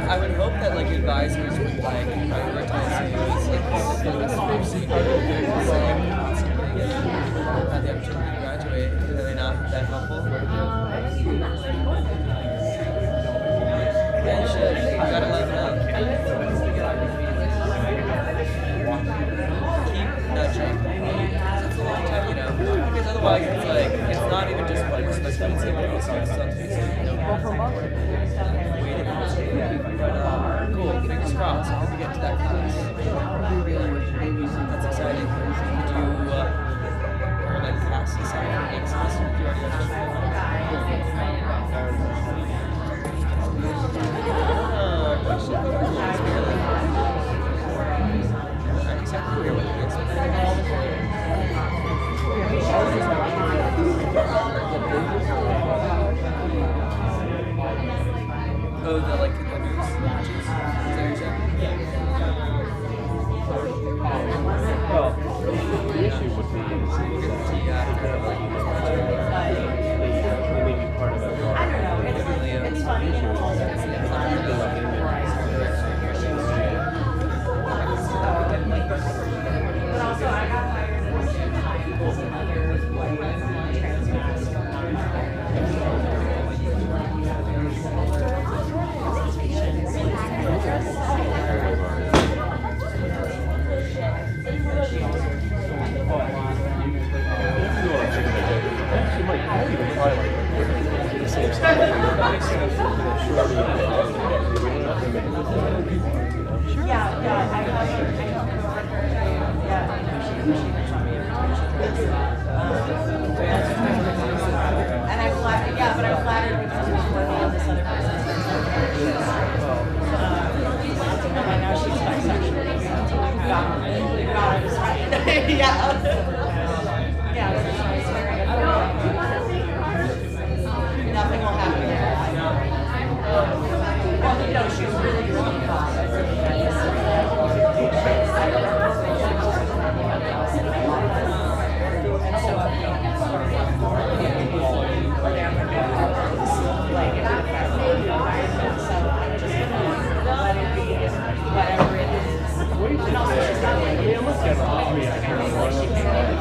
I would hope that like advisors would like prioritize who's like somebody had the opportunity to graduate. Are they not that helpful? Yeah, you should. You gotta let them know. Keep nudging. That's a long time, you know. Because otherwise it's like it's not even just what it's like it's something, cool, fingers crossed. I hope we get to that class. That's exciting. Did you or like pass the assignment next semester? Did you already audition? You should go to Shakespeare. I'm excited to hear what you expect. Oh, the like the news matches. Is that what you're saying? Well, the issue would be they may be part of that. I don't know. It's funny. But also, I got hired as another trans master. But I'm flattered because she's working on this other person's and now she's bisexual. God, I was right. Yeah. Nothing will happen there. Well, you know, she's really What do you think?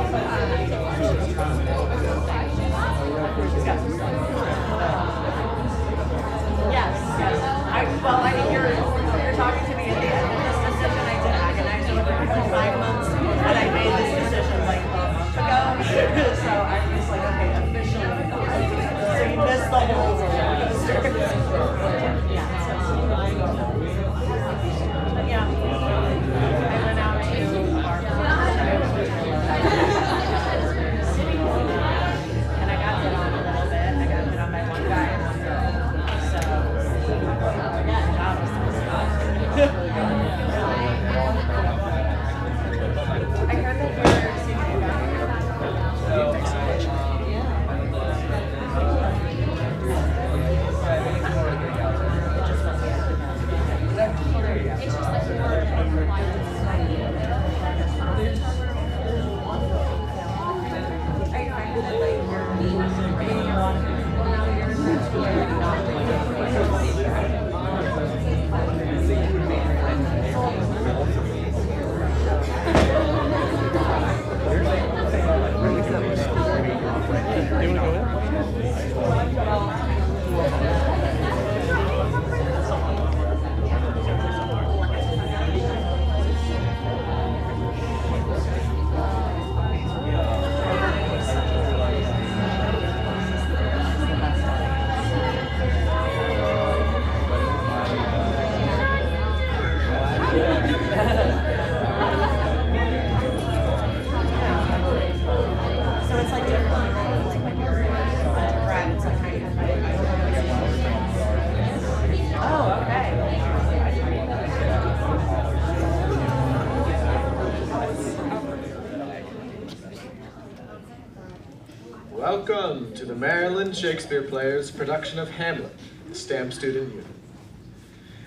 Welcome to the Maryland Shakespeare Players production of Hamlet, the Stamp Student Union.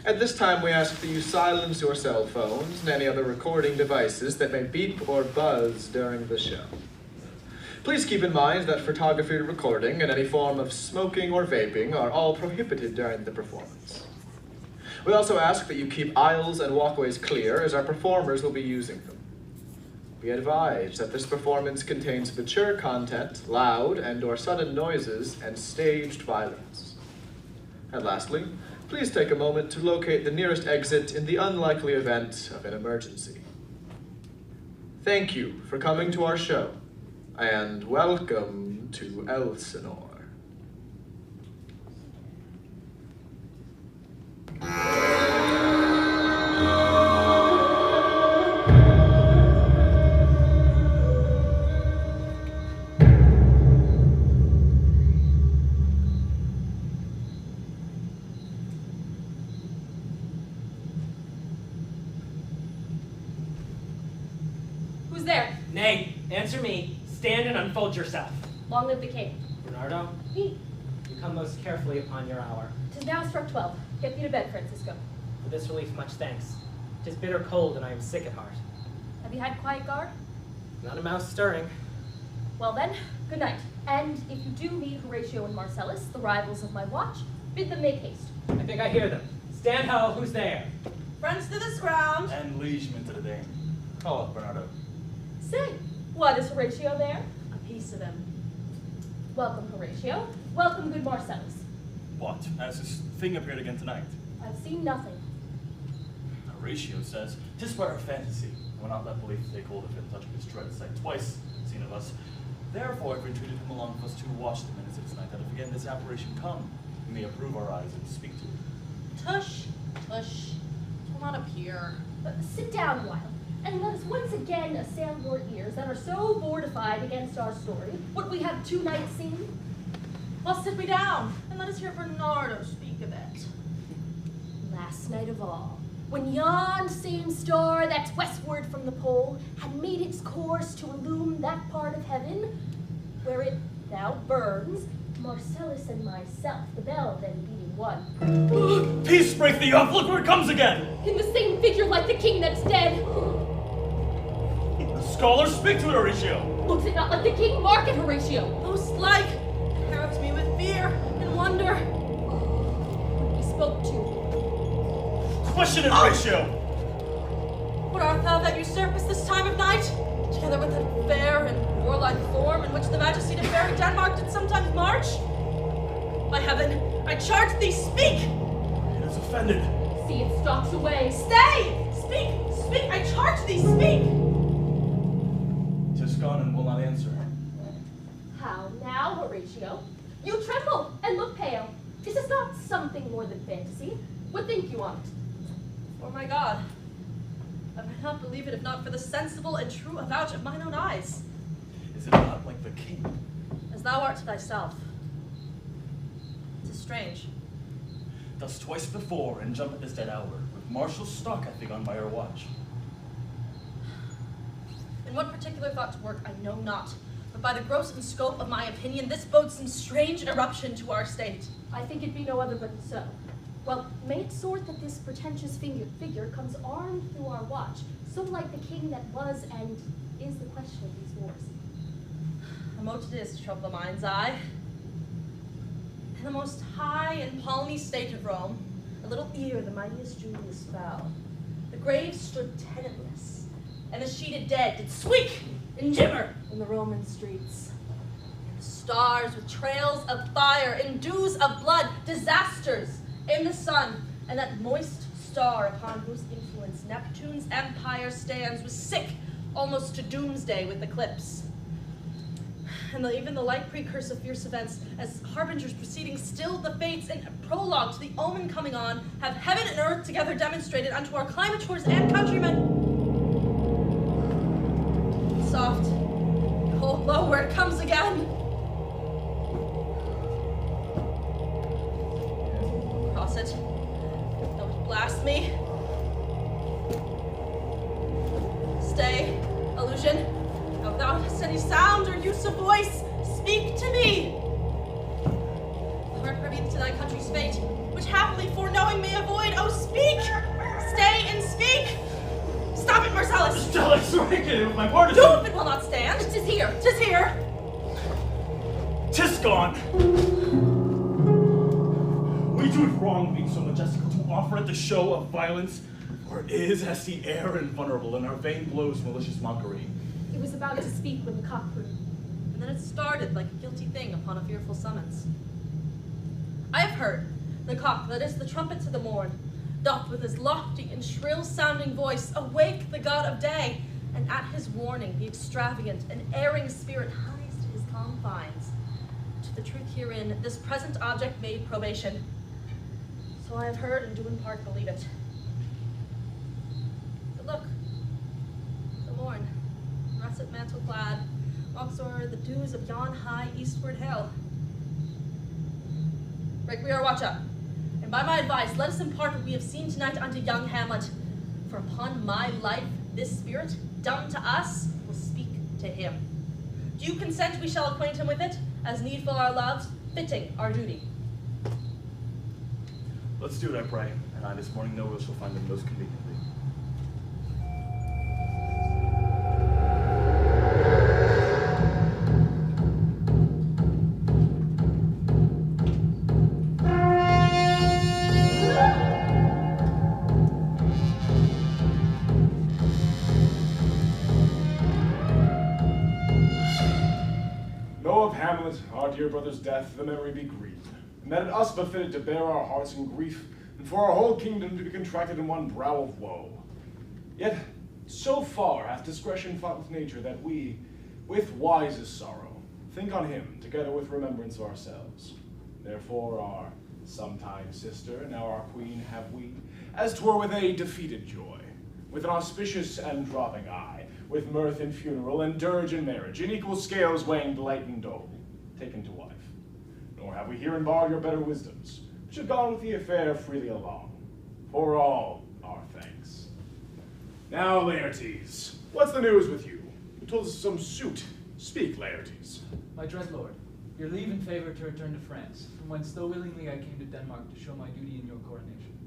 At this time, we ask that you silence your cell phones and any other recording devices that may beep or buzz during the show. Please keep in mind that photography, recording, and any form of smoking or vaping are all prohibited during the performance. We also ask that you keep aisles and walkways clear, as our performers will be using them. Be advised that this performance contains mature content, loud and/or sudden noises, and staged violence. And lastly, please take a moment to locate the nearest exit in the unlikely event of an emergency. Thank you for coming to our show, and welcome to Elsinore. Who's there? Nay, answer me. Stand and unfold yourself. Long live the king. Bernardo, Me. you come most carefully upon your hour. 'Tis now struck 12. Get thee to bed, Francisco. For this relief, much thanks. 'Tis bitter cold, and I am sick at heart. Have you had quiet guard? Not a mouse stirring. Well then, good night. And if you do meet Horatio and Marcellus, the rivals of my watch, bid them make haste. I think I hear them. Stand ho, who's there? Friends to this ground. And liegemen to the dame. Call up, Bernardo. Say, what, is Horatio there? A piece of him. Welcome, Horatio. Welcome, good Marcellus. What? Has this thing appeared again tonight? I've seen nothing. Horatio says, 'tis but our fantasy. Will not let belief take hold of him, touching his dread sight twice seen of us. Therefore, I've entreated him along with us to watch the minutes of this night, that if again this apparition come, we may approve our eyes and speak to it. Tush, tush. Will not appear. Sit down a while, and let us once again assail your ears that are so fortified against our story, what we have 2 nights seen. Well, sit me down, and let us hear Bernardo speak of it. Last night of all, when yon same star that's westward from the pole had made its course to illume that part of heaven where it now burns, Marcellus and myself, the bell then beating one, Peace break thee off! Look where it comes again! in the same figure like the king that's dead. The scholars speak to it, Horatio! Looks it not like the king? Mark it, Horatio. Most like, carries me with fear and wonder. He spoke to. Question it, Horatio! What art thou that usurpest this time of night? Together with that fair and warlike form in which the majesty of fairy Denmark did sometimes march? By heaven, I charge thee, speak! It is offended. See, it stalks away. Stay! Speak! Speak! I charge thee, speak! 'Tis gone and will not answer. How now, Horatio? You tremble and look pale. Is this not something more than fantasy? What think you on it? For my God, I might not believe it if not for the sensible and true avouch of mine own eyes, Is it not like the king? as thou art to thyself. 'Tis strange. Thus twice before, and jump at this dead hour, with martial stalk hath begun by our watch. In what particular thought to work, I know not, but by the gross and scope of my opinion, this bodes some strange eruption to our state. I think it be no other but so. Well, may it sort that this pretentious figure comes armed through our watch, so like the king that was and is the question of these wars. A mote it is to trouble the mind's eye. In the most high and palmy state of Rome, a little ere the mightiest Julius fell, the graves stood tenantless, and the sheeted dead did squeak and gibber in the Roman streets. And the stars with trails of fire and dews of blood, disasters in the sun, and that moist star upon whose influence Neptune's empire stands was sick almost to doomsday with eclipse. And even the like precursor of fierce events, as harbingers preceding still the fates and prologue to the omen coming on, have heaven and earth together demonstrated unto our climators and countrymen. Soft, hold low where it comes again. Cross it. Don't blast me. Stay, illusion. Without any sound or use of voice, Speak to me! Heart privy to thy country's fate, which happily foreknowing may avoid. Oh, speak! Stay and speak! Stop it, Marcellus! Shall I strike it with my partisan? Do if it will not stand. 'Tis here, 'tis here! 'Tis gone! We do it wrong being so majestical to offer it the show of violence, for it is as the air invulnerable, and our vain blows malicious mockery. It was about to speak when the cock crew. And then it started like a guilty thing upon a fearful summons. I have heard the cock that is the trumpet to the morn, doth with his lofty and shrill-sounding voice awake the god of day, and at his warning the extravagant and erring spirit hies to his confines. To the truth herein, this present object made probation. So I have heard and do in part believe it. But look, the morn, russet mantle clad, walks o'er the dews of yon high eastward hill. Break we our watch up, and by my advice, let us impart what we have seen tonight unto young Hamlet. For upon my life, this spirit, dumb to us, will speak to him. Do you consent we shall acquaint him with it, as needful our loves, fitting our duty? Let's do it, I pray, and I this morning know we shall find them most conveniently. Know of Hamlet, our dear brother's death, the memory be grieved, and that it us befitted to bear our hearts in grief, and for our whole kingdom to be contracted in one brow of woe. Yet so far hath discretion fought with nature that we, with wisest sorrow, think on him together with remembrance of ourselves. Therefore our sometime sister, now our queen, have we, as 'twere with a defeated joy, with an auspicious and dropping eye, with mirth in funeral and dirge in marriage, in equal scales weighing delight and dole, taken to wife. Nor have we herein barred your better wisdoms, which have gone with the affair freely along. For all our thanks. Now, Laertes, what's the news with you? You told us of some suit. Speak, Laertes. My dread lord, your leave and favor to return to France, from whence though willingly I came to Denmark to show my duty in your coronation.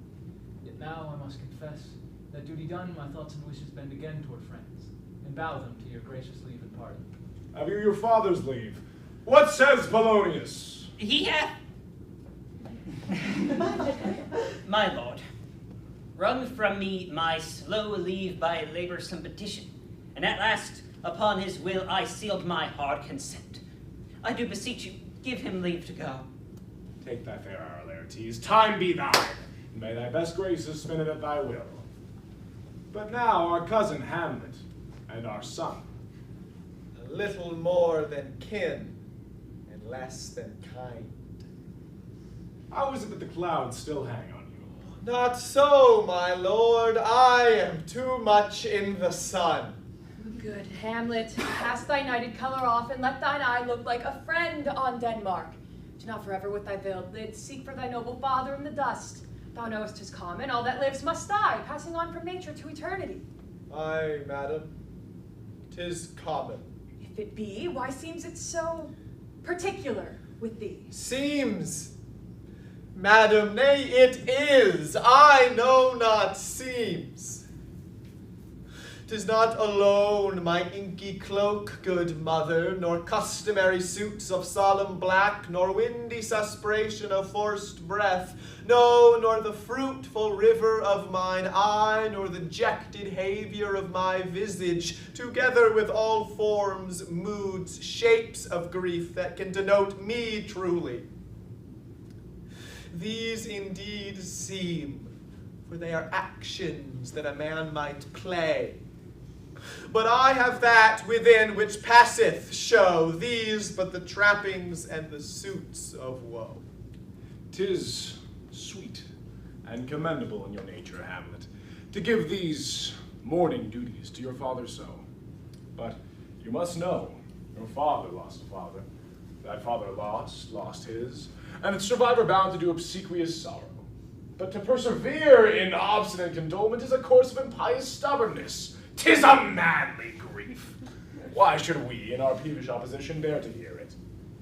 Yet now I must confess, that duty done, my thoughts and wishes bend again toward France, and bow them to your gracious leave and pardon. Have you your father's leave? What says Polonius? He hath, my lord, wrung from me my slow leave by laborsome petition, and at last, upon his will, I sealed my hard consent. I do beseech you, give him leave to go. Take thy fair hour, Laertes. Time be thine, and may thy best graces spin it at thy will. But now our cousin Hamlet, and our son. A little more than kin, and less than kind. How is it that the clouds still hang on you? Not so, my lord. I am too much in the sun. Good Hamlet, cast thy knighted color off, and let thine eye look like a friend on Denmark. Do not forever with thy veiled lids seek for thy noble father in the dust. Thou knowest 'tis common, all that lives must die, passing on from nature to eternity. Aye, madam, 'tis common. If it be, why seems it so particular with thee? Seems. Madam, nay, it is. I know not seems. 'Tis not alone my inky cloak, good mother, nor customary suits of solemn black, nor windy suspiration of forced breath, no, nor the fruitful river of mine eye, nor the jected havior of my visage, together with all forms, moods, shapes of grief that can denote me truly. These indeed seem, for they are actions that a man might play. But I have that within which passeth show, these but the trappings and the suits of woe. 'Tis sweet and commendable in your nature, Hamlet, to give these mourning duties to your father so. But you must know, your father lost a father, that father lost his, and its survivor bound to do obsequious sorrow. But to persevere in obstinate condolement is a course of impious stubbornness. 'Tis a manly grief. Why should we, in our peevish opposition, dare to hear it?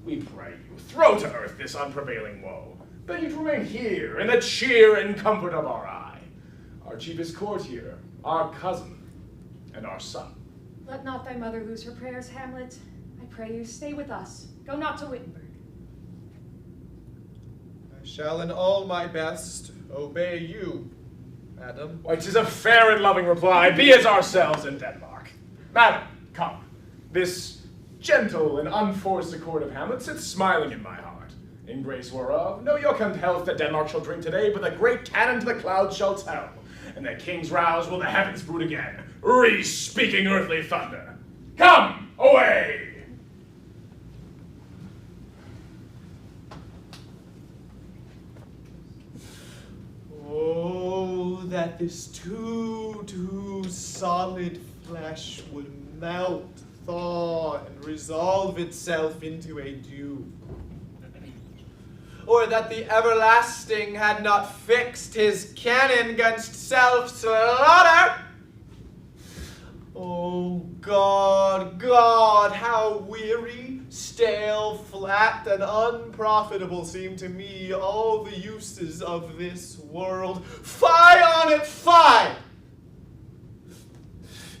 We pray you, throw to earth this unprevailing woe. Beg you to remain here in the cheer and comfort of our eye. Our chiefest courtier, our cousin, and our son. Let not thy mother lose her prayers, Hamlet. I pray you, stay with us. Go not to Wittenberg. I shall in all my best obey you, madam. Why, 'tis a fair and loving reply. Be as ourselves in Denmark. Madam, come. This gentle and unforced accord of Hamlet sits smiling in my heart. In grace whereof, no jocund health that Denmark shall drink today, but the great cannon to the clouds shall tell. And the king's rouse will the heavens brood again, re-speaking earthly thunder. Come, away! Oh, that this too solid flesh would melt, thaw, and resolve itself into a dew. Or that the everlasting had not fixed his cannon against self-slaughter. Oh, God, God, how weary, stale, flat, and unprofitable seem to me all the uses of this world. Fie on it, fie!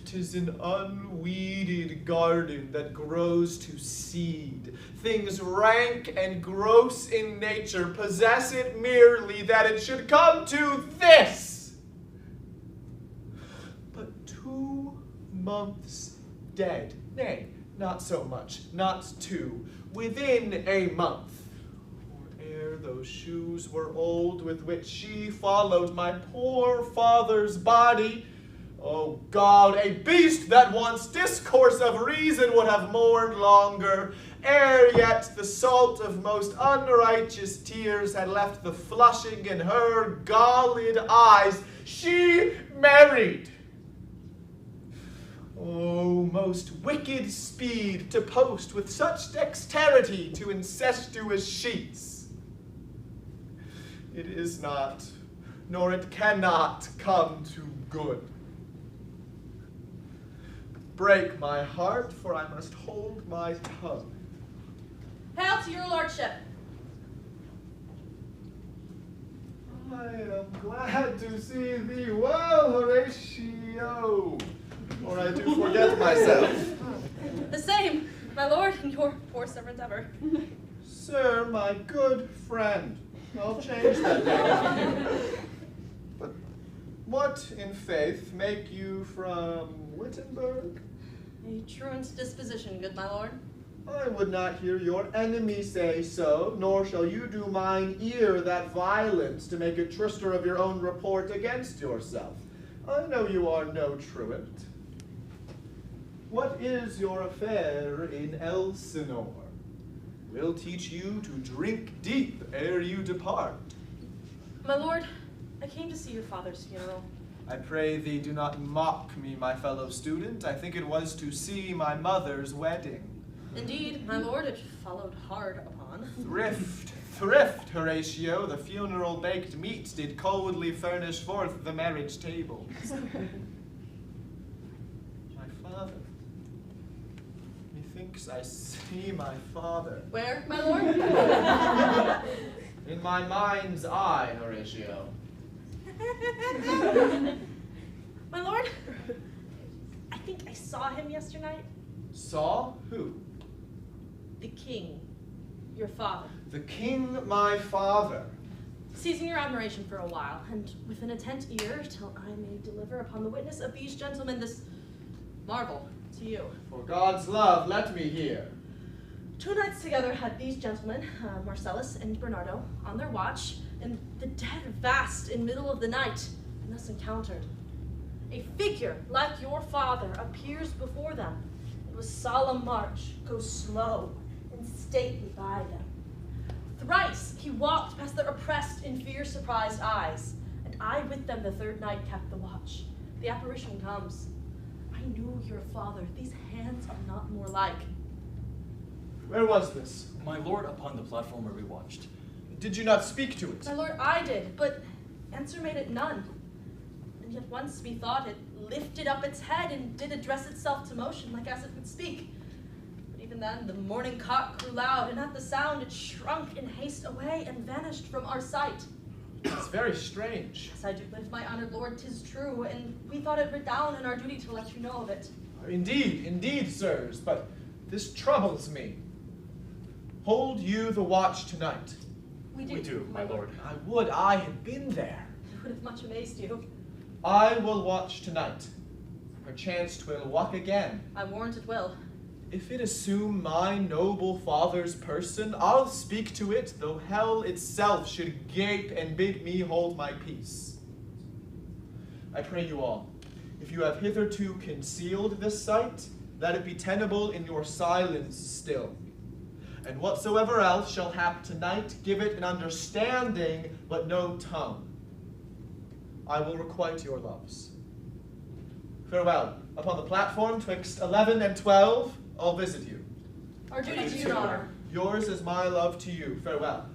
'Tis an unweeded garden that grows to seed. Things rank and gross in nature possess it merely that it should come to this. But 2 months dead, nay, not so much, not 2, within a month. Or ere those shoes were old with which she followed my poor father's body, oh God, a beast that once discourse of reason would have mourned longer, ere yet the salt of most unrighteous tears had left the flushing in her galled eyes, she married. Oh, most wicked speed to post with such dexterity to incestuous sheets. It is not, nor it cannot come to good. Break my heart, for I must hold my tongue. Hail to your lordship. I am glad to see thee well, Horatio, or I do forget myself. The same, my lord, and your poor servant ever. Sir, my good friend, I'll change that name. But what, in faith, make you from Wittenberg? A truant disposition, good my lord. I would not hear your enemy say so, nor shall you do mine ear that violence to make a trister of your own report against yourself. I know you are no truant. What is your affair in Elsinore? We'll teach you to drink deep ere you depart. My lord, I came to see your father's funeral. I pray thee do not mock me, my fellow student. I think it was to see my mother's wedding. Indeed, my lord, it followed hard upon. Thrift, Horatio, the funeral baked meat did coldly furnish forth the marriage table. My father. Methinks I see my father. Where, my lord? In my mind's eye, Horatio. My lord, I think I saw him yesternight. Saw who? The king, your father. The king, my father. Seizing your admiration for a while, and with an attent ear, till I may deliver upon the witness of these gentlemen this marvel to you. For God's love, let me hear. 2 nights together had these gentlemen, Marcellus and Bernardo, on their watch, in the dead vast in middle of the night, and thus encountered. A figure like your father appears before them. It was solemn march, goes slow and stately by them. Thrice he walked past their oppressed in fear surprised eyes, and I with them the 3rd night kept the watch. The apparition comes. I knew your father. These hands are not more like. Where was this? My lord, upon the platform where we watched. Did you not speak to it? My lord, I did, but answer made it none. And yet once methought it lifted up its head and did address itself to motion, like as it would speak. But even Even then, the morning cock crew loud, and at the sound it shrunk in haste away and vanished from our sight. It's very strange. Yes, I do live, my honored lord, 'tis true, and we thought it redound in our duty to let you know of it. Indeed, sirs, but this troubles me. Hold you the watch tonight. We do, my lord. I would I had been there. It would have much amazed you. I will watch tonight. Perchance 'twill walk again. I warrant it will. If it assume my noble father's person, I'll speak to it, though hell itself should gape and bid me hold my peace. I pray you all, if you have hitherto concealed this sight, let it be tenable in your silence still. And whatsoever else shall hap tonight, give it an understanding, but no tongue. I will requite your loves. Farewell. Upon the platform, twixt 11 and 12, I'll visit you. Our duty to your honor. Yours is my love to you. Farewell.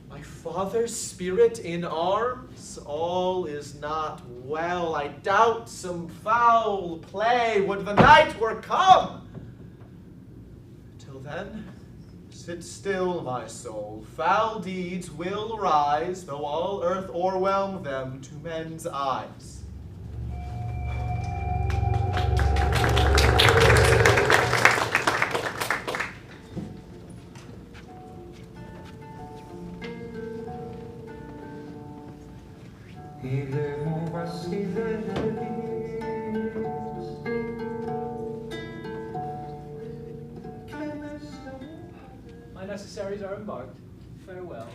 My father's spirit in arms, all is not well. I doubt some foul play. Would the night were come! Till then, sit still, my soul. Foul deeds will rise, though all earth o'erwhelm them to men's eyes. My necessaries are embarked. Farewell.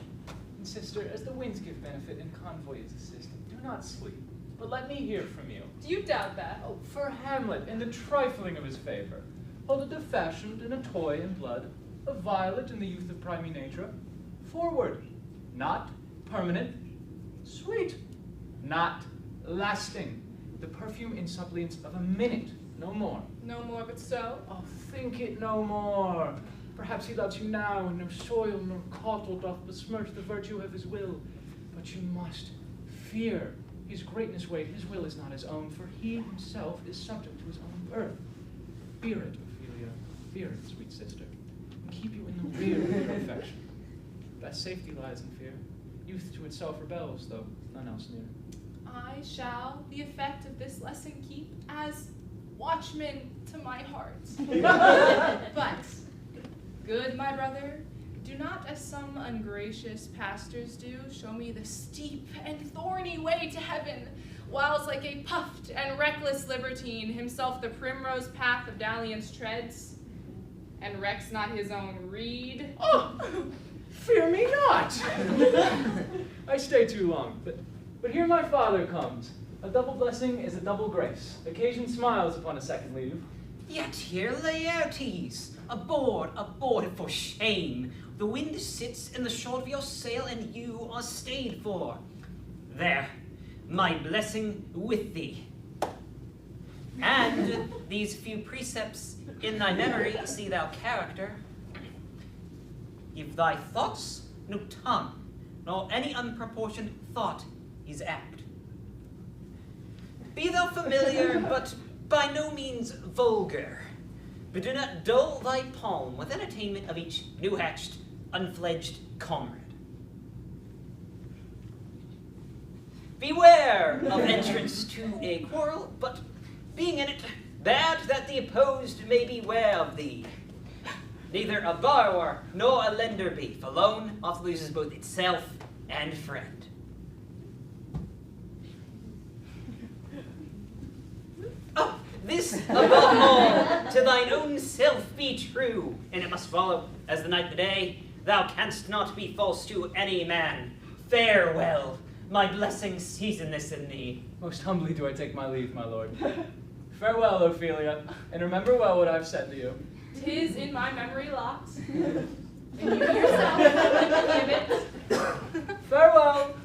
And sister, as the winds give benefit and convoy is assistant, do not sleep, but let me hear from you. Do you doubt that? Oh, for Hamlet and the trifling of his favor. Hold it fashioned in a toy and blood, a violet in the youth of primy nature. Forward, not permanent. Sweet, not lasting. The perfume and suppliance of a minute, no more. No more but so? Oh, think it no more. Perhaps he loves you now, and no soil nor caudle doth besmirch the virtue of his will. But you must fear his greatness weight. His will is not his own, for he himself is subject to his own birth. Fear it, Ophelia. Fear it, sweet sister, and keep you in the rear of your affection. Best safety lies in fear. Youth to itself rebels, though none else near. I shall the effect of this lesson keep as watchman to my heart. But, good my brother, do not as some ungracious pastors do, show me the steep and thorny way to heaven, whiles like a puffed and reckless libertine himself the primrose path of dalliance treads, and recks not his own reed. Oh, fear me not! I stay too long, but here my father comes. A double blessing is a double grace. Occasion smiles upon a second leave. Yet here, Laertes, aboard, for shame. The wind sits in the short of your sail, and you are stayed for. There, my blessing with thee. And these few precepts in thy memory see thou character. Give thy thoughts no tongue, nor any unproportioned thought is apt. Be thou familiar, but by no means vulgar. But do not dull thy palm with entertainment of each new-hatched, unfledged comrade. Beware of entrance to a quarrel, but being in it, bad that the opposed may beware of thee. Neither a borrower nor a lender be, for loan oft loses both itself and friend. Oh, this above all, to thine own self be true, and it must follow, as the night the day, thou canst not be false to any man. Farewell, my blessing season this in thee. Most humbly do I take my leave, my lord. Farewell, Ophelia, and remember well what I've said to you. 'Tis in my memory locked. And you yourself give it. Farewell!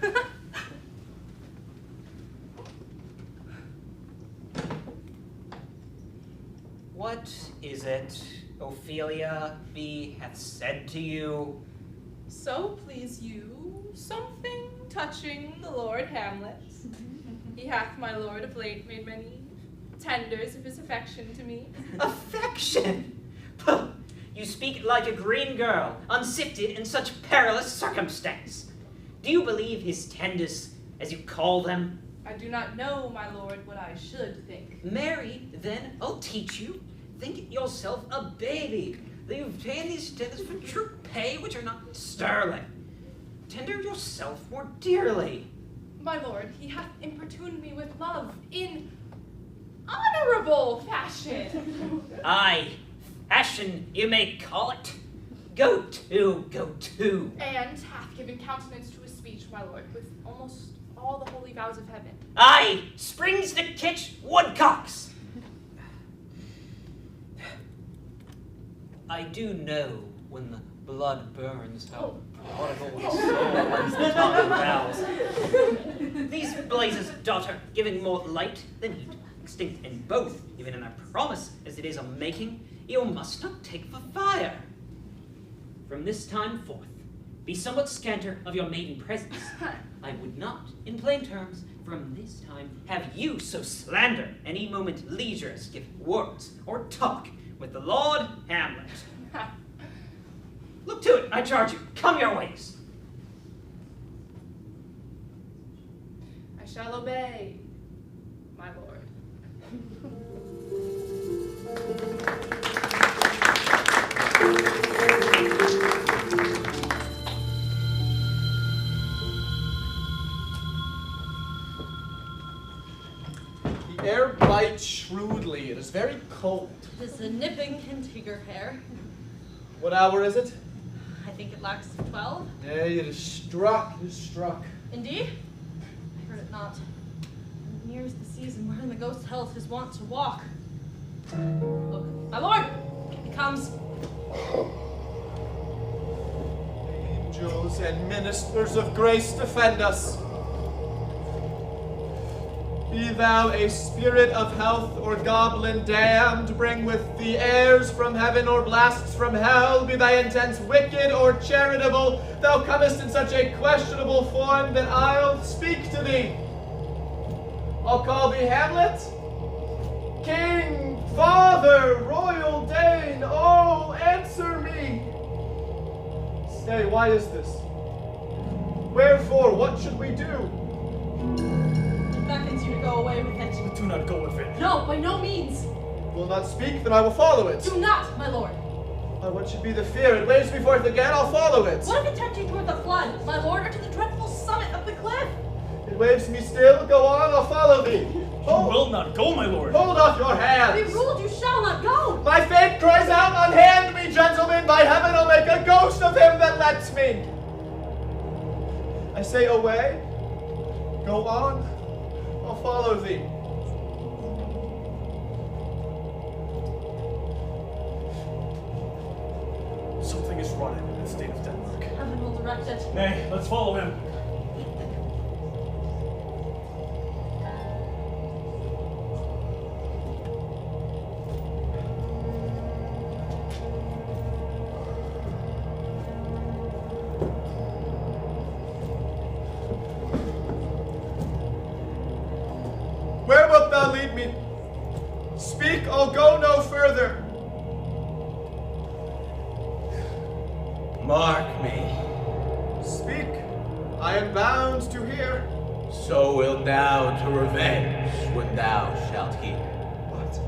What is it Ophelia B hath said to you? So please you, something touching the Lord Hamlet. He hath, my lord, of late made many tenders of his affection to me. Affection? You speak like a green girl, unsifted in such perilous circumstance. Do you believe his tenders, as you call them? I do not know, my lord, what I should think. Marry, then I'll teach you. Think yourself a baby. That you obtain these tenders for true pay, which are not sterling. Tender yourself more dearly. My lord, he hath importuned me with love in honorable fashion. Aye, fashion you may call it. Go to, go to. And hath given countenance to his speech, my lord, with almost all the holy vows of heaven. Aye, springs to kitch woodcocks. I do know when the blood burns how prodigal the soul runs the tongue of vows. These blazes, daughter, giving more light than heat, extinct in both, even in our promise as it is a making, you must not take for fire. From this time forth, be somewhat scanter of your maiden presence. I would not, in plain terms, from this time have you so slander any moment leisures give words or talk with the Lord Hamlet. Look to it, I charge you. Come your ways. I shall obey, my lord. The air bites shrewdly. It is very cold. Tis a nipping hint, eager hair. What hour is it? I think it lacks 12. Nay, it is struck. It is struck. Indeed? I heard it not. And nears the season wherein the ghost health is wont to walk. Look, my lord! He comes. Angels and ministers of grace, defend us. Be thou a spirit of health or goblin damned, bring with thee airs from heaven or blasts from hell, be thy intents wicked or charitable, thou comest in such a questionable form that I'll speak to thee. I'll call thee Hamlet, King, Father, Royal Dane, oh, answer me. Stay, why is this? Wherefore, what should we do? Beckons you to go away with it. Do not go with it. No, by no means. Will not speak, then I will follow it. Do not, my lord. What should be the fear? It waves me forth again, I'll follow it. What if it tempt you toward the flood, my lord, or to the dreadful summit of the cliff? It waves me still, go on, I'll follow thee. You will not go, my lord. Hold off your hands. Be ruled, you shall not go. My fate cries out, unhand me, gentlemen. By heaven, I'll make a ghost of him that lets me. I say away, go on, I'll follow thee. Something is rotten in the state of Denmark. Heaven will direct it. Nay, let's follow him. Where wilt thou lead me? Speak, I'll go no further. Mark me. Speak, I am bound to hear. So wilt thou to revenge when thou shalt hear. What?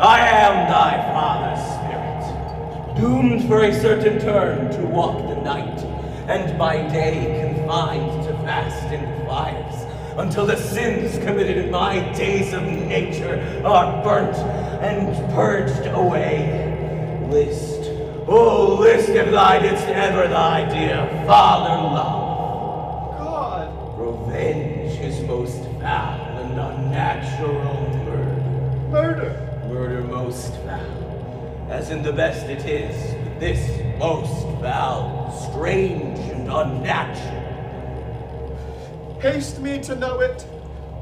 I am thy father's spirit, doomed for a certain turn to walk the night, and by day confined to fast in the fires, until the sins committed in my days of nature are burnt and purged away. List, oh list if thou didst ever thy dear father love. God. Revenge is most foul and unnatural murder. Murder. Murder most foul, as in the best it is, but this most foul, strange and unnatural. Haste me to know it,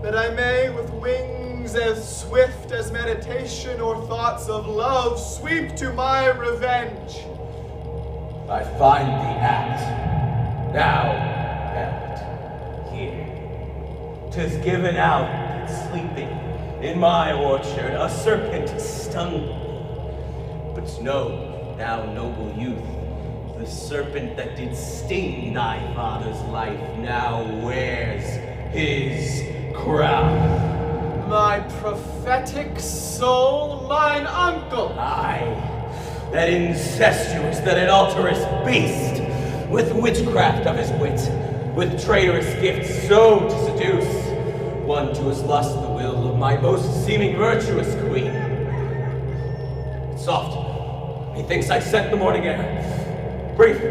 that I may with wings as swift as meditation or thoughts of love sweep to my revenge. I find the act, now, Hamlet, here. 'Tis given out that sleeping in my orchard a serpent stung me. But know thou noble youth, the serpent that did sting thy father's life now wears his crown. My prophetic soul, mine uncle! Aye, that incestuous, that adulterous beast, with witchcraft of his wit, with traitorous gifts so to seduce, won to his lust the will of my most seeming virtuous queen. Soft, methinks I scent the morning air. Brief,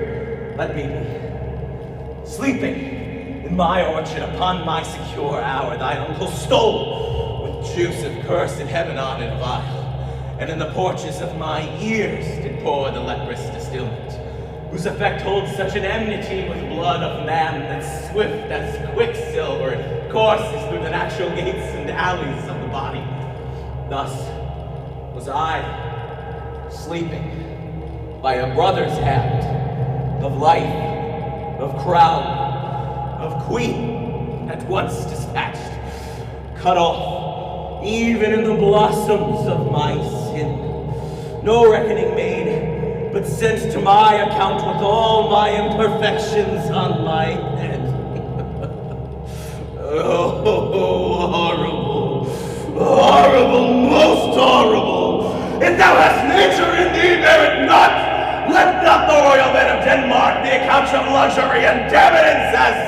let me be. Sleeping in my orchard upon my secure hour, thine uncle stole with juice of cursed heaven on in a vial, and in the porches of my ears did pour the leprous distilment, whose effect holds such an enmity with blood of man that swift as quicksilver courses through the natural gates and alleys of the body. Thus was I sleeping by a brother's hand, of life, of crown, of queen, at once dispatched, cut off, even in the blossoms of my sin. No reckoning made, but sent to my account with all my imperfections on my head. Oh, horrible, horrible, most horrible! If thou hast nature in thee, bear it not! Let not the royal men of Denmark be a couch of luxury and damn it incest!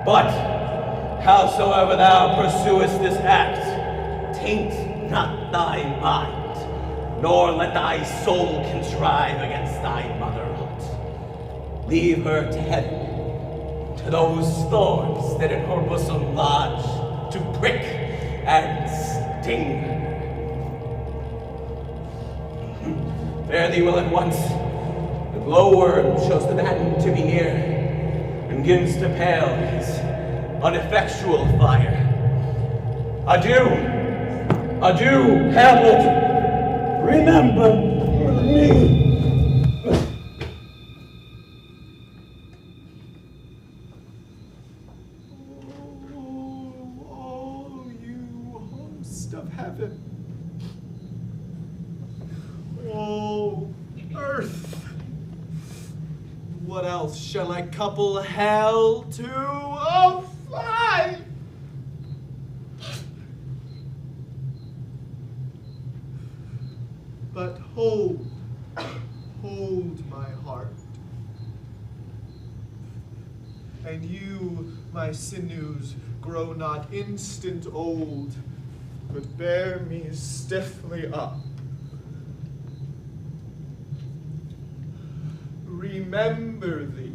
But, howsoever thou pursuest this act, taint not thy mind, nor let thy soul contrive against thy motherhood. Leave her to heaven, to those thorns that in her bosom lodge, to prick and sting. Fare thee well at once. The glowworm shows the man to be near, and begins to pale his ineffectual fire. Adieu, adieu, Hamlet. Remember me. Oh, you host of heaven. Oh, earth. What else shall I couple hell to? Oh, fly! But hold my heart. And you, my sinews, grow not instant old, but bear me stiffly up. Remember thee.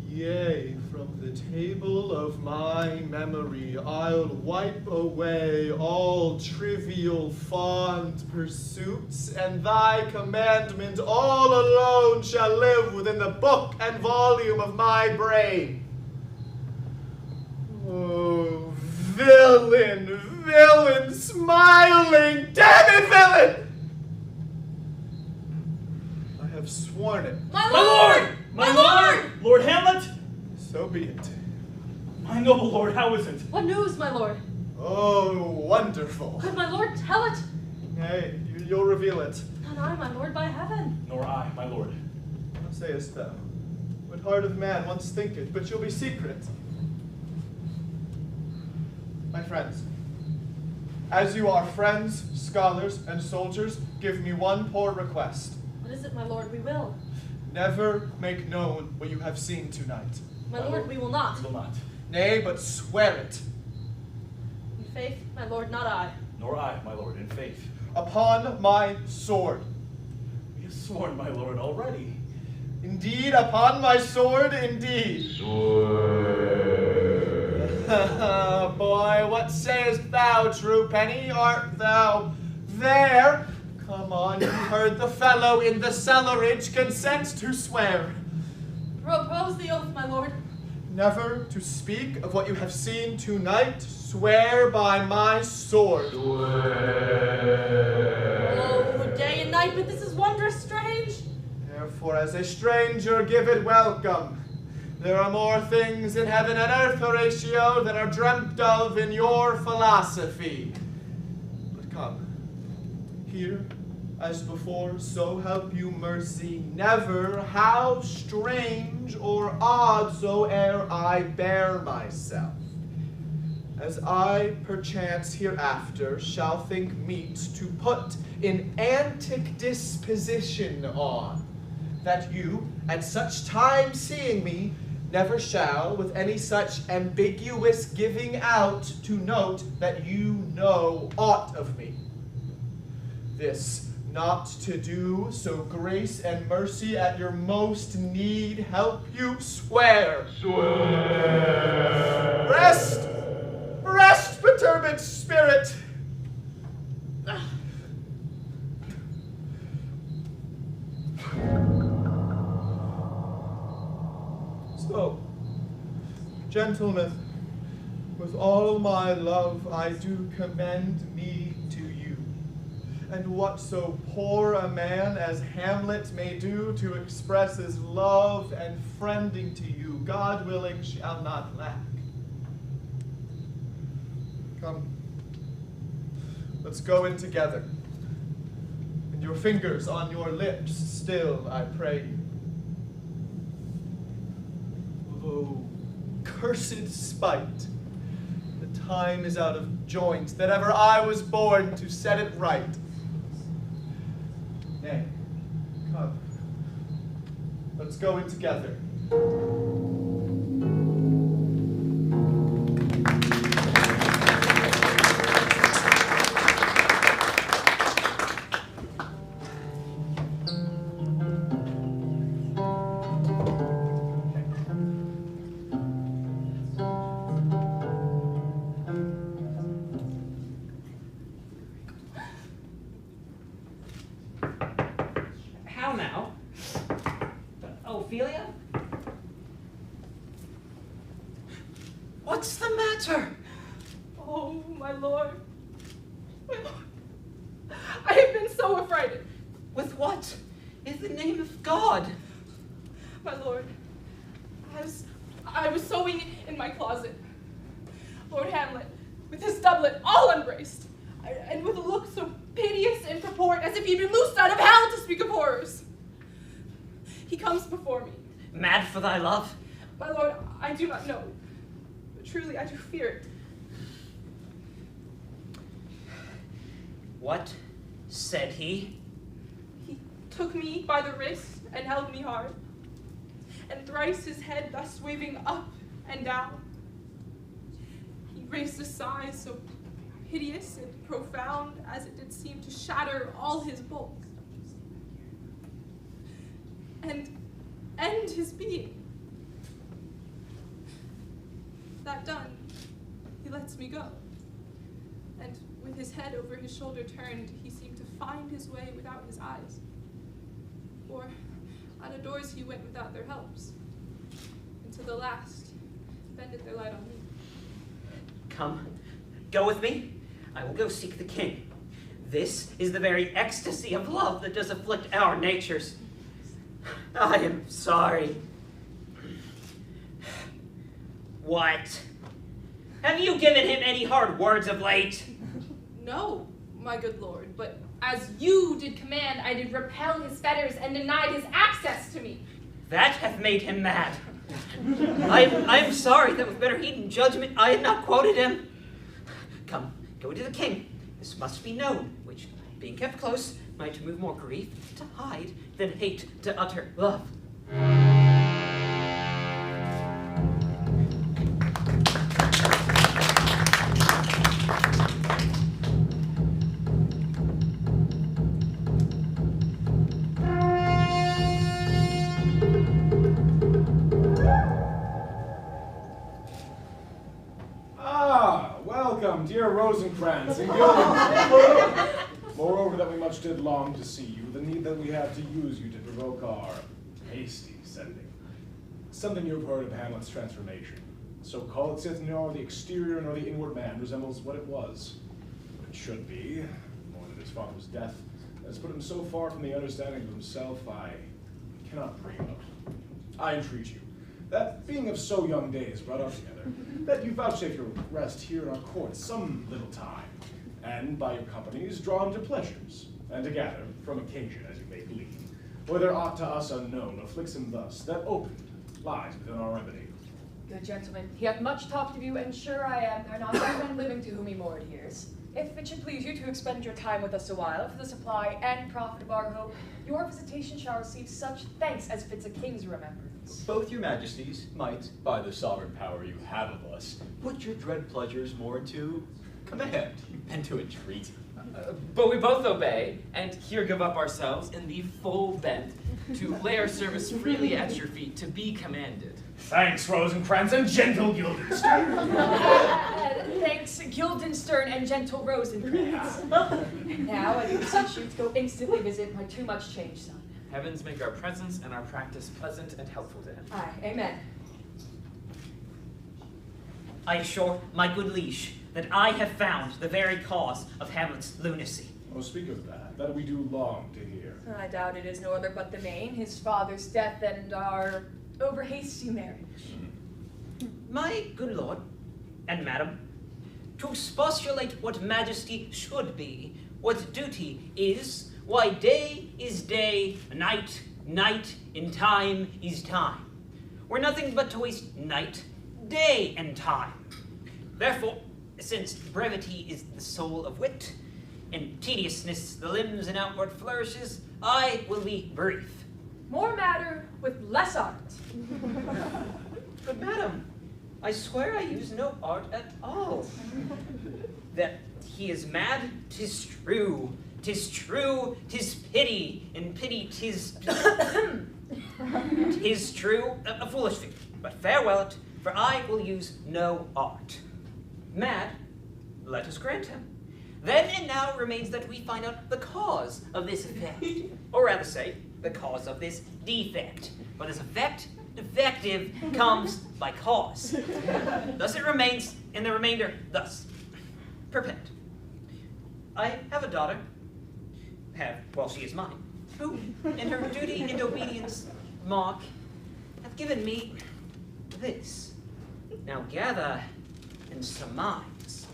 Yea, from the table of my memory I'll wipe away all trivial fond pursuits, and thy commandment all alone shall live within the book and volume of my brain. Oh, villain, villain, smiling, damn it, villain! I have sworn it. My lord! My lord! Lord Hamlet? So be it. My noble lord, how is it? What news, my lord? Oh, wonderful. Could my lord tell it? Nay, you'll reveal it. Not I, my lord, by heaven. Nor I, my lord. How sayest thou? What heart of man once thinketh, but you'll be secret. My friends, as you are friends, scholars, and soldiers, give me one poor request. What is it, my lord? We will. Never make known what you have seen tonight. My lord, we will not. We will not. Nay, but swear it. In faith, my lord, not I. Nor I, my lord, in faith. Upon my sword. We have sworn, my lord, already. Indeed, upon my sword, indeed. Boy, what sayest thou, true penny? Art thou there? Come on, you heard the fellow in the cellarage consent to swear. Propose the oath, my lord. Never to speak of what you have seen tonight. Swear by my sword. Oh, day and night, but this is wondrous strange. Therefore, as a stranger, give it welcome. There are more things in heaven and earth, Horatio, than are dreamt of in your philosophy. But come, here as before, so help you mercy, never, how strange or odd soe'er I bear myself, as I perchance hereafter shall think meet to put in antic disposition on, that you, at such time seeing me, never shall, with any such ambiguous giving out, to note that you know aught of me. This not to do, so grace and mercy at your most need help you swear. Swear. Rest, rest, perturbed spirit. So, gentlemen, with all my love I do commend me to you, and what so poor a man as Hamlet may do to express his love and friending to you, God willing, shall not lack. Come, let's go in together, and your fingers on your lips still, I pray you. Oh, cursed spite, the time is out of joint that ever I was born to set it right. Nay, come, let's go in together. How now? Ophelia? What's the matter? Oh, my lord. My lord. I have been so affrighted. With what? In the name of God? My lord, as I was sewing in my closet, Lord Hamlet, with his doublet all unbraced, and with a look so piteous in purport as if he'd been loosed out of hell to speak of horrors. He comes before me. Mad for thy love? My lord, I do not know, but truly I do fear it. What said he? He took me by the wrist and held me hard, and thrice his head thus waving up and down. He raised a sigh so hideous and profound as it did seem to shatter all his bulk, and end his being. That done, he lets me go, and with his head over his shoulder turned, he seemed to find his way without his eyes, for out of doors he went without their helps, and to the last bended their light on me. Come, go with me. I will go seek the king. This is the very ecstasy of love that does afflict our natures. I am sorry. What? Have you given him any hard words of late? No, my good lord, but as you did command, I did repel his fetters and denied his access to me. That hath made him mad. I am sorry that with better heed and judgment I had not quoted him. Come, go to the king. This must be known, which, being kept close, might move more grief to hide than hate to utter love. Welcome, dear Rosencrantz and Gilden. Moreover, that we much did long to see you, the need that we have to use you to provoke our hasty sending. Something you have heard of Hamlet's transformation. So called saith nor the exterior nor the inward man resembles what it was. What it should be, more than his father's death, has put him so far from the understanding of himself, I cannot dream of. I entreat you, that being of so young days brought up together, that you vouchsafe your rest here in our court some little time, and by your companies draw him to pleasures, and to gather, from occasion as you may glean, whether aught to us unknown afflicts him thus, that opened lies within our remedy. Good gentleman, he hath much talked of you, and sure I am there not one man living to whom he more adheres. If it should please you to expend your time with us a while for the supply and profit of our hope, your visitation shall receive such thanks as fits a king's remembrance. Both your majesties might, by the sovereign power you have of us, put your dread pleasures more to command than to entreat. But we both obey, and here give up ourselves in the full bent to lay our service freely at your feet to be commanded. Thanks, Rosencrantz and gentle Guildenstern. Thanks, Guildenstern and gentle Rosencrantz. Now I do beseech you to go instantly visit my too much changed son. Heavens make our presence and our practice pleasant and helpful to him. Aye, amen. I assure my good liege that I have found the very cause of Hamlet's lunacy. Oh, speak of that we do long to hear. I doubt it is no other but the main, his father's death and our over-hasty marriage. My good lord and madam, to expostulate what majesty should be, what duty is, why day is day, night, in time is time. We're nothing but to waste night, day, and time. Therefore, since brevity is the soul of wit, and tediousness the limbs and outward flourishes, I will be brief. More matter with less art. But madam, I swear I use no art at all. That he is mad, 'tis true. 'Tis true, 'tis pity, and pity 'tis... 'tis true, a foolish thing, but farewell it, for I will use no art. Mad, let us grant him. Then and now remains that we find out the cause of this effect, or rather say, the cause of this defect. For this defective comes by cause. Thus it remains in the remainder thus. Perpend. I have a daughter, she is mine, who, in her duty and obedience, mark, hath given me this. Now gather and surmise.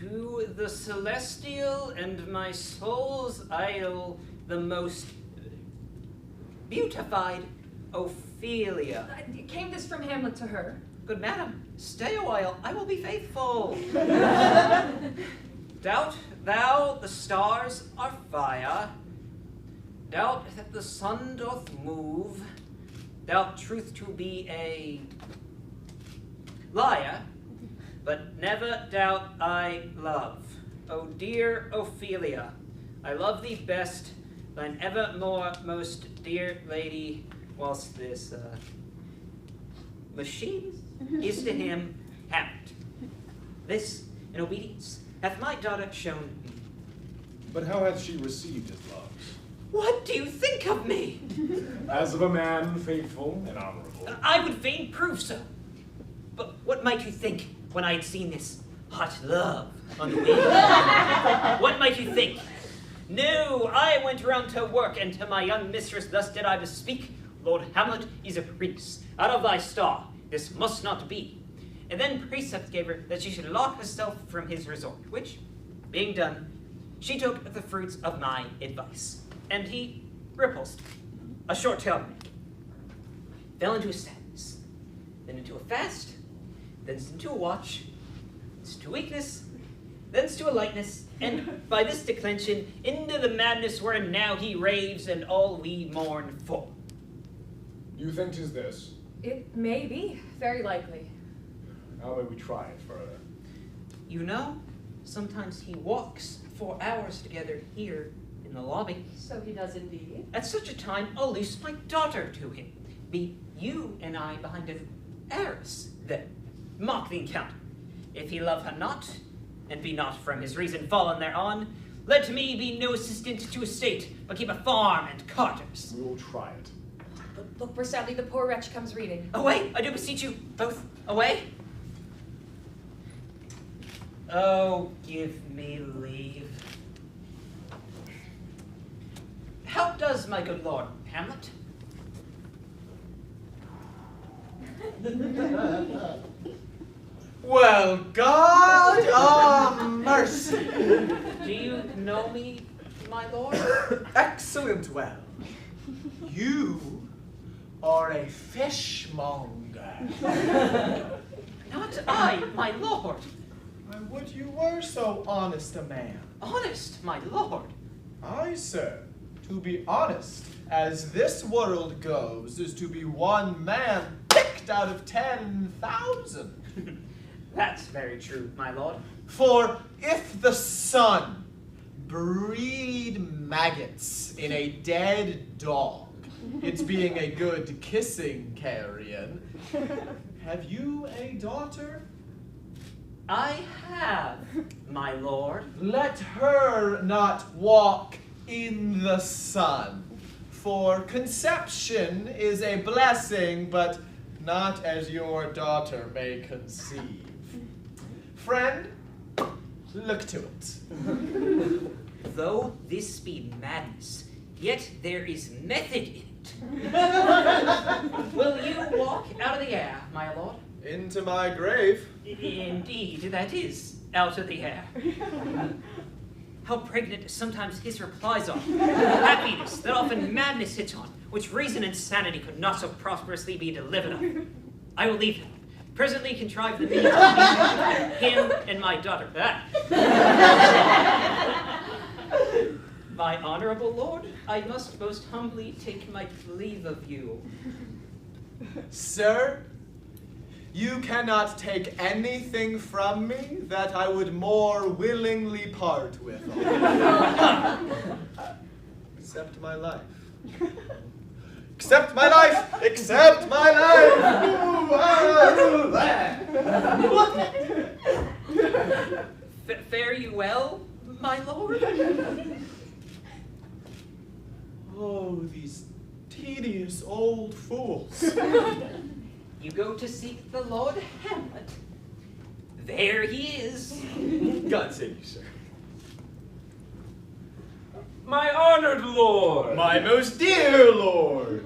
To the celestial and my soul's idol, the most beautified Ophelia. Came this from Hamlet to her? Good madam, stay a while, I will be faithful. Doubt thou the stars are fire, doubt that the sun doth move, doubt truth to be a liar, but never doubt I love. O dear Ophelia, I love thee best, thine evermore most dear lady, whilst this machine is to him Hamlet. This, in obedience, hath my daughter shown me. But how hath she received his loves? What do you think of me? As of a man faithful and honorable. I would fain prove so. But what might you think when I had seen this hot love on the wing? What might you think? No, I went round to work, and to my young mistress thus did I bespeak, Lord Hamlet is a prince. Out of thy star, this must not be. And then precept gave her that she should lock herself from his resort, which, being done, she took the fruits of my advice. And he repulsed a short-tailed man, fell into a sadness, then into a fast, then into a watch, thence to weakness, thence to a lightness, and by this declension into the madness wherein now he raves and all we mourn for. You think 'tis this? It may be, very likely. How may we try it further? You know, sometimes he walks for hours together here in the lobby. So he does indeed. At such a time, I'll loose my daughter to him. Be you and I behind an arras, then. Mock the encounter. If he love her not, and be not from his reason fallen thereon, let me be no assistant to estate, but keep a farm and carters. We will try it. Look where sadly the poor wretch comes reading. Away, I do beseech you, both away. Oh, give me leave. How does my good lord, Hamlet? Well, God mercy. Do you know me, my lord? Excellent well. You are a fishmonger. Not I, my lord. I would you were so honest a man. Honest, my lord. Aye, sir. To be honest, as this world goes, is to be one man picked out of 10,000. That's very true, my lord. For if the sun breed maggots in a dead dog, it's being a good kissing carrion. Have you a daughter? I have, my lord. Let her not walk in the sun, for conception is a blessing, but not as your daughter may conceive. Friend, look to it. Though this be madness, yet there is method in it. Will you walk out of the air, my lord? Into my grave. Indeed, that is out of the air. How pregnant sometimes his replies are. Happiness that often madness hits on, which reason and sanity could not so prosperously be delivered of. I will leave him. Presently contrive the means to him and my daughter. My honorable lord, I must most humbly take my leave of you. Sir, you cannot take anything from me that I would more willingly part with. Except my life. Except my life! Except my life! Fare you well, my lord? Oh, these tedious old fools. You go to seek the Lord Hamlet. There he is. God save you, sir. My honored lord! My most dear lord!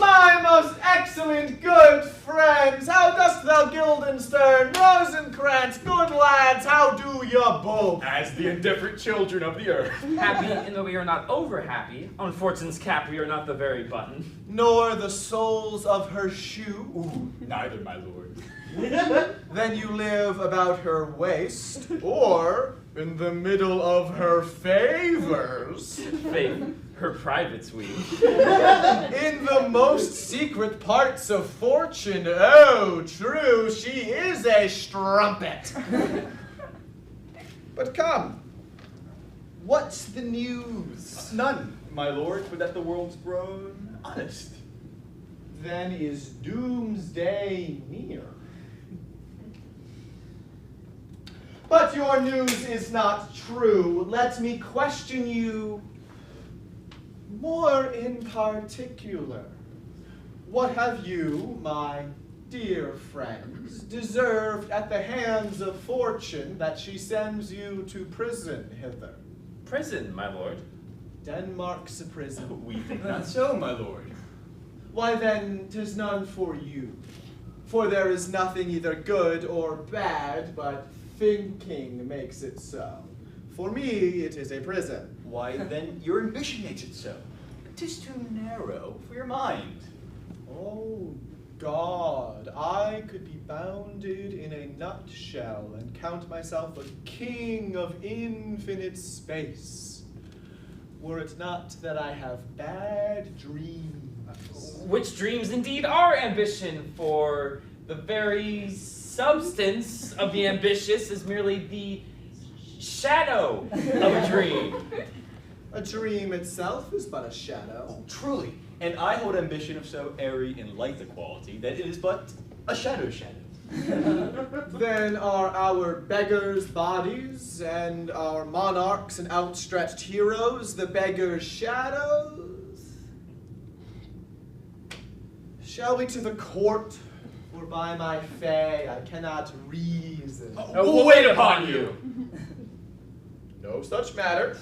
My most excellent good friends, how dost thou Guildenstern, Rosencrantz, good lads, how do ya both? As the indifferent children of the earth. Happy in that we are not over happy. On fortune's cap we are not the very button. Nor the soles of her shoe. Ooh, neither, my lord. Then you live about her waist, or in the middle of her favors. Faith, her private suite. In the most secret parts of fortune, oh, true, she is a strumpet. But come, what's the news? None, my lord, but that the world's grown honest. Then is doomsday near. But your news is not true. Let me question you more in particular. What have you, my dear friends, deserved at the hands of fortune that she sends you to prison hither? Prison, my lord. Denmark's a prison. We think not so, my lord. Why then, 'tis none for you. For there is nothing either good or bad, but thinking makes it so. For me, it is a prison. Why, then, your ambition makes it so. 'Tis too narrow for your mind. Oh, God, I could be bounded in a nutshell and count myself a king of infinite space, were it not that I have bad dreams. Which dreams indeed are ambition, for the very substance of the ambitious is merely the shadow of a dream. A dream itself is but a shadow. Oh, truly. And I hold ambition of so airy and light a quality that it is but a shadow. Then are our beggars' bodies and our monarchs and outstretched heroes the beggars' shadows? Shall we to the court? For by my fay I cannot reason. We'll wait upon you. No such matter.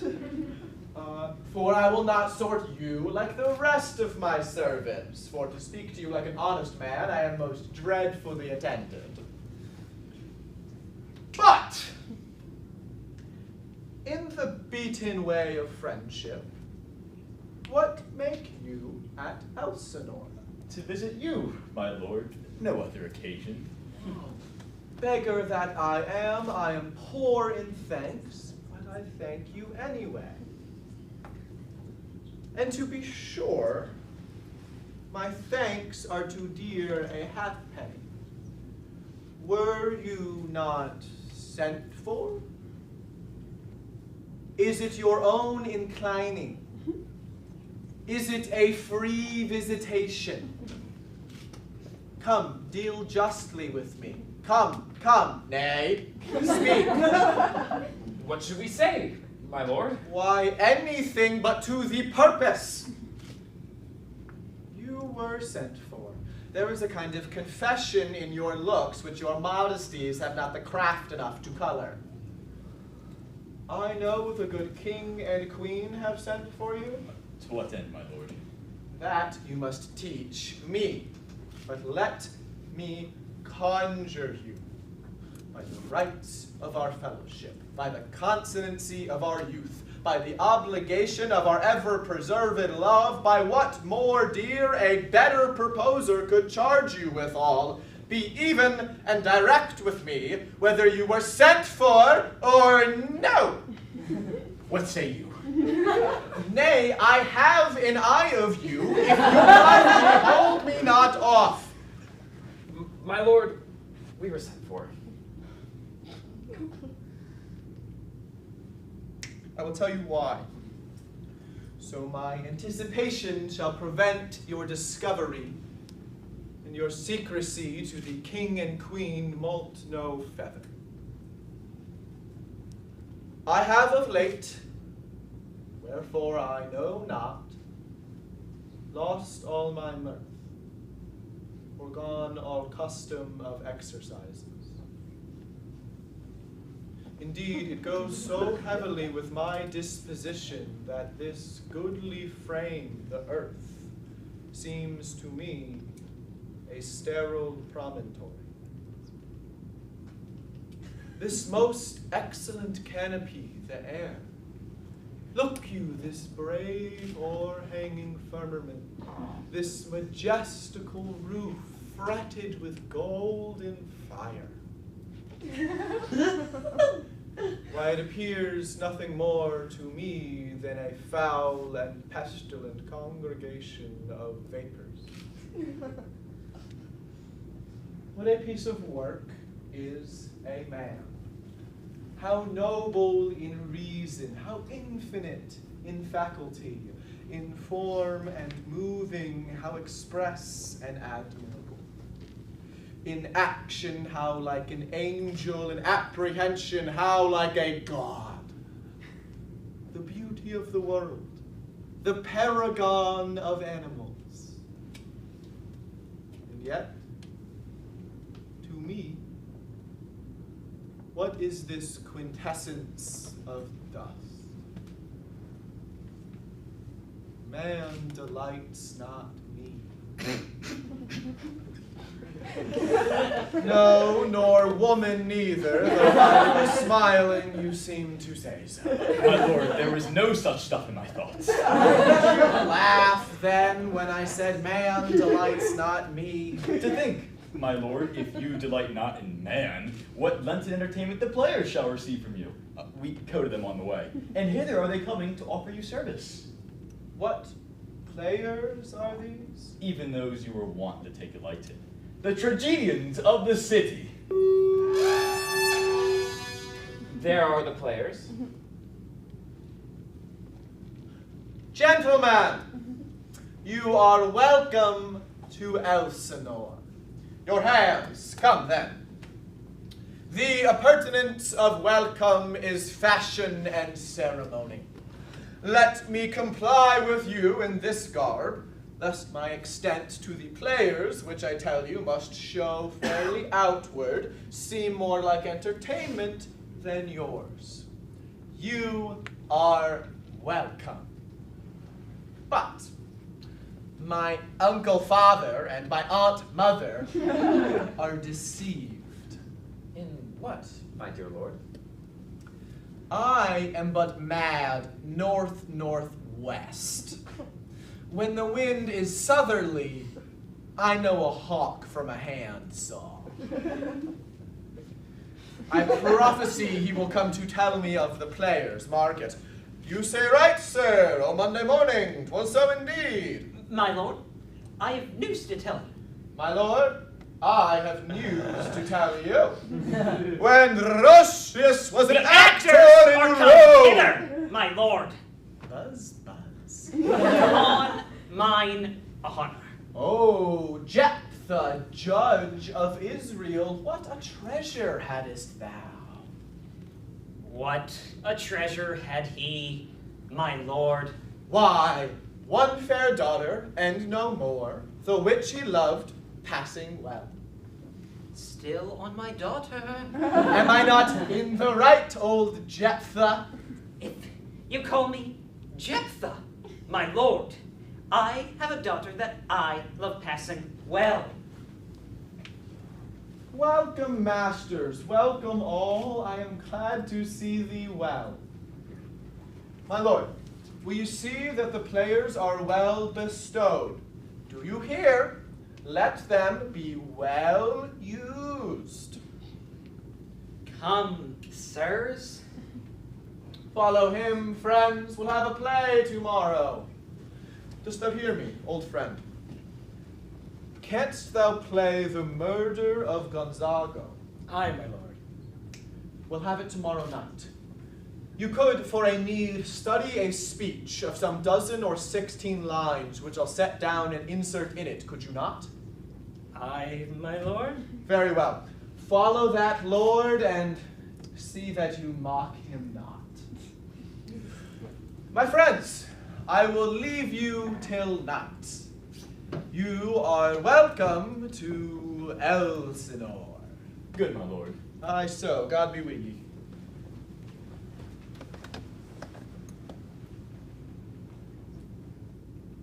For I will not sort you like the rest of my servants, for to speak to you like an honest man, I am most dreadfully attended. But, in the beaten way of friendship, what make you at Elsinore? To visit you, my lord. No other occasion. Beggar that I am poor in thanks, but I thank you anyway. And to be sure, my thanks are too dear a halfpenny. Were you not sent for? Is it your own inclining? Is it a free visitation? Come, deal justly with me. Come, nay, speak. What should we say, my lord? Why, anything but to the purpose. You were sent for. There is a kind of confession in your looks which your modesties have not the craft enough to color. I know the good king and queen have sent for you. To what end, my lord? That you must teach me. But let me conjure you by the rights of our fellowship, by the consonancy of our youth, by the obligation of our ever-preserved love, by what more dear a better proposer could charge you withal, be even and direct with me, whether you were sent for or no. What say you? Nay, I have an eye of you, if you kindly hold me not off. My lord, we were sent for. I will tell you why. So my anticipation shall prevent your discovery, and your secrecy to the king and queen moult no feather. I have of late, wherefore I know not, lost all my mirth, forgone all custom of exercises. Indeed, it goes so heavily with my disposition that this goodly frame, the earth, seems to me a sterile promontory. This most excellent canopy, the air. Look you, this brave o'erhanging firmament, this majestical roof fretted with golden fire. Why, it appears nothing more to me than a foul and pestilent congregation of vapors. What a piece of work is a man. How noble in reason, how infinite in faculty, in form and moving, how express and admirable. In action, how like an angel, in apprehension, how like a god. The beauty of the world, the paragon of animals. And yet, to me, what is this quintessence of dust? Man delights not me. No, nor woman neither, though by your smiling you seem to say so. My lord, there was no such stuff in my thoughts. Did you laugh then when I said man delights not me? To think, my lord, if you delight not in man, what Lenten entertainment the players shall receive from you. We coded them on the way, and hither are they coming to offer you service. What players are these? Even those you were wont to take delight in. The tragedians of the city. There are the players. Gentlemen, you are welcome to Elsinore. Your hands, come then. The appurtenance of welcome is fashion and ceremony. Let me comply with you in this garb, lest my extent to the players, which I tell you must show fairly outward, seem more like entertainment than yours. You are welcome. But my uncle father and my aunt mother are deceived. In what, my dear lord? I am but mad north-northwest. When the wind is southerly, I know a hawk from a handsaw. I prophesy he will come to tell me of the players' market. You say right, sir, on Monday morning, 'twas so indeed. My lord, I have news to tell you. My lord, I have news to tell you. When Roscius was an actor in Rome. Hither, my lord. Buzz, buzz. On mine honor. Oh, Jephthah, judge of Israel, what a treasure hadst thou? What a treasure had he, my lord. Why, one fair daughter, and no more, the which he loved passing well. Still on my daughter. Am I not in the right, old Jephthah? If you call me Jephthah, my lord, I have a daughter that I love passing well. Welcome, masters, welcome all. I am glad to see thee well. My lord, will you see that the players are well bestowed? Do you hear? Let them be well used. Come, sirs. Follow him, friends. We'll have a play tomorrow. Dost thou hear me, old friend? Canst thou play the murder of Gonzago? Aye, my lord. We'll have it tomorrow night. You could, for a need, study a speech of some 12 or 16 lines, which I'll set down and insert in it, could you not? Aye, my lord. Very well. Follow that lord, and see that you mock him not. My friends, I will leave you till night. You are welcome to Elsinore. Good, my lord. Aye, so, God be with ye.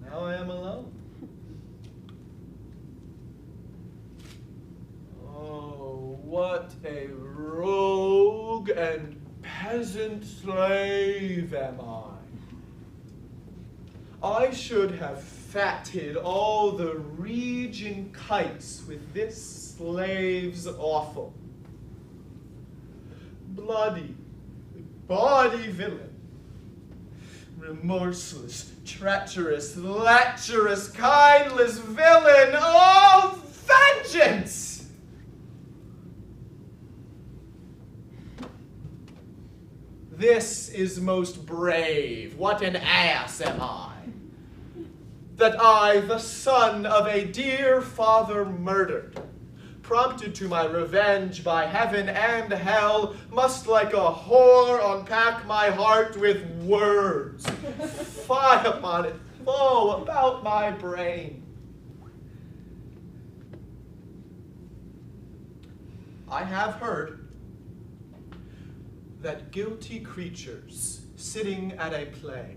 Now I am alone. Oh, what a rogue and peasant slave am I. I should have fatted all the region kites with this slave's offal. Bloody, bawdy villain, remorseless, treacherous, lecherous, kindless villain, oh, vengeance! This is most brave. What an ass am I, that I, the son of a dear father murdered, prompted to my revenge by heaven and hell, must like a whore unpack my heart with words, fie upon it, flow about my brain. I have heard that guilty creatures sitting at a play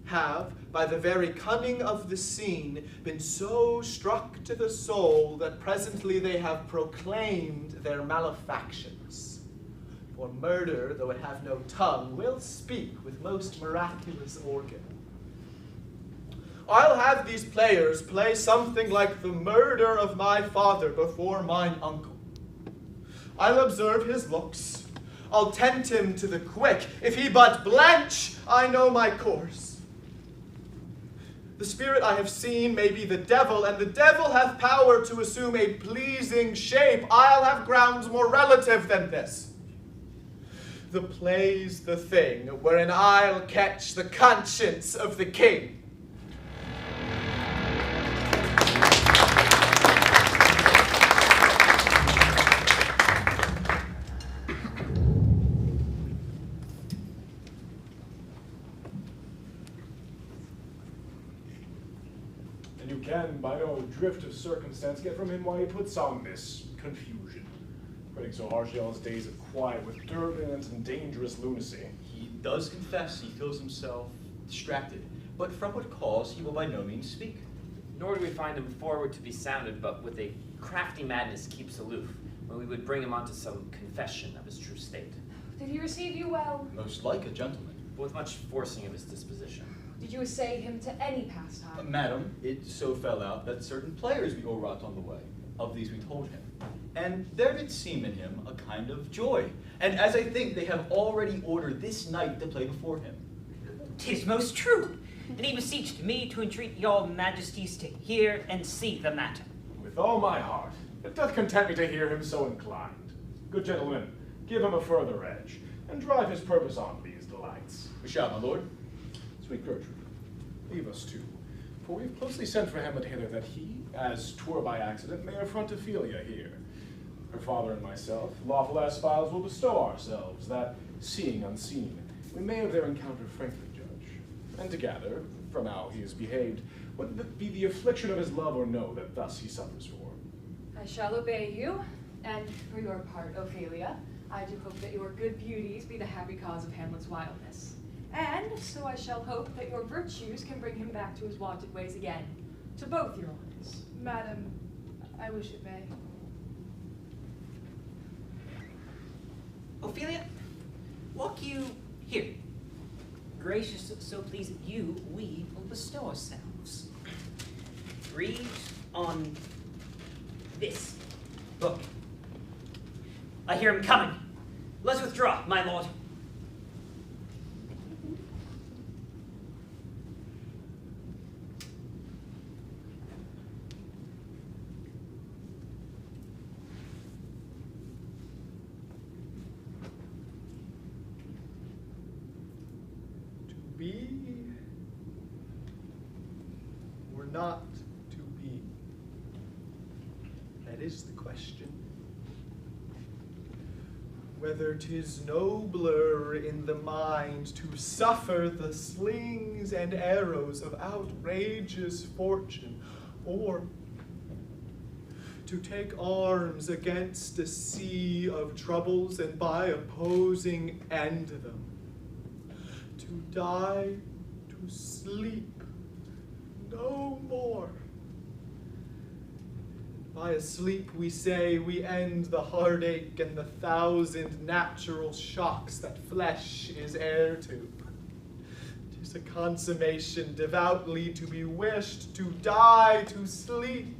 have, by the very cunning of the scene, been so struck to the soul that presently they have proclaimed their malefactions. For murder, though it have no tongue, will speak with most miraculous organ. I'll have these players play something like the murder of my father before mine uncle. I'll observe his looks. I'll tempt him to the quick. If he but blench, I know my course. The spirit I have seen may be the devil, and the devil hath power to assume a pleasing shape. I'll have grounds more relative than this. The play's the thing, wherein I'll catch the conscience of the king. Can, by no drift of circumstance, get from him why he puts on this confusion, spreading so harshly all his days of quiet with turbulent and dangerous lunacy. He does confess he feels himself distracted, but from what cause he will by no means speak. Nor do we find him forward to be sounded, but with a crafty madness keeps aloof, when we would bring him onto some confession of his true state. Did he receive you well? Most like a gentleman. But with much forcing of his disposition. Did you essay him to any pastime? Madam, it so fell out that certain players we overwrought on the way. Of these we told him. And there did seem in him a kind of joy. And as I think they have already ordered this night to play before him. 'Tis most true. And he beseeched me to entreat your majesties to hear and see the matter. With all my heart, it doth content me to hear him so inclined. Good gentlemen, give him a further edge, and drive his purpose on these delights. We shall, my lord. Sweet Gertrude, leave us too, for we've closely sent for Hamlet hither that he, as 'twere by accident, may affront Ophelia here. Her father and myself, lawful as spies, will bestow ourselves, that, seeing unseen, we may of their encounter frankly judge, and to gather, from how he has behaved, whether it be the affliction of his love or no that thus he suffers for. I shall obey you, and for your part, Ophelia, I do hope that your good beauties be the happy cause of Hamlet's wildness. And so I shall hope that your virtues can bring him back to his wonted ways again, to both your honors. Madam, I wish it may. Ophelia, walk you here. Gracious, so please you, we will bestow ourselves. Read on this book. I hear him coming. Let's withdraw, my lord. Be or not to be? That is the question. Whether 'tis nobler in the mind to suffer the slings and arrows of outrageous fortune, or to take arms against a sea of troubles and by opposing end them. To die, to sleep, no more. By a sleep, we say, we end the heartache and the 1,000 natural shocks that flesh is heir to. 'Tis a consummation devoutly to be wished, to die, to sleep.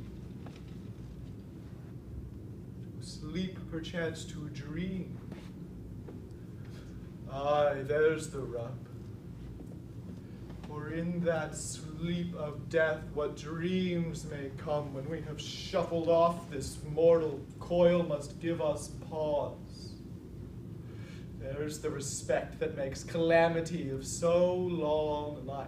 To sleep, perchance, to dream. Aye, there's the rub. For in that sleep of death, what dreams may come when we have shuffled off this mortal coil must give us pause. There's the respect that makes calamity of so long life.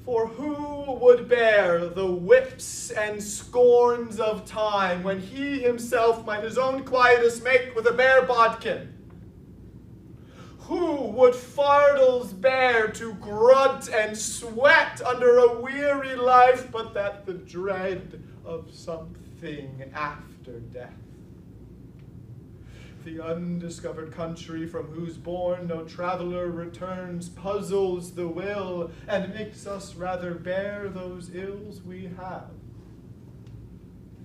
For who would bear the whips and scorns of time when he himself might his own quietus make with a bare bodkin? Who would fardels bear to grunt and sweat under a weary life, but that the dread of something after death? The undiscovered country from whose bourne no traveler returns puzzles the will and makes us rather bear those ills we have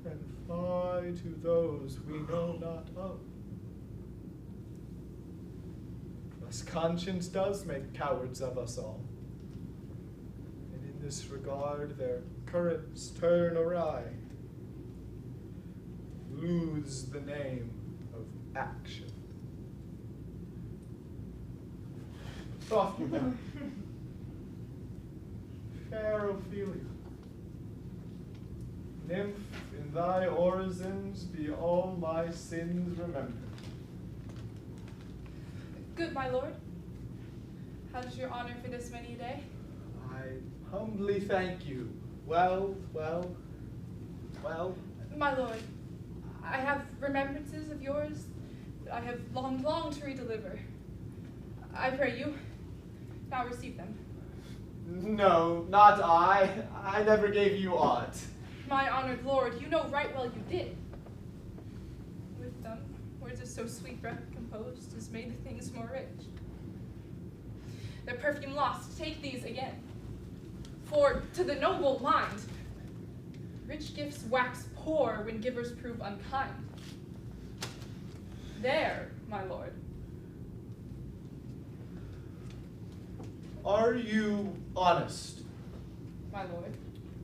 than fly to those we know not of. Thus conscience does make cowards of us all, and in this regard their currents turn awry, lose the name of action. Soft you now. Fair Ophelia, nymph, in thy orisons be all my sins remembered. Good, my lord. How does your honor for this many a day? I humbly thank you. Well. My lord, I have remembrances of yours that I have longed to redeliver. I pray you, now receive them. No, not I. I never gave you aught. My honored lord, you know right well you did. With them, words of so sweet breath composed as made the things more rich. their perfume lost, take these again. For to the noble mind, rich gifts wax poor when givers prove unkind. There, my lord. Are you honest? My lord.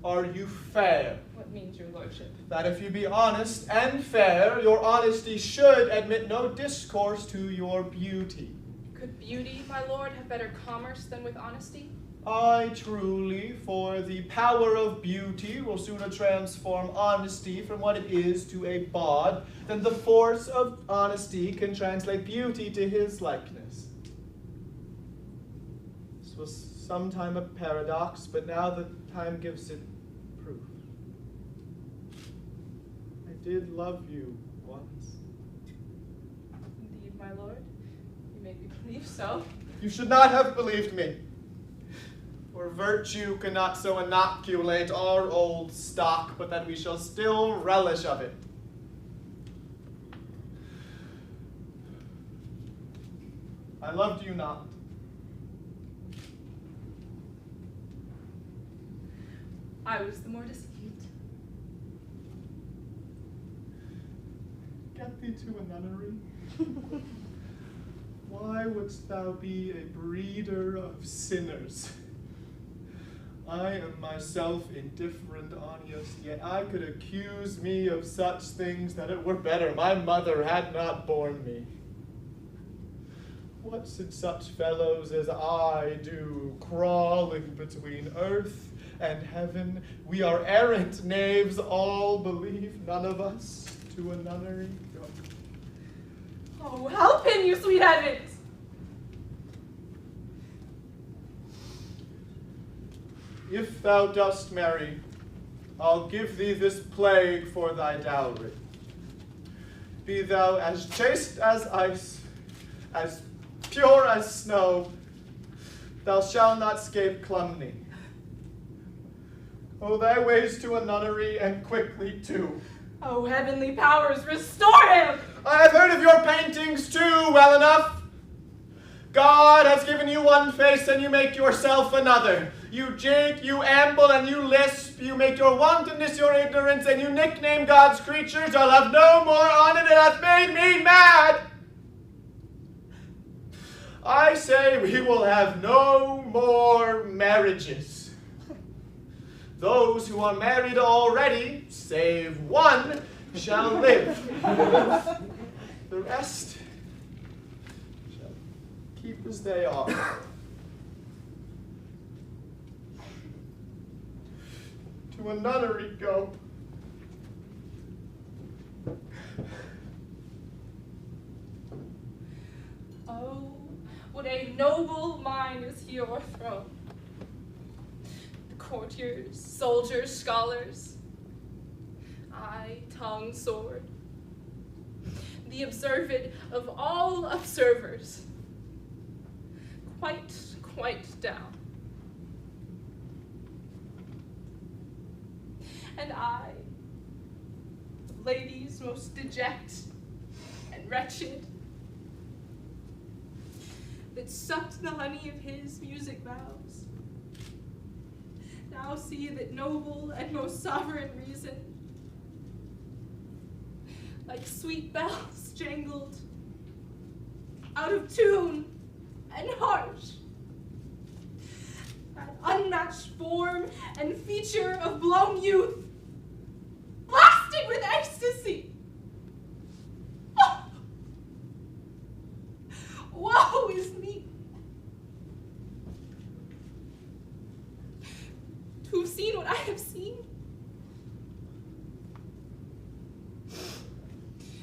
Are you fair? What means your lordship? That if you be honest and fair, your honesty should admit no discourse to your beauty. Could beauty, my lord, have better commerce than with honesty? Aye, truly, for the power of beauty will sooner transform honesty from what it is to a bawd than the force of honesty can translate beauty to his likeness. This was sometime a paradox, but now the time gives it proof. I did love you once. Indeed, my lord. You made me believe so. You should not have believed me. For virtue cannot so inoculate our old stock, but that we shall still relish of it. I loved you not. I was the more deceived. Get thee to a nunnery. Why wouldst thou be a breeder of sinners? I am myself indifferent, honest, yet I could accuse me of such things that it were better my mother had not borne me. What should such fellows as I do, crawling between earth and heaven? We are errant knaves, all believe, none of us to a nunnery go. Oh, help him, you sweet heavens! If thou dost marry, I'll give thee this plague for thy dowry. Be thou as chaste as ice, as pure as snow, thou shalt not scape calumny. Go thy ways to a nunnery, and quickly too. Oh, heavenly powers, restore him! I have heard of your paintings too, well enough. God has given you one face, and you make yourself another. You jig, you amble, and you lisp. You make your wantonness your ignorance, and you nickname God's creatures. I'll have no more on it. It hath made me mad. I say we will have no more marriages. Those who are married already, save one, shall live. The rest shall keep as they are. To a nunnery go. Oh, what a noble mind is here o'erthrown. The courtiers, soldiers, scholars, eye, tongue, sword, the observed of all observers, quite down. And I, ladies most deject and wretched, that sucked the honey of his music vows, now see that noble and most sovereign reason, like sweet bells jangled, out of tune and harsh, that unmatched form and feature of blown youth, blasted with ecstasy. Oh! Woe is me. To have seen what I have seen.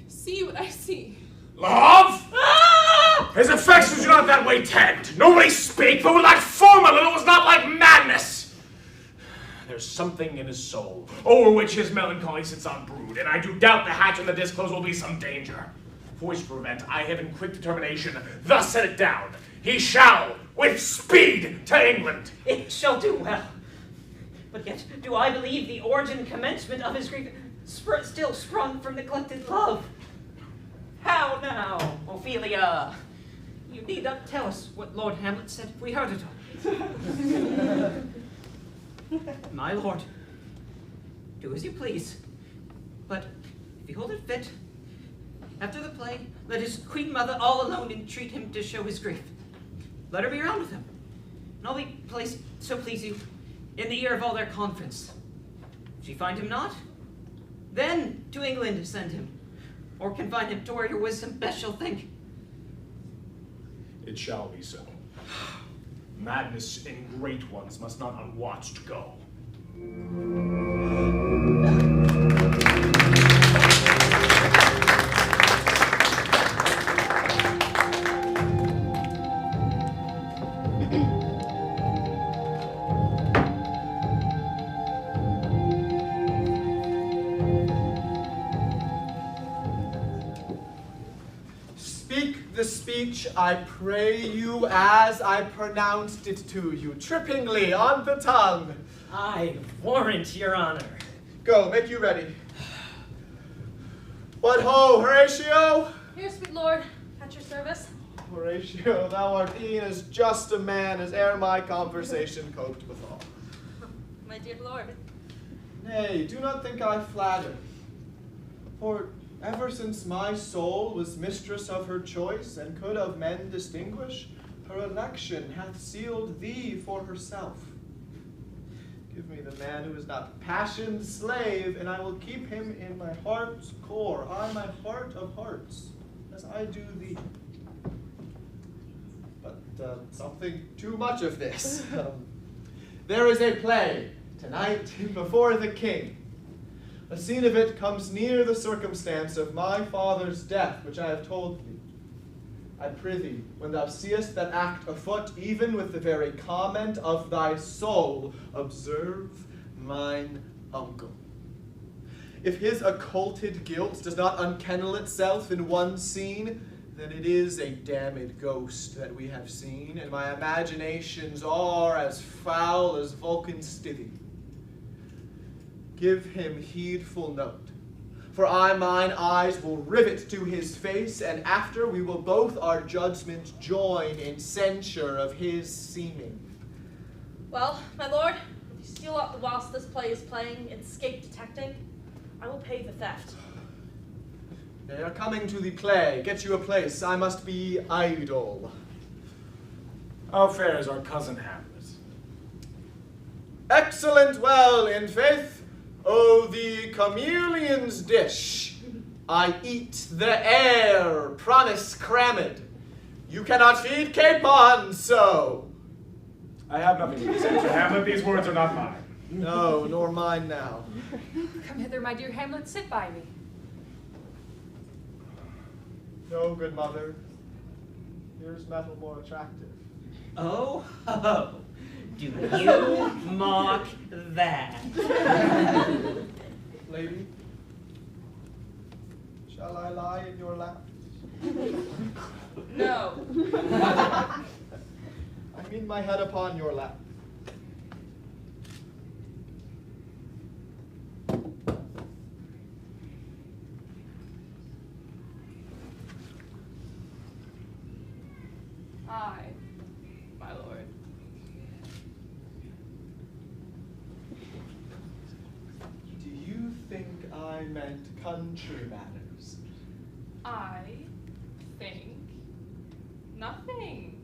See what I see. Love? Ah! His affections do not that way tend. Nobody spake, but with that form of it was not like madness. There's something in his soul, over which his melancholy sits on brood, and I do doubt the hatch and the disclose will be some danger. For which to prevent, I have in quick determination thus set it down. He shall, with speed, to England. It shall do well. But yet, do I believe the origin and commencement of his grief still sprung from neglected love? How now, Ophelia? You need not tell us what Lord Hamlet said. We heard it all. My lord, do as you please. But if you hold it fit, after the play, let his queen mother all alone entreat him to show his grief. Let her be around with him, and I'll be placed, so please you, in the ear of all their conference. If ye find him not, then to England send him, or confine him to where your wisdom best shall think. It shall be so. Madness in great ones must not unwatched go. The speech, I pray you, as I pronounced it to you, trippingly on the tongue. I warrant your honor. Go, make you ready. What ho, Horatio? Here, sweet lord, at your service. Horatio, thou art e'en as just a man as e'er my conversation coped withal. My dear lord. Nay, do not think I flatter. For ever since my soul was mistress of her choice, and could of men distinguish, her election hath sealed thee for herself. Give me the man who is not passion's slave, and I will keep him in my heart's core, I my heart of hearts, as I do thee. But something too much of this. There is a play tonight before the king. A scene of it comes near the circumstance of my father's death, which I have told thee. I prithee, when thou seest that act afoot, even with the very comment of thy soul, observe mine uncle. If his occulted guilt does not unkennel itself in one scene, then it is a damned ghost that we have seen, and my imaginations are as foul as Vulcan's stithy. Give him heedful note, for mine eyes will rivet to his face, and after we will both our judgment join in censure of his seeming. Well, my lord, if you steal up whilst this play is playing and escape detecting, I will pay the theft. They are coming to the play. Get you a place. I must be idle. How fares our cousin Hamlet? Excellent well, in faith. Oh, the chameleon's dish. I eat the air, promise crammed. You cannot feed capon so. I have nothing to say to Hamlet. These words are not mine. No, nor mine now. Come hither, my dear Hamlet, sit by me. No, good mother. Here's metal more attractive. Oh, ho. Do you mock that? Lady, shall I lie in your lap? No. I mean my head upon your lap. I, my lord. Do you think I meant country manners? I think nothing,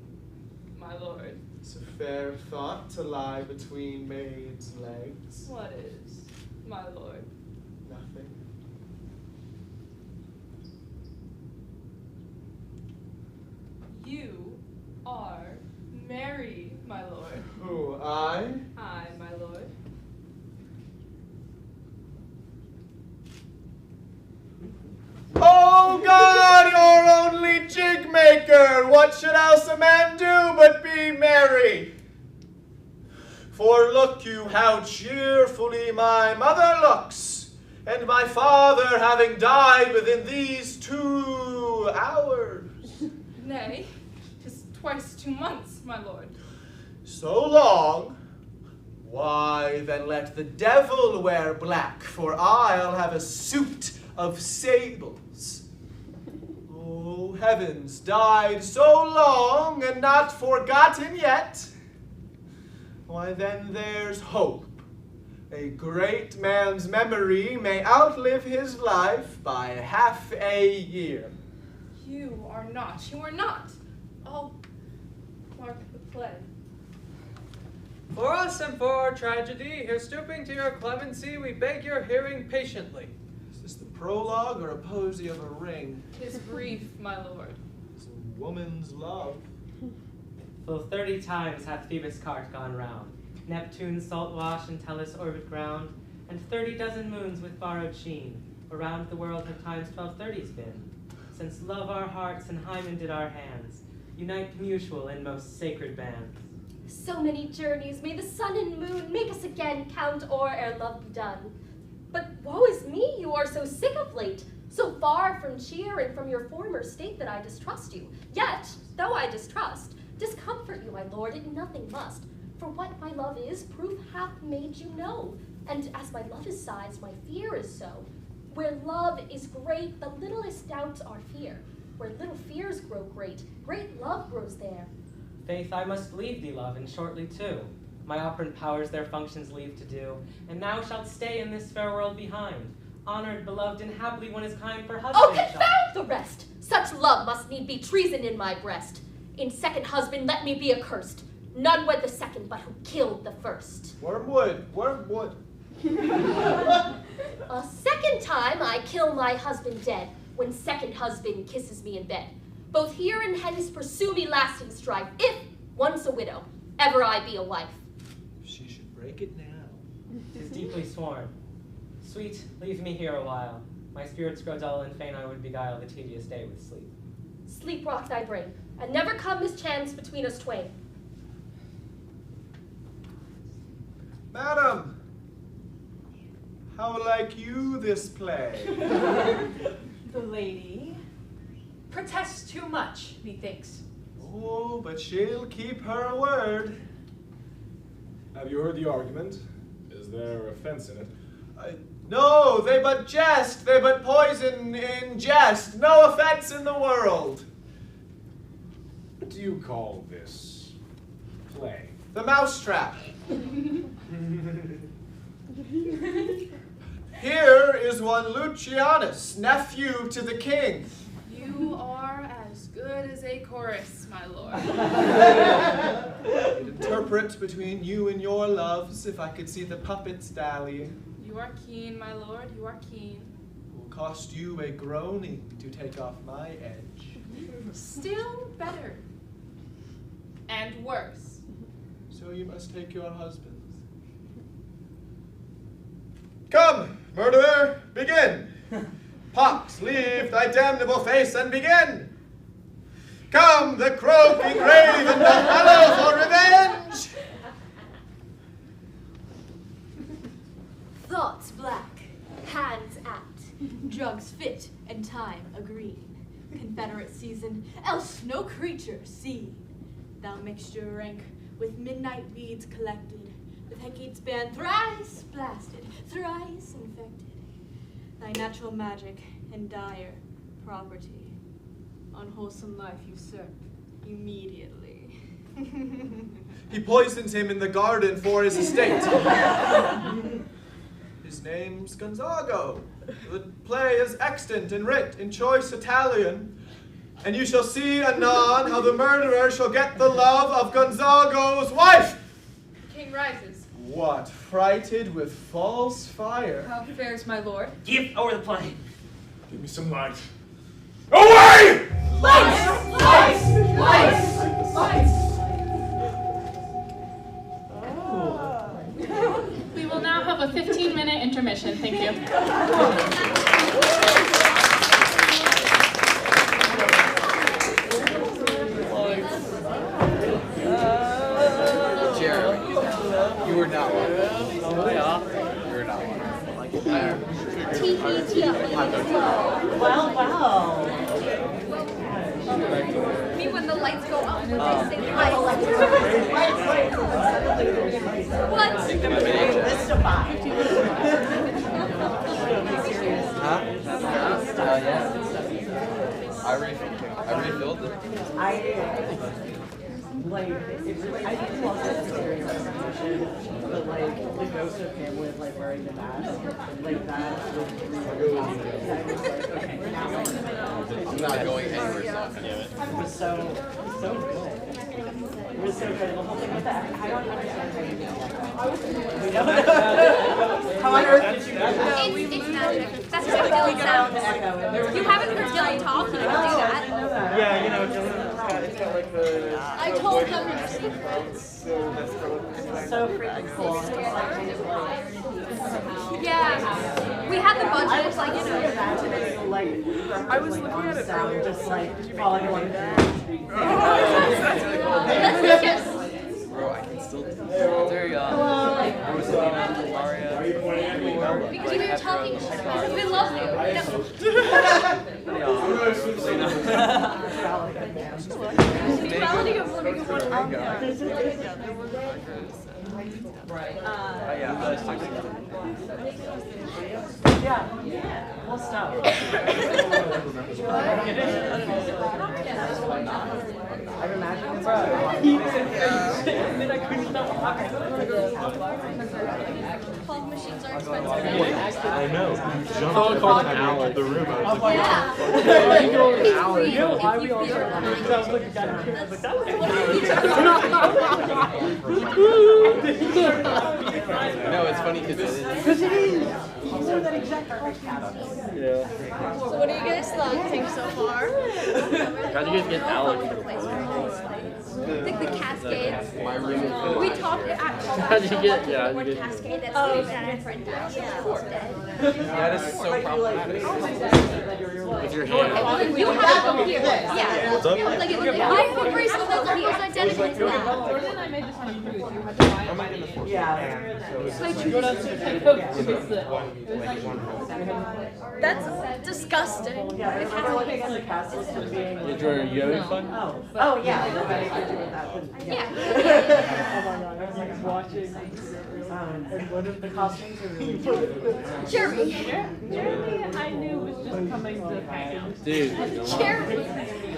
my lord. It's a fair thought to lie between maids' legs. What is, my lord? Nothing. You are merry, my lord. Who, I? I, my lord. Oh God, your only jig maker! What should else a man do but be merry? For look you how cheerfully my mother looks, and my father having died within these 2 hours. Nay, 'tis twice 2 months, my lord. So long? Why, then let the devil wear black, for I'll have a suit of sables. Oh, heavens died so long and not forgotten yet, why then there's hope. A great man's memory may outlive his life by half a year. You are not. I'll mark the play. For us and for our tragedy, here stooping to your clemency, we beg your hearing patiently. Is this the prologue or a posy of a ring? 'Tis brief, my lord. It's a woman's love. Full 30 times hath Phoebus' cart gone round, Neptune's salt wash and Tellus' orbit ground, and 30 dozen moons with borrowed sheen. Around the world have times 1230s been, since love our hearts and Hymen did our hands, unite mutual in most sacred bands. So many journeys, may the sun and moon make us again count o'er ere love be done. But woe is me, you are so sick of late, so far from cheer and from your former state that I distrust you. Yet, though I distrust, discomfort you, my lord, it nothing must. For what my love is, proof hath made you know. And as my love is size, my fear is so. Where love is great, the littlest doubts are fear. Where little fears grow great, great love grows there. Faith, I must leave thee, love, and shortly too. My operant powers their functions leave to do, and thou shalt stay in this fair world behind. Honored, beloved, and happily one is kind for husband. Oh, confound the rest! Such love must need be treason in my breast. In second husband let me be accursed. None wed the second, but who killed the first. Wormwood. A second time I kill my husband dead, when second husband kisses me in bed. Both here and hence pursue me lasting strife, if, once a widow, ever I be a wife. She should break it now. 'Tis deeply sworn. Sweet, leave me here a while. My spirits grow dull, and fain I would beguile the tedious day with sleep. Sleep rock thy brain, and never come mischance between us twain. Madam, how like you this play? The lady protests too much, methinks. Oh, but she'll keep her word. Have you heard the argument? Is there offense in it? No, they but jest, they but poison in jest. No offense in the world. What do you call this play? The mousetrap. Here is one Lucianus, nephew to the king. You are as good as a chorus, my lord. I'd interpret between you and your loves if I could see the puppets dallying. You are keen, my lord, you are keen. It will cost you a groaning to take off my edge. Still better. And worse. So you must take your husbands. Come, murderer, begin. Pox, leave thy damnable face and begin. Come, the croaking raven doth bellow for revenge. Thoughts black, hands apt, drugs fit, and time agreed. Confederate season, else no creature seen. Thou mixture rank with midnight weeds collected, with Hecate's band thrice blasted, thrice infected. Thy natural magic and dire property, unwholesome life usurp immediately. He poisons him in the garden for his estate. His name's Gonzago. The play is extant and writ in choice Italian, and you shall see anon how the murderer shall get the love of Gonzago's wife. The king rises. What, frighted with false fire? How fares my lord? Give over the play. Give me some light. Away! Lights! Lights! Lights! Lights! We will now have a 15-minute intermission. Thank you. Jeremy, you were not one. Oh, yeah. You were not one. Wow. Me when the lights go up, when they say Huh? I refilled it. Like, I think also it's a serious representation, but like the ghost of Hamlet, like wearing the mask, like that was really okay, now I'm not going anywhere, so I'm gonna do it. It was so good. It was so good. The whole thing with that, I don't understand how you did that. How on earth did you do that? It's magic. That's how Dylan sounds. You haven't heard Dylan talk, but I can do that. Yeah, you know, it's got like the... I told them your secrets. So freaking cool. Yeah. We had the budget, it's like, you know. I was looking at it earlier. Just like falling along the Let's look at Bro, I can still do it. Very, because we were talking, we love you. Sexuality of living one Yeah, we'll stop. I'm imagining I couldn't stop walking. Fog machines are expensive. I know. Someone called an owl in the room. I was like, You know why we all started laughing? Because I was looking down at him. I was like, No, it's funny because it is. Because it is. He's wearing that exact perfect cap. Yeah. So what do you guys think so far? How'd you guys get Alex? Like the cascades. My room is We talked at How'd you get? Yeah, how'd you get? cascade that's oh, and our friend died. That is so problematic. With your hand. You have them here. Yeah. What's up? Like it was, I have a bracelet that's here. It's identical to that. Jordan and I made this one in fruit. You had to buy it. That's disgusting. Yeah, I remember looking at the cast list and being like, Did you have fun? oh yeah, nobody could do that. Yeah. Oh my god, I was like watching. And one of the costumes are really cute. Jeremy. Jeremy, I knew was just coming to the package. Dude. Jeremy.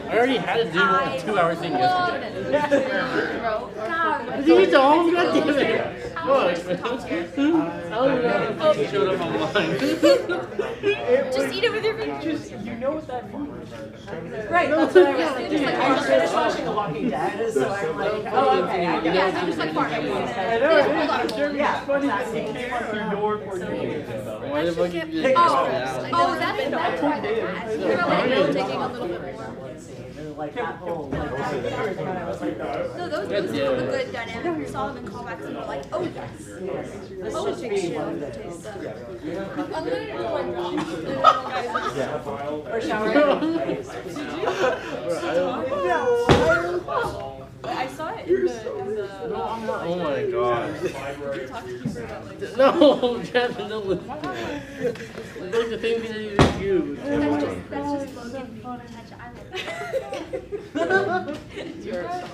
I already had to do a 2-hour thing yesterday. God. Did you eat the whole goddamn it? What? Showed up online. Just eat it with your fingers. You know what that means. Right, that's what I was thinking. I just finished watching The Walking Dead, so I'm like, oh, okay, I get it. Yeah, just like farting. I know, it is. Yeah, funny because he came up to your portfolio. Why the fuck you did Oh, that's why they had. You're like really taking a little bit more. Like that whole, like, I was like, No, those have a good dynamic. You saw them in callbacks and were like, oh yes. This Oh, should take be shit. one of those. I'm gonna go and Or shower. I saw it in the Oh my god. talk to Keeper about like No, Jeff, no listen to it. It's like the thing that you do. That's just Logan being touch island.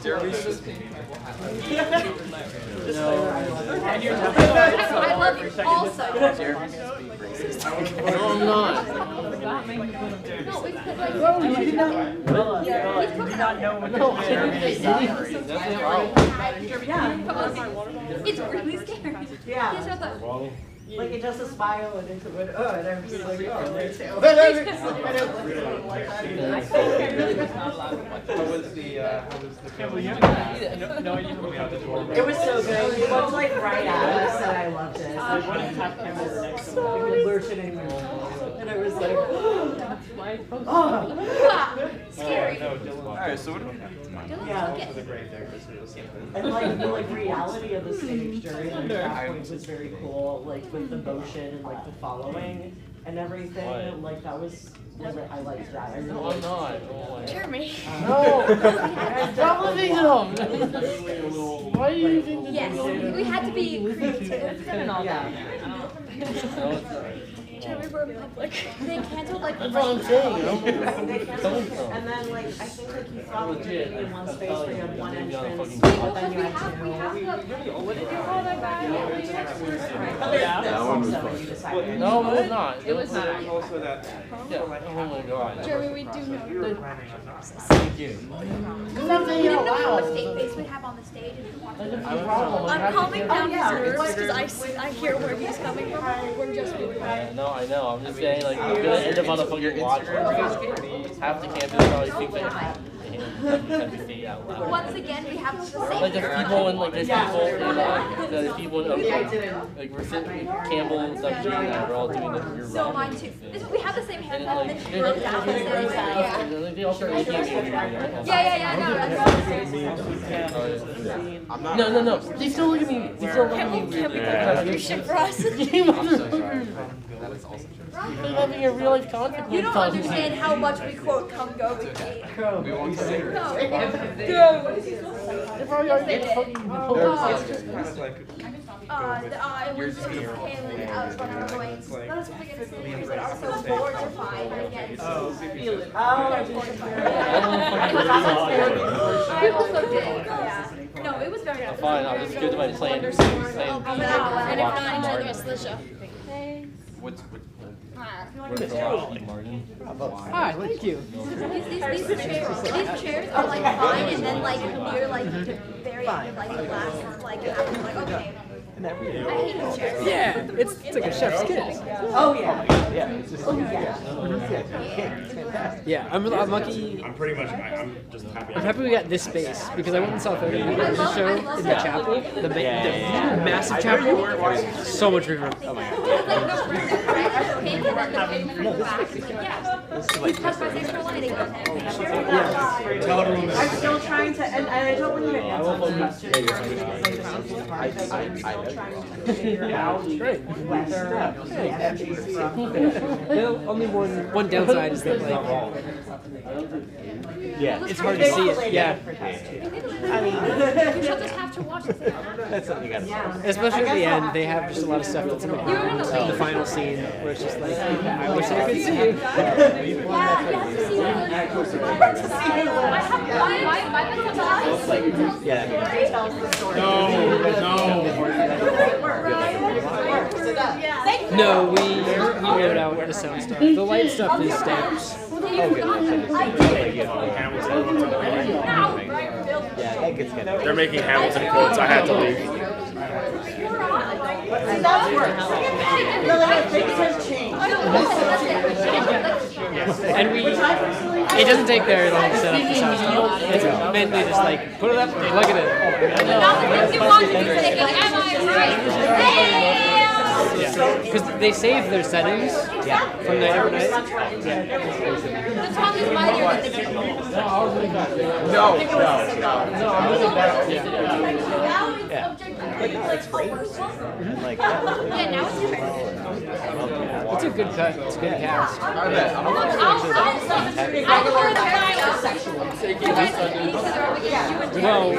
Jeremy's just No. I love you also. Jeremy's just being racist. No, I'm not. No, it's because like, You did not know what it's really scary. Yeah. He's not the- Like it just a smile and into it. Oh, and I was like, oh, there too. How was the It was so good. He looked like right at us, and I loved it. And I was like, oh. Scary. Alright, so what do we do? Yeah. And like reality of the stage during like, that point was very cool, like with the motion and like the following and everything. What? Like that was, I liked that. I really No, I'm not. Oh my. Jeremy. No! Stop living him! Why do you think that Yes, we had to be creative. Yeah. No, it's not. Jeremy, we're in public. They canceled like That's what I'm saying. They canceled, and then like I think like you thought we were gonna be in one space where you had one entrance, but then you had two. What did you call that guy? But there's That this one was also fun. you decided. No, it was not. It was not. Also that. Yeah. Oh my god. Jeremy, we do know you're Thank you. We didn't know what mistake face we'd have on the stage if you wanted to. I'm calming down his nerves because I hear where he's coming from. We're just doing that. No, I know. I'm just saying, like, you're gonna end up on a fucking watch. Half the campus probably think that Once again, we have the same. like there's people and like there's people in like we're sitting Campbell and stuff doing that. We're all doing the weird So mine too. We have the same hand and then she wrote down. and they all start making it. Yeah. No. They still look at me. They still look at me weirdly. You ship for us. That is also true. They're having a real life conflict. You don't understand how much we quote "Come Go" with me. We won't say it. No. They probably are getting fucking You're just being Hamlet. I was going, let's forget his name. But also, boards are fine. I get it. Feel it. I also did. Yeah. No, it was very nice. Fine, I'll just go to my plan. And if not, enjoy the rest of the show. What's Hi, thank you. These chairs are like fine, and then like near like the very end of like the last like half, I'm like okay. I hate these chairs. Yeah, it's like a chef's kiss. Oh yeah. Yeah, I'm lucky. I'm pretty much. I'm just happy. I'm happy we got this space because I went and saw a photo of the show in the chapel, the massive chapel. So much room. Oh my god. I'm still trying to, and I don't want you to answer the Great. Only one downside is that like it's hard to see it. Yeah. You'll just have to watch it. That's something you gotta Especially at the end, they have just a lot of stuff that's in the final scene where it's just like, I wish I could see you. No, we wrote out the sound stuff. The light stuff is stamps. Yeah, that gets good. They're making Hamilton quotes. I had to leave. That's worse. Things have changed. And it doesn't take very long to set up the sound stuff. It's mainly just like, put it up, plug it in. Yeah, because they save their settings from night over night. No. It's great. Like, yeah, now it's different. It's a good cut. It's a good cast. Well,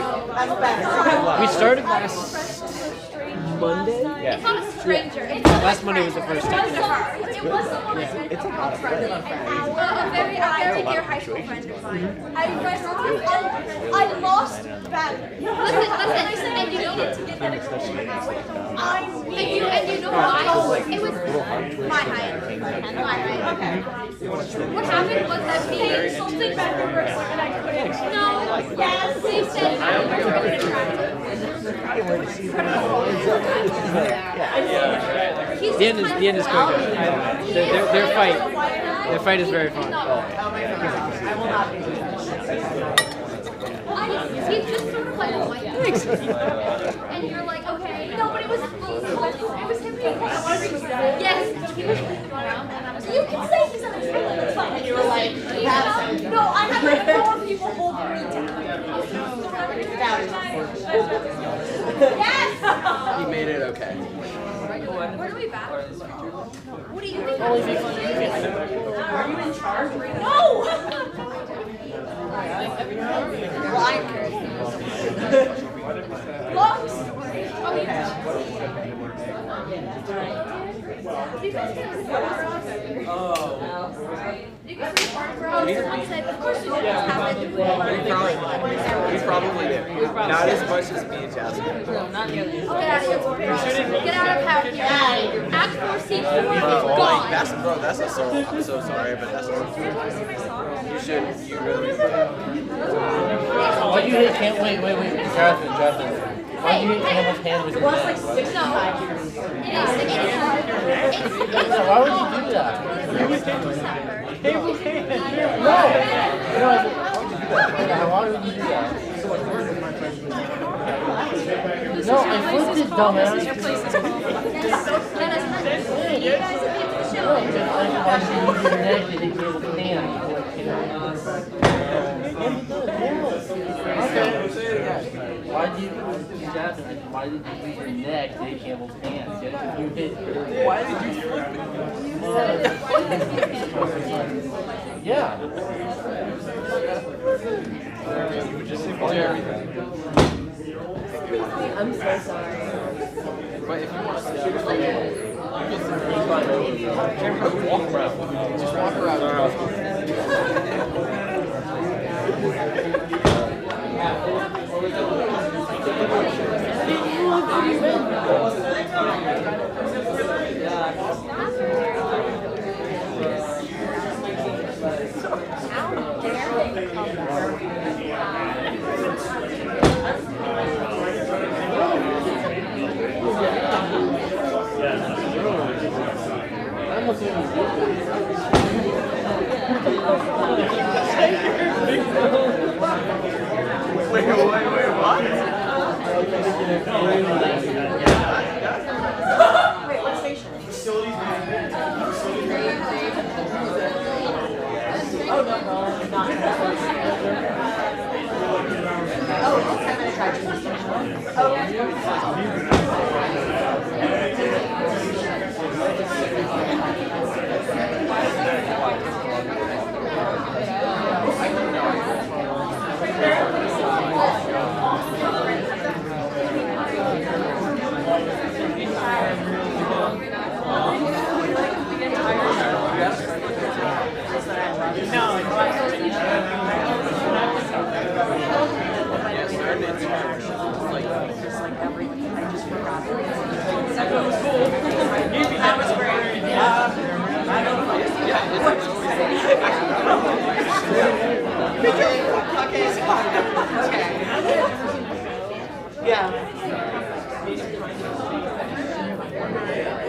we started last Monday? It's not a stranger. Last Monday was the first time. It was someone a very dear high school friend of mine. I lost badly. Listen, and you know to get that expression out. And you know why? It was my height and my height. Okay. What happened was that me something back and forth and I couldn't. No. Yes. They said I was really attractive. The end is quite good. Their fight is very fun. He's just sort of like a white guy. And you're like, okay. No, but it was him being yes. He was around and I was like, you can say he's unattractive. And you were like, no, I have like 4 people holding me down. Yes! He made it okay. Where do we battle? What do you think? Are you in charge? No! Blocks! Oh, you someone said, of course you did Hamlet. We probably did. Not as much as me and Jasmine. Get out of here, get out of here. Act 4, scene 4 is gone. That's a soul. I'm so sorry, but that's a soul. You really. Why do you hit wait, Jonathan. Why do you hit Hamlet's hand with your neck? Why would you do that? No. Why would you do that? No, I flipped it, dumbass. You guys have been to the show. Why did you use your neck to hit Campbell's hand? You hit her. Why did you flip it? Yeah. You just do everything. I'm so sorry. But if you want to shoot it from you can walk around. Just walk around. Wait, what? Wait, what station? Facilities management. Oh, no, not. Oh, okay, I'm gonna try to.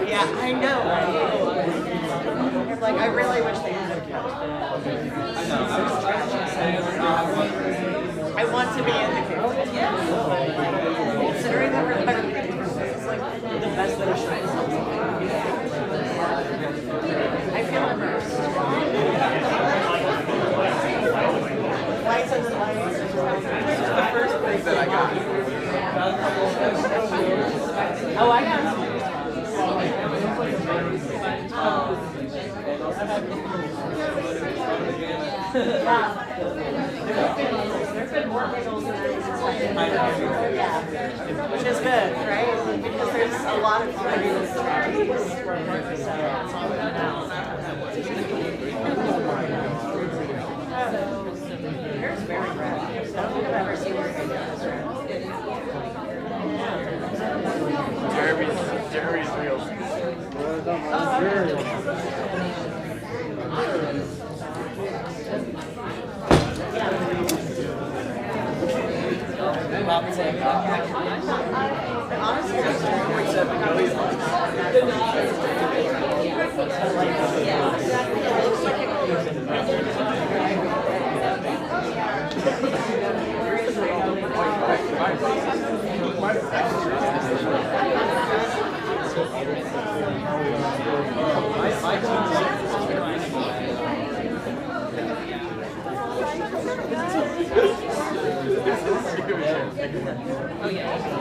Yeah, I know. Like, I really wish they had kept it. I want to be in the game. Considering that we're better it's like the best that a show is. I feel immersed. Lights and the lights. This is the first thing that I got. Oh, I got some. There's been more giggles than I was expecting. Yeah, which is good, right? Because there's a lot of fabulous charities. So that's all good now. Hair's very red. I don't think I've ever seen her hair this red. Jerry's real. Honestly, Oh, yeah.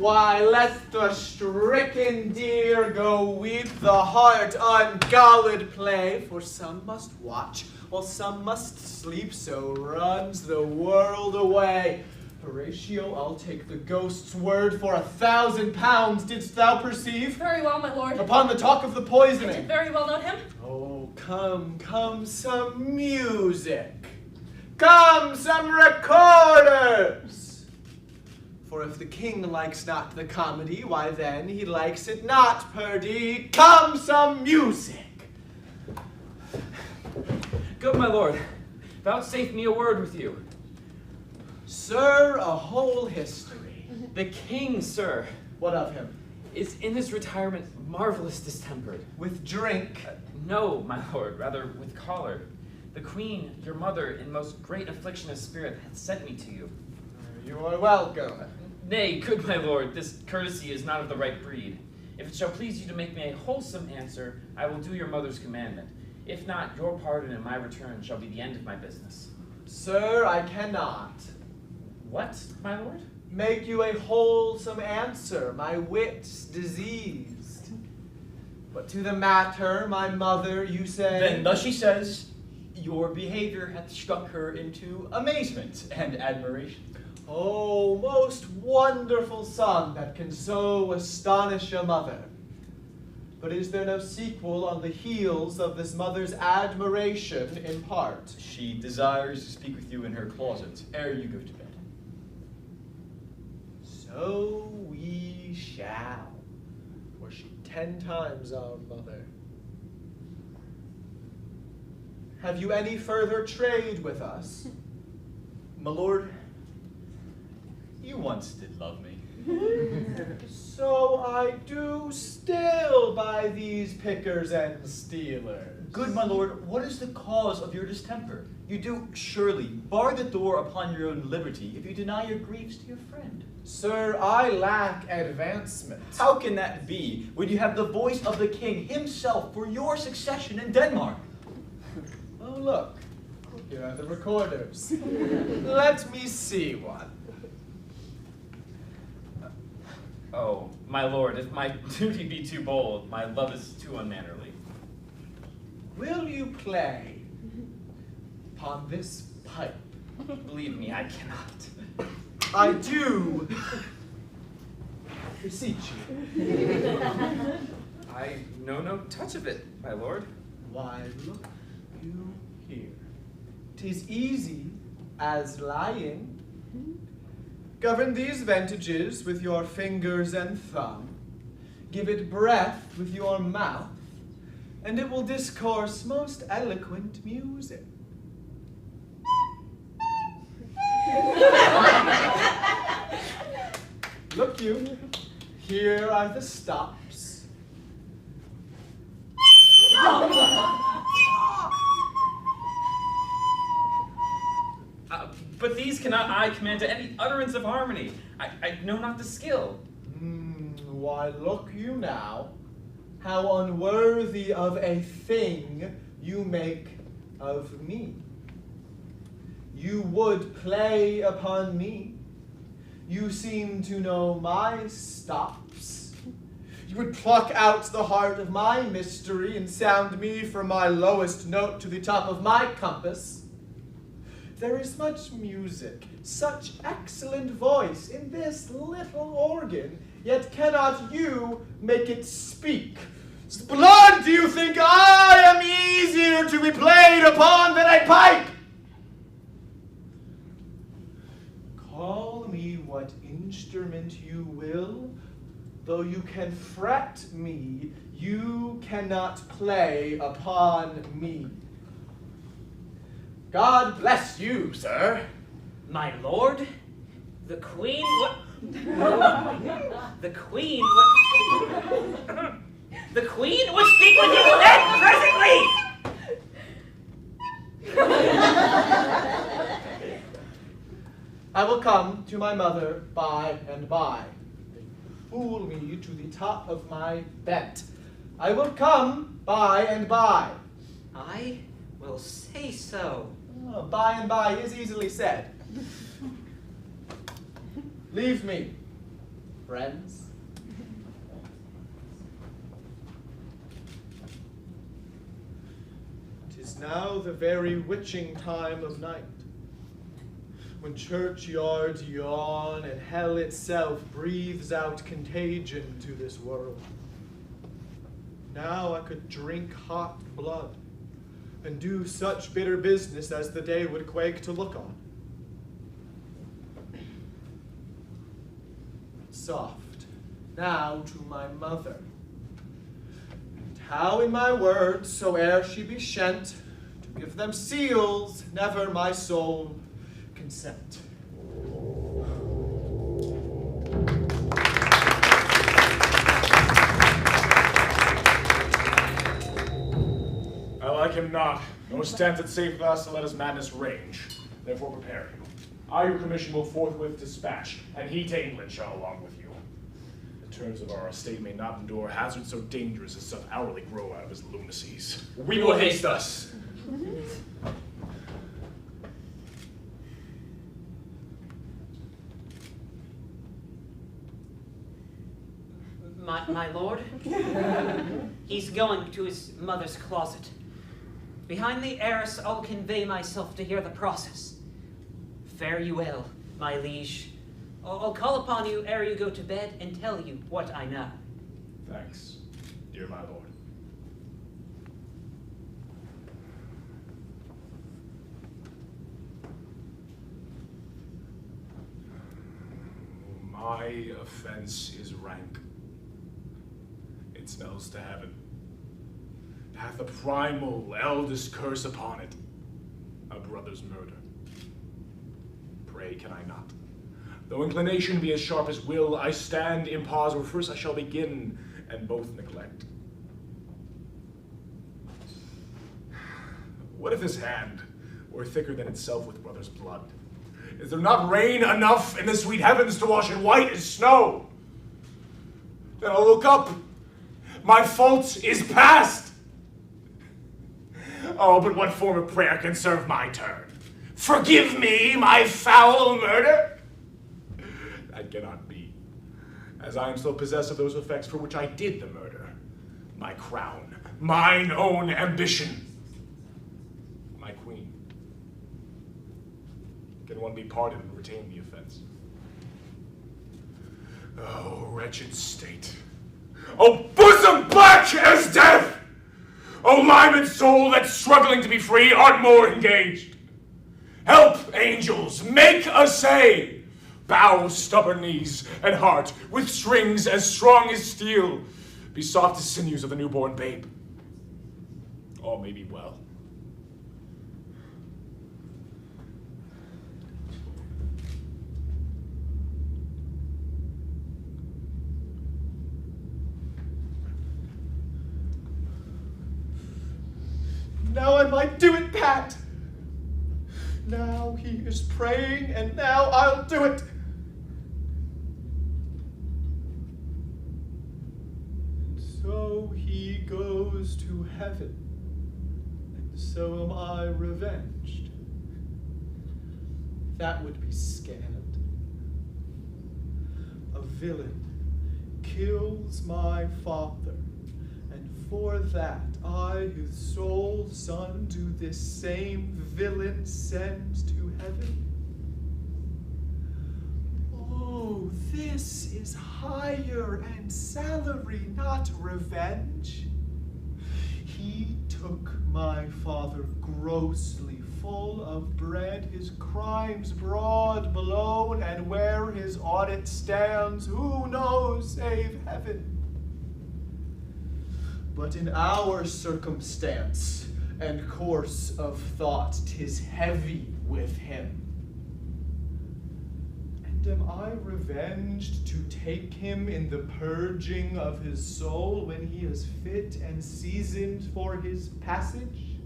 Why, let the stricken deer go weep, the heart ungalled play, for some must watch, while some must sleep, so runs the world away. Horatio, I'll take the ghost's word for 1,000 pounds, didst thou perceive? Very well, my lord. Upon the talk of the poisoning. I did very well note him. Oh, come, some music. Come, some recorders. For if the king likes not the comedy, why then he likes it not, perdie. Come, some music. Good my lord, vouchsafe me a word with you. Sir, a whole history. The king, sir. What of him? Is in his retirement marvelous distempered. With drink? No, my lord, rather with choler. The queen, your mother, in most great affliction of spirit, hath sent me to you. You are welcome. Nay, good my lord, this courtesy is not of the right breed. If it shall please you to make me a wholesome answer, I will do your mother's commandment. If not, your pardon and my return shall be the end of my business. Sir, I cannot. What, my lord? Make you a wholesome answer, my wit's diseased. But to the matter, my mother, you say? Then thus she says, your behavior hath struck her into amazement and admiration. Oh, most wonderful son that can so astonish a mother. But is there no sequel on the heels of this mother's admiration in part? She desires to speak with you in her closet ere you go to bed. So we shall, for she 10 times our mother. Have you any further trade with us? My lord, you once did love me. So I do still by these pickers and stealers. Good my lord, what is the cause of your distemper? You do surely bar the door upon your own liberty if you deny your griefs to your friend. Sir, I lack advancement. How can that be when you have the voice of the king himself for your succession in Denmark? Oh, look, here are the recorders. Let me see one. Oh, my lord, if my duty be too bold, my love is too unmannerly. Will you play upon this pipe? Believe me, I cannot. I do beseech you. I know no touch of it, my lord. Why, look you here. 'Tis easy as lying. Govern these ventages with your fingers and thumb. Give it breath with your mouth, and it will discourse most eloquent music. Look you, here are the stops. But these cannot I command to any utterance of harmony. I know not the skill. Why, look you now, how unworthy of a thing you make of me. You would play upon me. You seem to know my stops. You would pluck out the heart of my mystery and sound me from my lowest note to the top of my compass. There is much music, such excellent voice in this little organ, yet cannot you make it speak. Blood, do you think I am easier to be played upon than a pipe? Call me what instrument you will, though you can fret me, you cannot play upon me. God bless you, sir. My lord, the queen what? The queen what? The queen will speak with you then presently! I will come to my mother by and by. They fool me to the top of my bent. I will come by and by. I will say so. Oh, by and by is easily said. Leave me, friends. 'Tis now the very witching time of night, when churchyards yawn and hell itself breathes out contagion to this world. Now I could drink hot blood and do such bitter business as the day would quake to look on. Soft, now to my mother, and how in my words, soe'er she be shent, to give them seals, never my soul consent. I like him not. No stands it safe with us to let his madness range. Therefore prepare you. I, your commission, will forthwith dispatch, and he to England shall along with you. The terms of our estate may not endure hazard so dangerous as doth hourly grow out of his lunacies. We will haste us. My lord? He's going to his mother's closet. Behind the arras, I'll convey myself to hear the process. Fare you well, my liege. I'll call upon you ere you go to bed and tell you what I know. Thanks, dear my lord. My offense is rank. It smells to heaven. Hath a primal eldest curse upon it, a brother's murder. Pray can I not? Though inclination be as sharp as will, I stand in pause where first I shall begin, and both neglect. What if this hand were thicker than itself with brother's blood? Is there not rain enough in the sweet heavens to wash it white as snow? Then I'll look up. My fault is past. Oh, but what form of prayer can serve my turn? Forgive me my foul murder? That cannot be, as I am still possessed of those effects for which I did the murder. My crown, mine own ambition, my queen. Can one be pardoned and retain the offense? Oh, wretched state. Oh, bosom black as death! Oh, limed soul that struggling to be free art more engaged. Help, angels, make essay. Bow stubborn knees and heart with strings as strong as steel. Be soft as sinews of the newborn babe. All may be well. Now I might do it, Pat. Now he is praying, and now I'll do it. And so he goes to heaven, and so am I revenged. That would be scanned. A villain kills my father, and for that I, his sole son, do this same villain send to heaven? Oh, this is hire and salary, not revenge. He took my father grossly, full of bread, his crimes broad blown, and where his audit stands, who knows save heaven? But in our circumstance and course of thought, 'tis heavy with him. And am I revenged to take him in the purging of his soul when he is fit and seasoned for his passage?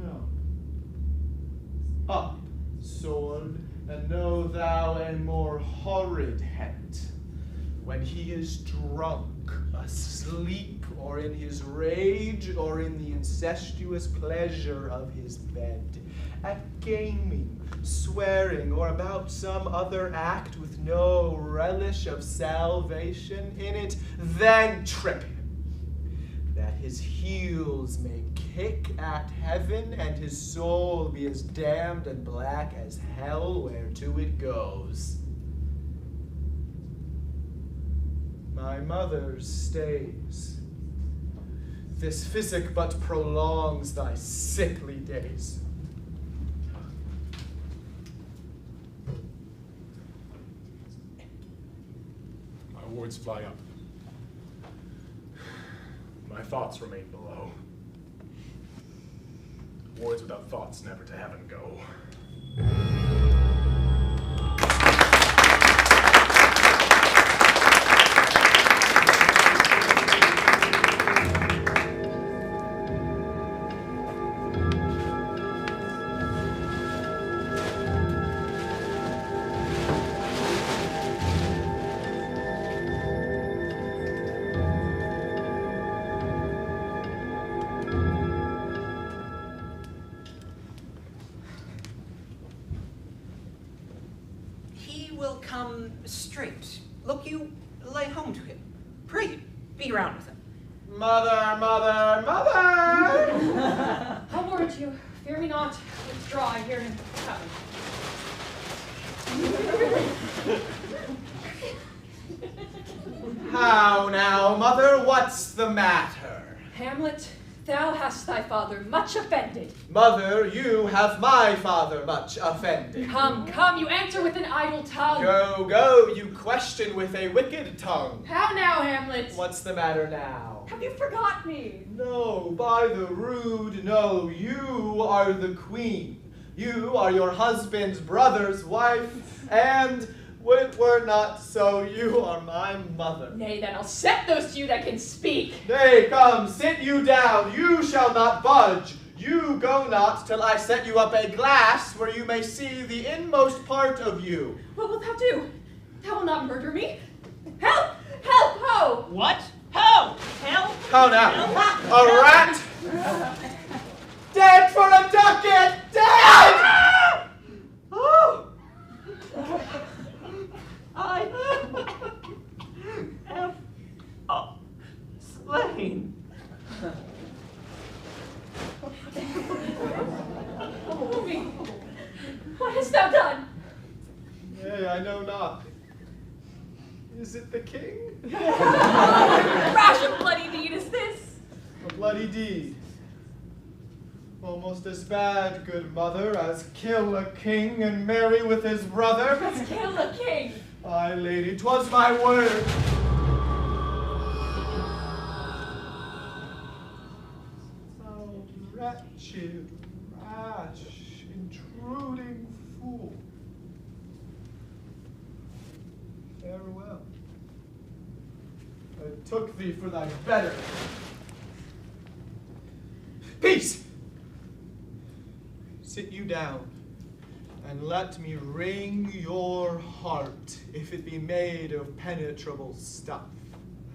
No. Up, sword, and know thou a more horrid hent. when he is drunk, asleep, or in his rage, or in the incestuous pleasure of his bed, at gaming, swearing, or about some other act with no relish of salvation in it, then trip him, that his heels may kick at heaven, and his soul be as damned and black as hell whereto it goes. My mother stays. This physic but prolongs thy sickly days. My words fly up. My thoughts remain below. Words without thoughts never to heaven go. Straight. Look, you lay home to him. Pray, be round with him. Mother, mother, mother! I'll warrant you. Fear me not. Withdraw, I hear him coming. How now, mother, what's the matter? Hamlet, thou hast thy father much offended. Mother, you have my father much offended. Come, come, you answer with an idle tongue. Go, go, you question with a wicked tongue. How now, Hamlet? What's the matter now? Have you forgot me? No, by the rood, no, you are the queen. You are your husband's brother's wife, and it were not so, you are my mother. Nay, then I'll set those to you that can speak. Nay, come, sit you down, you shall not budge. You go not till I set you up a glass where you may see the inmost part of you. What wilt thou do? Thou wilt not murder me? Help! Help, ho! What? Ho! Help! How now? A rat? Dead for a ducat! Dead! Oh! I am slain. Movie, what hast thou done? Nay, I know not. Is it the king? Rash and bloody deed is this? A bloody deed. Almost as bad, good mother, as kill a king and marry with his brother. As kill a king. Aye, lady, 'twas my word. Oh, wretched, rash, intruding fool. Farewell. I took thee for thy better. Peace! Sit you down, and let me wring your heart, if it be made of penetrable stuff.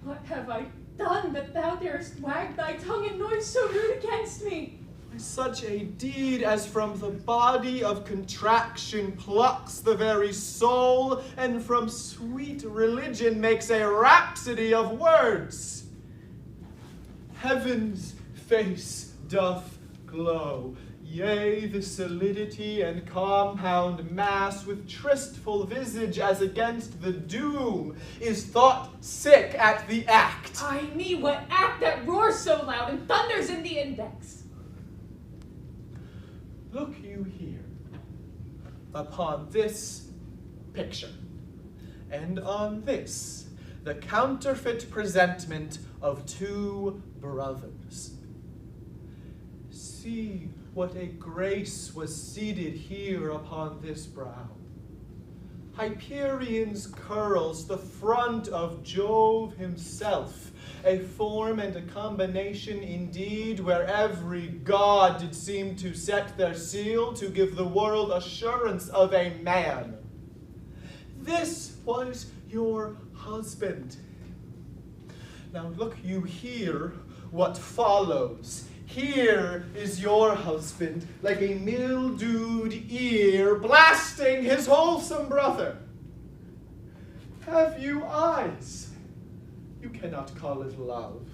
What have I done that thou darest wag thy tongue in noise so rude against me? Such a deed as from the body of contraction plucks the very soul, and from sweet religion makes a rhapsody of words. Heaven's face doth glow, yea, the solidity and compound mass with tristful visage as against the doom is thought sick at the act. Ay me, what act that roars so loud and thunders in the index? Look you here, upon this picture, and on this, the counterfeit presentment of two brothers. See what a grace was seated here upon this brow. Hyperion's curls, the front of Jove himself, a form and a combination indeed, where every god did seem to set their seal to give the world assurance of a man. this was your husband. Now look you here what follows. Here is your husband, like a mildewed ear, blasting his wholesome brother. Have you eyes? You cannot call it love.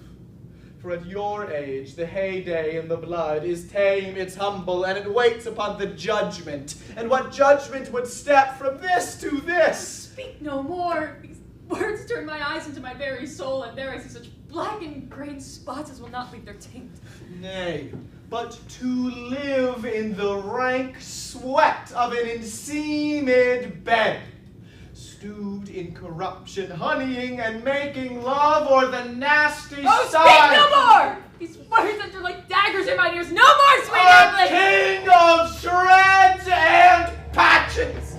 For at your age, the heyday in the blood is tame, it's humble, and it waits upon the judgment. And what judgment would step from this to this? Speak no more. These words turn my eyes into my very soul, and there I see such black and grey spots as will not leave their taint. Nay, but to live in the rank sweat of an enseamed bed, stewed in corruption, honeying and making love, or the nasty Oh, side. speak no more! These words enter like daggers in my ears. No more, sweet Hamlet! King of shreds and patches!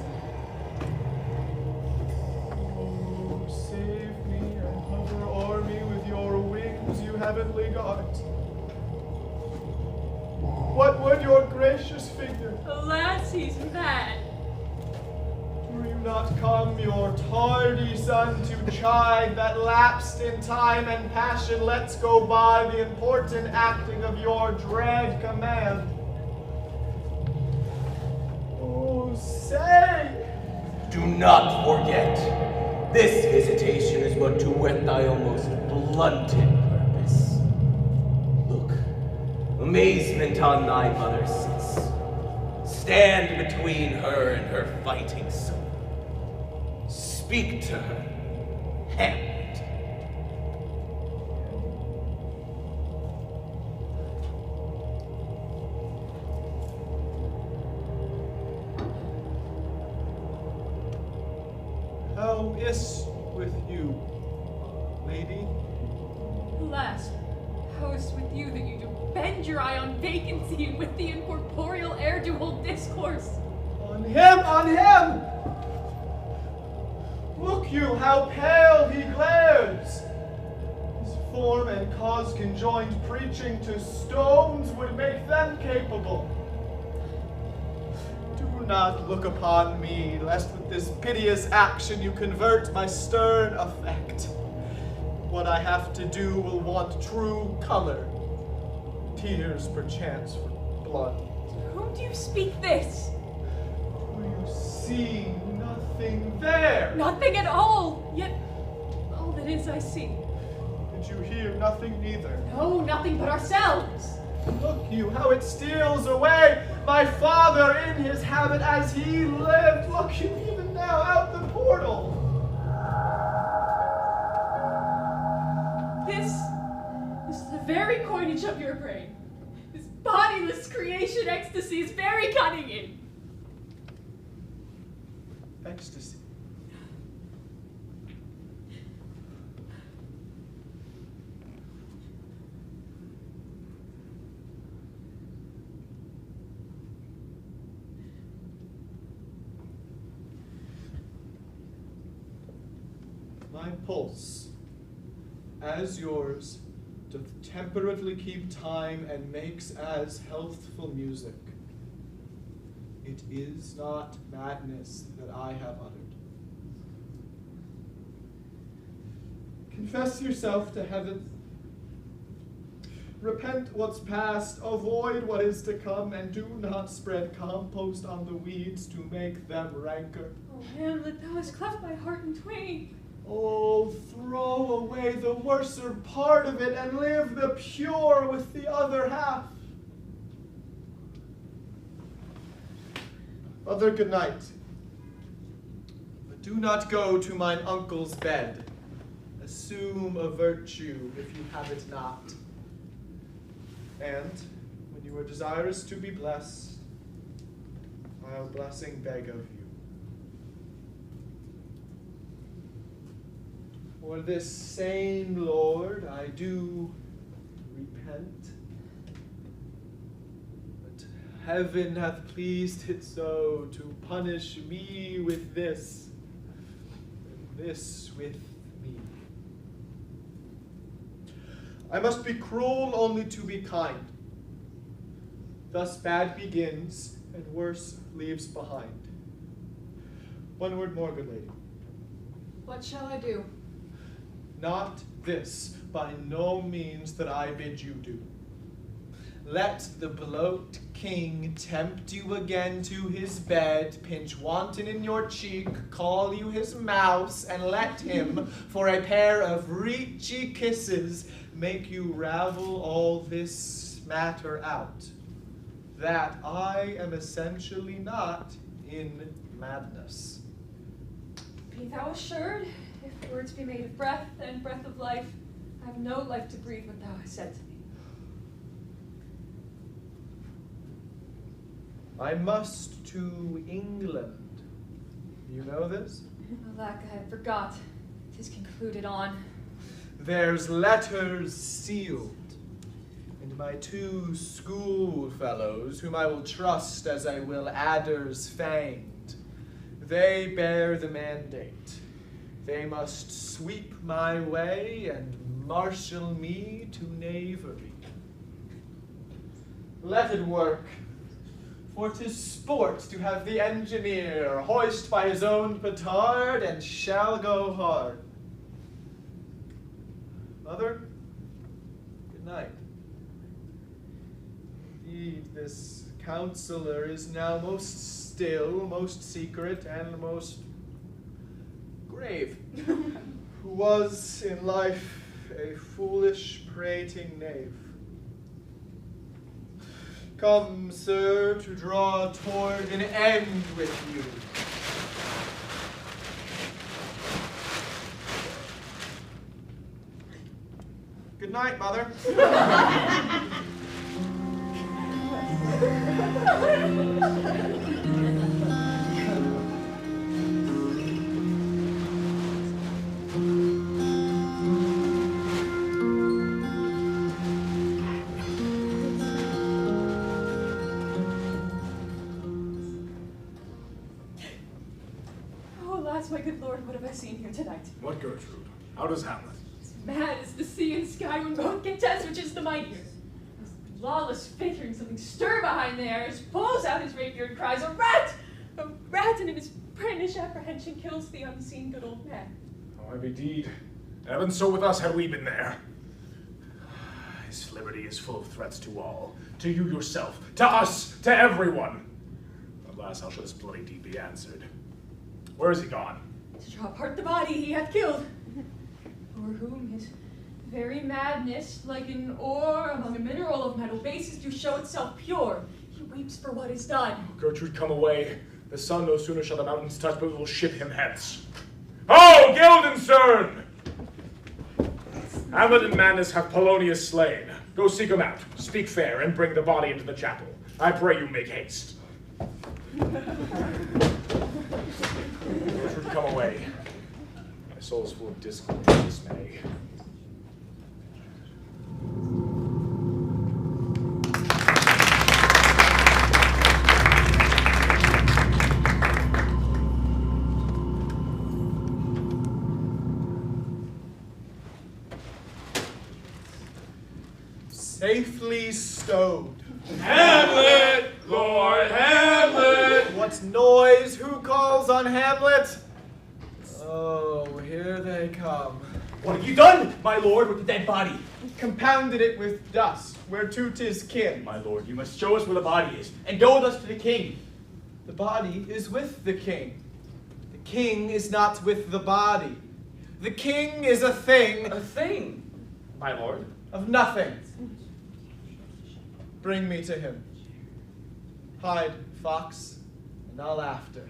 Oh, save me and hover o'er me with your wings, you heavenly gods. What would your gracious figure? Alas, he's mad. Do you not come, your tardy son, to chide that lapsed in time and passion lets go by the important acting of your dread command? Oh, say! Do not forget, this visitation is but to whet thy almost blunted purpose. Look, amazement on thy mother sits. Stand between her and her fighting soul. Speak to her, Hamlet. How is with you, lady? Alas, how is with you that you do bend your eye on vacancy and with the incorporeal air do hold discourse? On him, on him! Look you, how pale he glares! His form and cause conjoined, preaching to stones would make them capable. Do not look upon me, lest with this piteous action you convert my stern affect. What I have to do will want true color, tears perchance for blood. To whom do you speak this? Do you see nothing there? Nothing at all, yet all that is I see. Did you hear nothing neither? No, nothing but ourselves. Look you, how it steals away! My father in his habit as he lived! Look you, even now, out the portal! This is the very coinage of your brain. This bodiless creation ecstasy is very cunning in. Ecstasy. My pulse, as yours, doth temperately keep time and makes as healthful music. It is not madness that I have uttered. Confess yourself to heaven. Repent what's past, avoid what is to come, and do not spread compost on the weeds to make them rancor. Oh, Hamlet, thou hast cleft my heart in twain. Oh, throw away the worser part of it and live the pure with the other half. Mother, good night. But do not go to mine uncle's bed. Assume a virtue if you have it not. And when you are desirous to be blessed, I'll blessing beg of you. For this same Lord I do repent. But heaven hath pleased it so to punish me with this, and this with me. I must be cruel only to be kind. Thus bad begins, and worse leaves behind. One word more, good lady. What shall I do? Not this, by no means that I bid you do. Let the bloat king tempt you again to his bed, pinch wanton in your cheek, call you his mouse, and let him, for a pair of reachy kisses, make you ravel all this matter out. That I am essentially not in madness. Be thou assured, if words be made of breath and breath of life, I have no life to breathe what thou hast said to me. I must to England. You know this? Alack, I had forgot. 'Tis concluded on. There's letters sealed, and my 2 schoolfellows, whom I will trust as I will adders fanged, they bear the mandate. They must sweep my way and marshal me to knavery. Let it work, for 'tis sport to have the engineer hoist by his own petard, and shall go hard. Mother, good night. Indeed, this counselor is now most still, most secret, and most grave, who was in life a foolish, prating knave. Come, sir, to draw toward an end with you. Good night, Mother. Oh, alas, my good lord, what have I seen here tonight? What, Gertrude? How does Hamlet? Mad as the sea and sky when both contest which is the mightier. This lawless fate hearing something stir behind the airs, pulls out his rapier and cries, a rat! A rat, and in his brandish apprehension kills the unseen good old man. Oh, indeed. Even so with us had we been there. His liberty is full of threats to all. To you yourself, to us, to everyone. Alas, how shall this bloody deed be answered? Where is he gone? To draw apart the body he hath killed. For whom his very madness, like an ore among a mineral of metal bases, do show itself pure. He weeps for what is done. Gertrude, come away. The sun no sooner shall the mountains touch, but we will ship him hence. Ho, Guildenstern! Hamlet and Manus have Polonius slain. Go seek him out, speak fair, and bring the body into the chapel. I pray you make haste. Gertrude, come away. My soul is full of discord and dismay. Safely stowed. Hamlet! Lord Hamlet! What noise? Who calls on Hamlet? Oh, here they come. What have you done, my lord, with the dead body? Compounded it with dust, whereto 'tis kin. My lord, you must show us where the body is, and go with us to the king. The body is with the king. The king is not with the body. The king is a thing. A thing, my lord. Of nothing. Bring me to him. Hide, fox, and I'll after.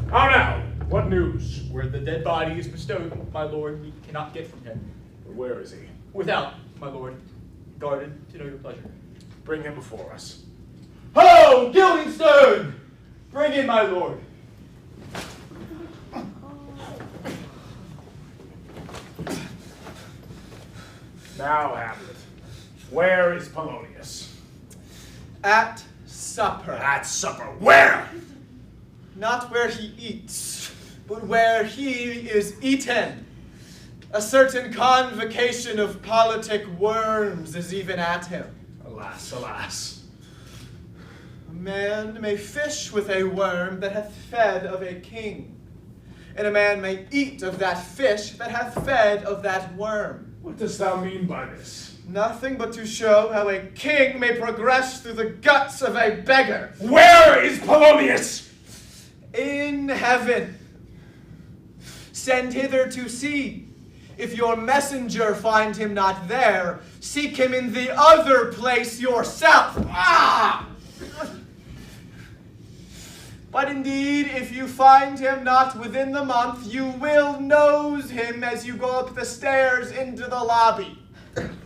How now? What news? Where the dead body is bestowed, my lord, we cannot get from him. But where is he? Without, my lord, guarded to know your pleasure. Bring him before us. Ho, Guildenstern! Bring in, my lord. Now, Hamlet, where is Polonius? At supper. At supper. Where? Not where he eats, but where he is eaten. A certain convocation of politic worms is even at him. Alas, alas. A man may fish with a worm that hath fed of a king, and a man may eat of that fish that hath fed of that worm. What dost thou mean by this? Nothing but to show how a king may progress through the guts of a beggar. Where is Polonius? In heaven. Send hither to see. If your messenger find him not there, seek him in the other place yourself. Ah! But indeed, if you find him not within the month, you will nose him as you go up the stairs into the lobby.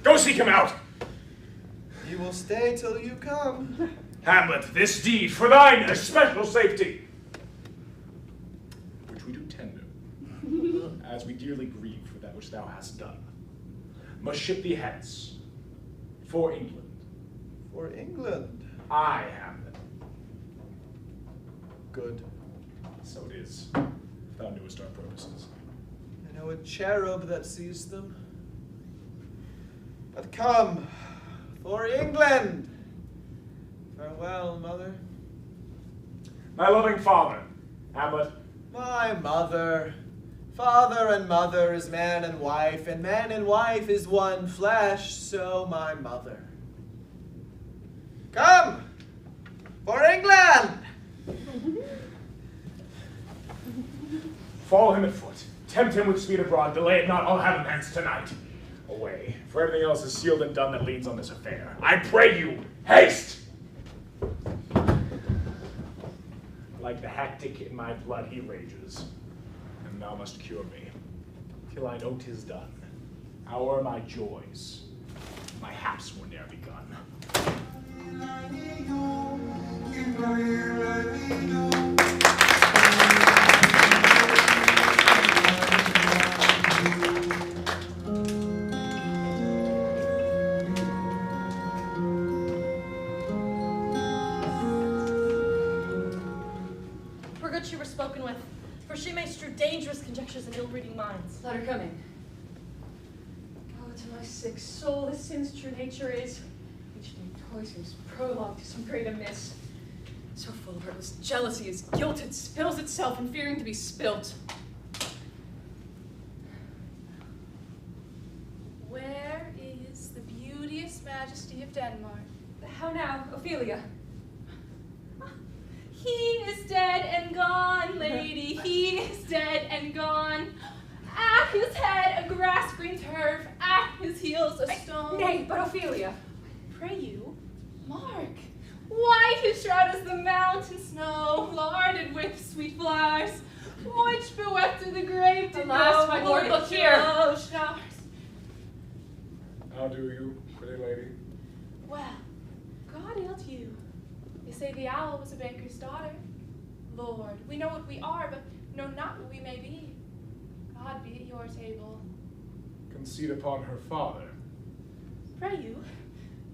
Go seek him out. You will stay till you come. Hamlet, this deed for thine especial safety, which we do tender, as we dearly grieve for that which thou hast done, must ship thee hence for England. For England? I, Hamlet. Good. So it is, if thou knewest our purposes. I know a cherub that sees them. But come, for England! Farewell, mother. My loving father, Hamlet. My mother. Father and mother is man and man and wife is one flesh, so my mother. Come, for England! Follow him at foot. Tempt him with speed abroad. Delay it not. I'll have him hence tonight. Away, for everything else is sealed and done that leads on this affair. I pray you, haste! Like the hectic in my blood he rages, and thou must cure me, till I know 'tis done. Hour my joys, my haps were ne'er begun. She were spoken with, for she may strew dangerous conjectures in ill-reading minds. Let her come in. Oh, to my sick soul, this sin's true nature is, each day toy seems prologue to some great amiss. So full of heartless jealousy as guilt, it spills itself in fearing to be spilt. Where is the beauteous majesty of Denmark? How now, Ophelia? He is dead and gone, lady, he is dead and gone. At his head a grass-green turf, at his heels a stone. Nay, but Ophelia. Pray you, mark. White his shroud as the mountain snow, larded with sweet flowers, which beweft to the grave to Alas, go. my lord, look here. Showers. How do you, pretty lady? Well, God help you. They say the owl was a banker's daughter. Lord, we know what we are, but know not what we may be. God be at your table. Conceit upon her father. Pray you,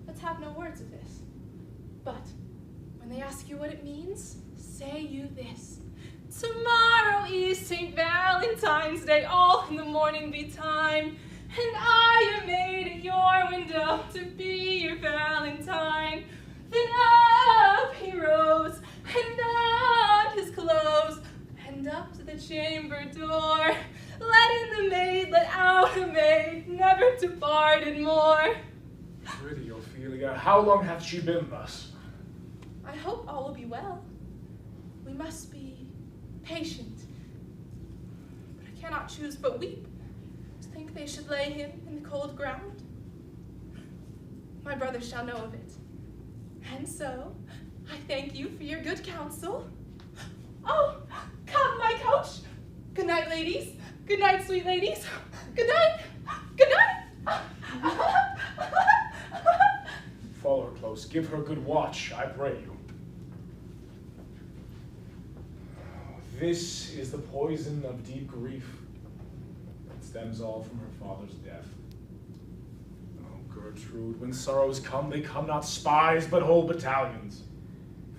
let's have no words of this. But when they ask you what it means, say you this. Tomorrow is St. Valentine's Day, all in the morning betime, and I am made at your window to be your Valentine. Then up he rose, and on his clothes, and up to the chamber door. Let in the maid, let out a maid, never departed more. Pretty Ophelia, how long hath she been thus? I hope all will be well. We must be patient. But I cannot choose but weep to think they should lay him in the cold ground. My brother shall know of it. And so, I thank you for your good counsel. Oh, come, my coach. Good night, ladies. Good night, sweet ladies. Good night. Good night. Follow her close. Give her good watch, I pray you. This is the poison of deep grief that stems all from her father's death. Oh, Gertrude, when sorrows come, they come not spies, but whole battalions.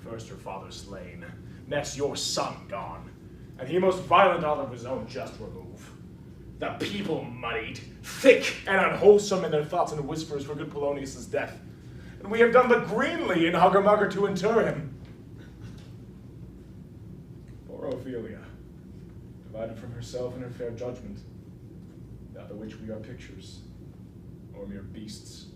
First her father slain, next your son gone, and he most violent out of his own just remove. The people muddied, thick and unwholesome in their thoughts and whispers for good Polonius' death. and we have done but greenly in hugger-mugger to inter him. Poor Ophelia, divided from herself and her fair judgment, without the which we are pictures, or mere beasts.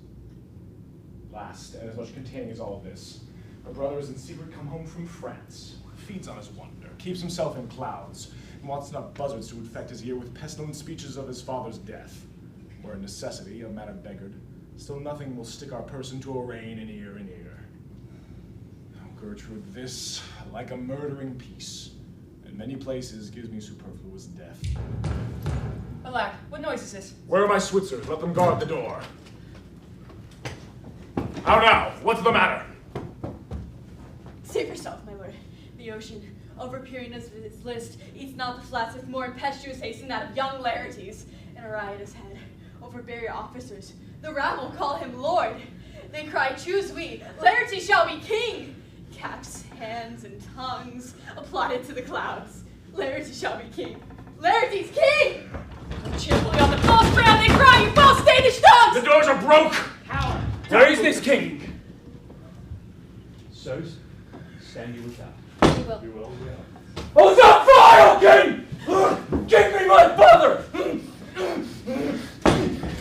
Last, and as much containing as all this, her brother is in secret come home from France, feeds on his wonder, keeps himself in clouds, and wants not buzzards to infect his ear with pestilent speeches of his father's death, where necessity, a matter beggared, still nothing will stick our person to arraign in ear in ear. Oh, Gertrude, this, like a murdering peace, in many places gives me superfluous death. Alack, what noise is this? Where are my Switzers? Let them guard the door. How now? What's the matter? Save yourself, my lord. The ocean, overpeering us with its list, eats not the flats with more impetuous haste than that of young Laertes. In a riotous head, overbear your officers. The rabble call him lord. They cry, choose we, Laertes shall be king. Caps, hands, and tongues applauded to the clouds. Laertes shall be king. Laertes king! Cheerfully on the false ground they cry, you false Danish dogs! The doors are broke! How? Where is this king? Sirs, stand you without. We will. Oh, thou vile king! Give me my father!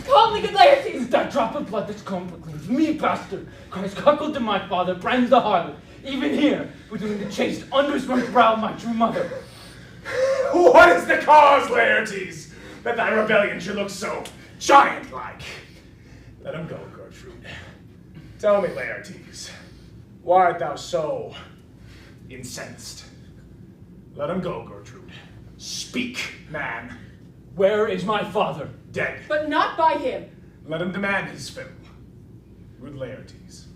Calmly, good Laertes! That drop of blood that's come proclaims me, bastard! Christ cuckold to my father, brands the harlot. Even here, between the chaste underswept brow of my true mother. What is the cause, Laertes, that thy rebellion should look so giant-like? Let him go, Gertrude. Tell me, Laertes, why art thou so incensed? Let him go, Gertrude. Speak, man. Where is my father? Dead. But not by him. Let him demand his fill. Good Laertes,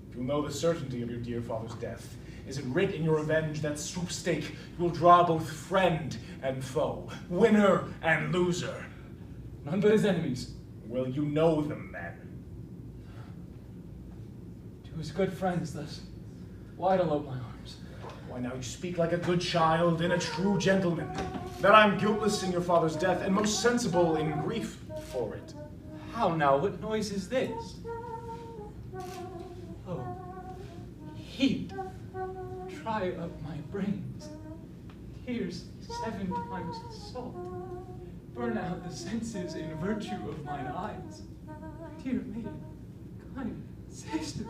if you'll know the certainty of your dear father's death, is it writ in your revenge that swoop-stake you will draw both friend and foe, winner and loser? None but his enemies. Will you know them, then? To his good friends, thus, wide elope my arms. Why, now you speak like a good child and a true gentleman, that I am guiltless in your father's death, and most sensible in grief for it. How now? What noise is this? Oh, heat. Try up my brains. Tears 7 times salt. Burn out the senses in virtue of mine eyes. Dear maid, kind sister,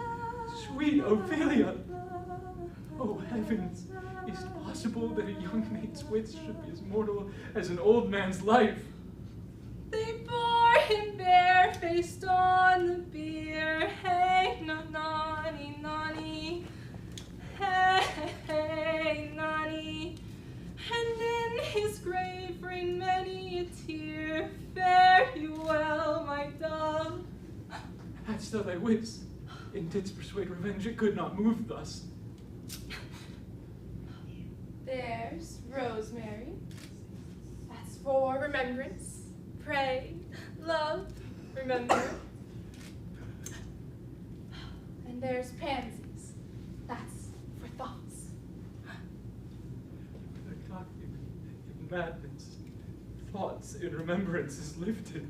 sweet Ophelia. Oh heavens, is it possible that a young maid's wits should be as mortal as an old man's life? They bore him barefaced on the bier. Hey, nonny, nonny. Hey, hey, nonny. And in his grave rained many a tear. Fare you well, my dove. Hadst thou thy wits, and didst persuade revenge, it could not move thus. There's rosemary. That's for remembrance. Pray, love, remember. And there's pansies. That's for thoughts. The cock in madness, thoughts in remembrance is lifted.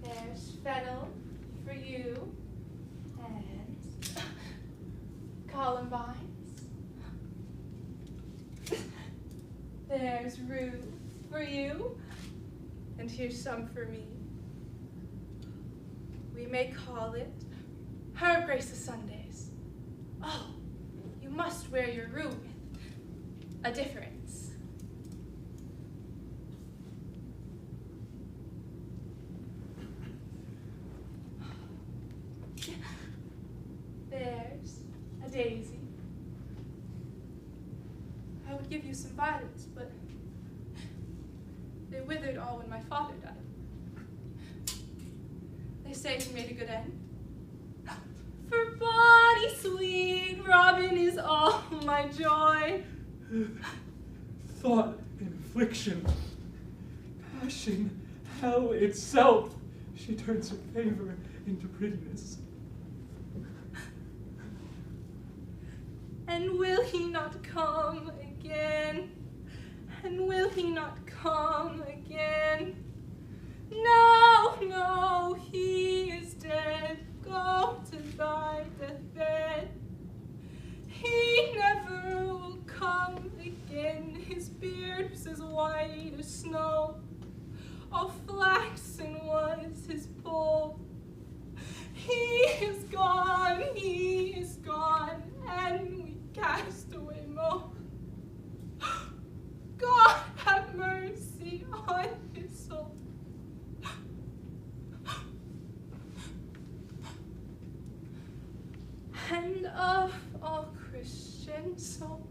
There's fennel for you. And columbines. There's rue for you. And here's some for me. We may call it Her Grace of Sundays. Oh, you must wear your rue with a difference. There's a daisy. I would give you some violets, but they withered all when my father died. They say he made a good end. For body sweet, Robin is all my joy. Thought and affliction, passion, hell itself, she turns her favor into prettiness. And will he not come again? And will he not come again? No, no, he is dead. of all Christian souls,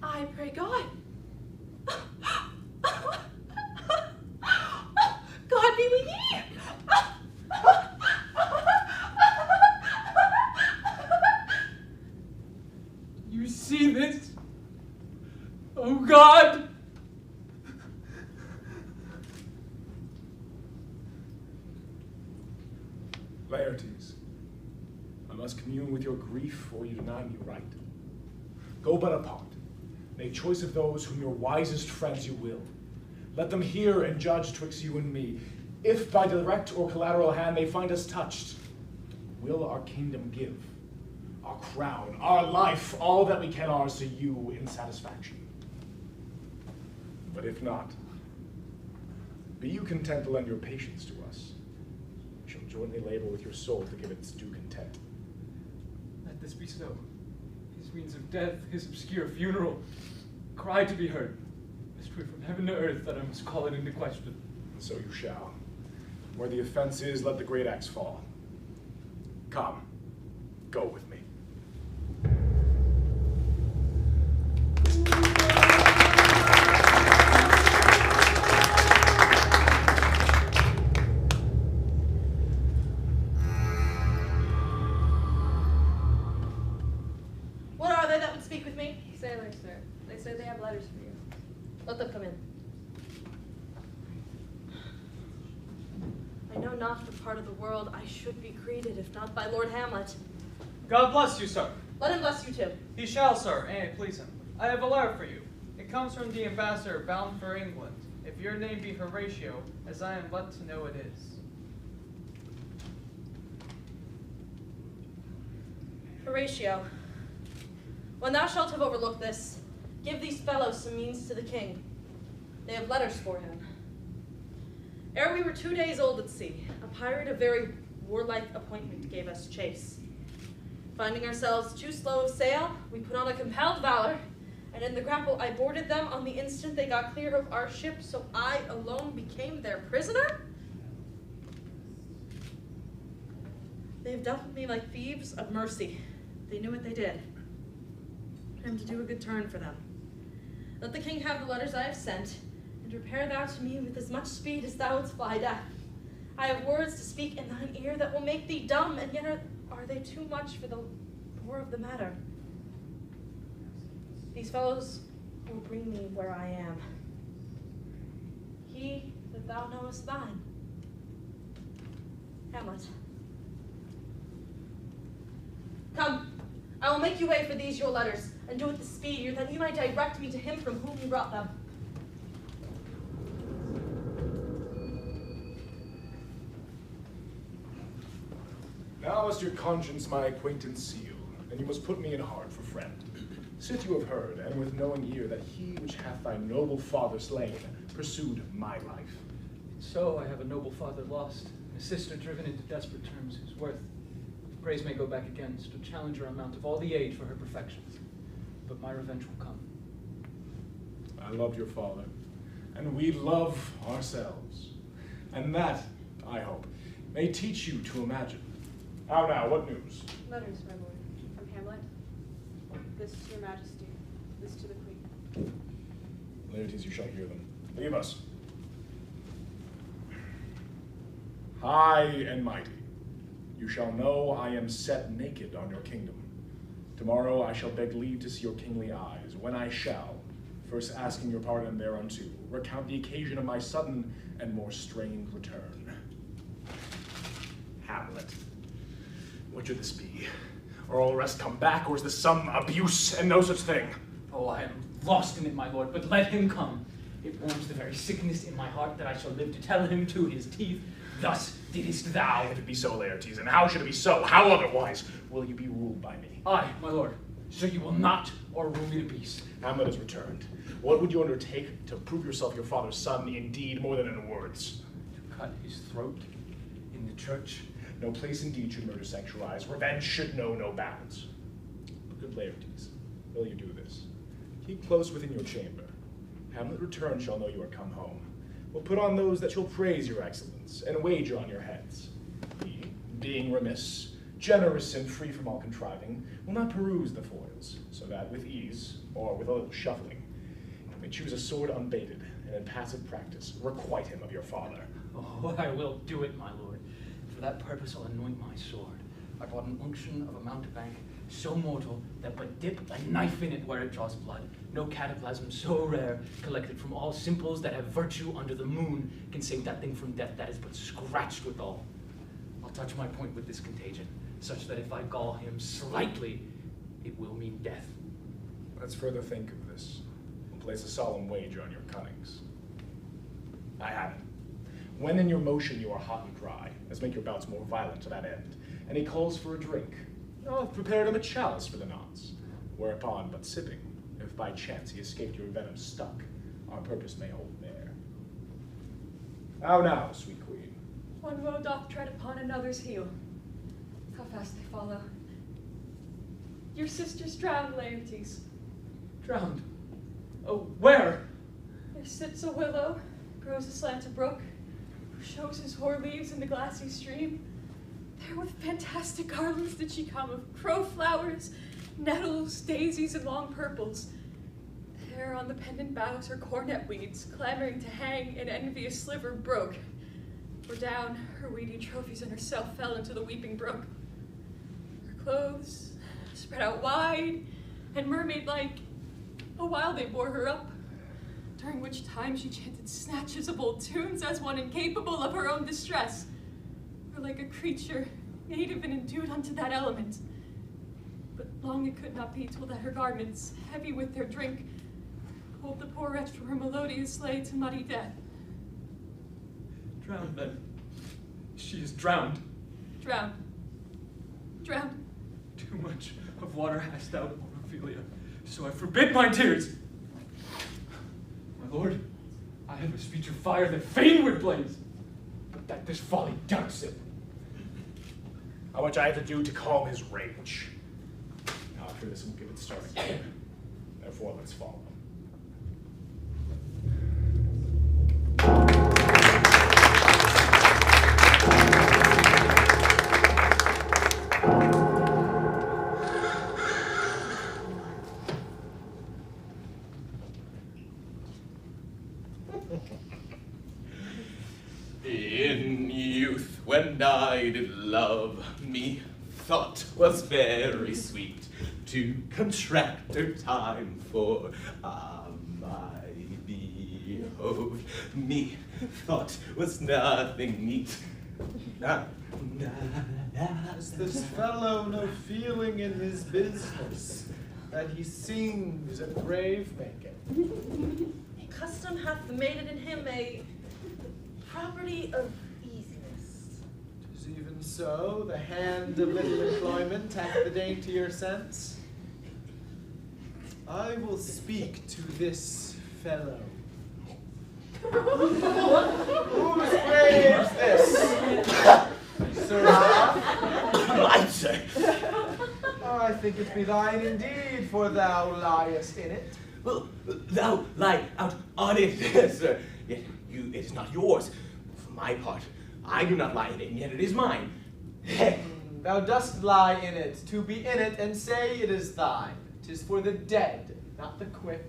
I pray God. God be with ye. You see this? Oh God! Laertes, I must commune with your grief, or you deny me right. Go but apart. Make choice of those whom your wisest friends you will. Let them hear and judge twixt you and me. If by direct or collateral hand they find us touched, will our kingdom give, our crown, our life, all that we can ours to you in satisfaction. But if not, be you content to lend your patience to us. We shall jointly labor with your soul to give it its due content. Let this be so. His means of death, his obscure funeral, cry to be heard. Mystery from heaven to earth that I must call it into question. And so you shall. Where the offense is, let the great axe fall. Come, go with me. What are they that would speak with me? Sailors, sir. They say they have letters for you. Let them come in. I know not what part of the world I should be greeted, if not by Lord Hamlet. God bless you, sir. Let him bless you too. He shall, sir, and it please him. I have a letter for you. It comes from the ambassador bound for England. If your name be Horatio, as I am led to know it is. Horatio, when thou shalt have overlooked this, give these fellows some means to the king. They have letters for him. Ere we were 2 days old at sea, a pirate of very warlike appointment gave us chase. Finding ourselves too slow of sail, we put on a compelled valor, and in the grapple I boarded them on the instant they got clear of our ship, so I alone became their prisoner? They have dealt with me like thieves of mercy. They knew what they did. I am to do a good turn for them. Let the king have the letters I have sent, and repair thou to me with as much speed as thou wouldst fly death. I have words to speak in thine ear that will make thee dumb, and yet are they too much for the bore of the matter. These fellows will bring me where I am. He that thou knowest thine. Hamlet. Come, I will make you way for these your letters, and do it with speed, that you might direct me to him from whom you brought them. Now must your conscience my acquaintance seal, and you must put me in heart for friend. Sith you have heard, and with knowing ear, that he which hath thy noble father slain pursued my life. So I have a noble father lost, and a sister driven into desperate terms, whose worth, if praise may go back against, a challenger amount of all the age for her perfections. But my revenge will come. I loved your father, and we love ourselves. And that, I hope, may teach you to imagine. How now, what news? Letters, my lord, from Hamlet. This to your majesty, this to the queen. Laertes, you shall hear them. Leave us. High and mighty, you shall know I am set naked on your kingdom. Tomorrow I shall beg leave to see your kingly eyes, when I shall, first asking your pardon thereunto, recount the occasion of my sudden and more strained return. Hamlet, what should this be? Are all the rest come back, or is this some abuse and no such thing? Oh, I am lost in it, my lord, but let him come. It warms the very sickness in my heart that I shall live to tell him to his teeth, thus didst thou. If it be so, Laertes, and how should it be so? How otherwise will you be ruled by me? Aye, my lord, so you will not or rule me to peace. Hamlet has returned. What would you undertake to prove yourself your father's son in deed more than in words? To cut his throat in the church. No place indeed should murder sanctuarize. Revenge should know no bounds. But good Laertes, will you do this? Keep close within your chamber. Hamlet return shall know you are come home. We'll put on those that shall praise your excellence, and wager on your heads. He, being remiss, generous and free from all contriving, will not peruse the foils, so that with ease, or with a little shuffling, you may choose a sword unbaited, and in passive practice requite him of your father. Oh, I will do it, my lord. For that purpose I'll anoint my sword. I brought an unction of a mountebank so mortal that but dip a knife in it where it draws blood. No cataplasm so rare, collected from all simples that have virtue under the moon, can save that thing from death that is but scratched withal. I'll touch my point with this contagion, such that if I gall him slightly, it will mean death. Let's further think of this. We'll place a solemn wager on your cunnings. I have it. When in your motion you are hot and dry, as make your bouts more violent to that end, and he calls for a drink, I've prepared him a chalice for the nonce, whereupon, but sipping, if by chance he escaped your venom stuck, our purpose may hold there. How now, sweet queen? One woe doth tread upon another's heel. How fast they follow. Your sister's drowned, Laertes. Drowned? Oh, where? There sits a willow, grows aslant a brook, who shows his hoar leaves in the glassy stream. There with fantastic garlands did she come of crow flowers, nettles, daisies, and long purples. There on the pendant boughs her cornet weeds, clamoring to hang an envious sliver broke. For down her weedy trophies and herself fell into the weeping brook. Her clothes spread out wide and mermaid-like, a while they bore her up, during which time she chanted snatches of old tunes as one incapable of her own distress, or like a creature native and endued unto that element. But long it could not be till that her garments, heavy with their drink, pulled the poor wretch from her melodious lay to muddy death. Drowned, then. She is drowned. Drowned. Drowned. Too much of water hast thou, Ophelia, so I forbid my tears. My lord, I have a speech of fire that fain would blaze, but that this folly darks it. How much I have to do to calm his rage. Now after this we'll give it start again. Therefore let's follow. In youth, when I did love, me thought was very sweet to contract her time for my behoved. Me thought was nothing neat. Has this fellow no feeling in his business, that he seems a grave maker? Custom hath made it in him a property of easiness. 'Tis even so, the hand of little employment hath the daintier sense. I will speak to this fellow. Whose grave is this? Sirrah? Mine, sir. I think it be thine indeed, for thou liest in it. Well, thou lie out on it, sir. Yet it is not yours. For my part, I do not lie in it, and yet it is mine. Thou dost lie in it, to be in it, and say it is thine. 'Tis for the dead, not the quick.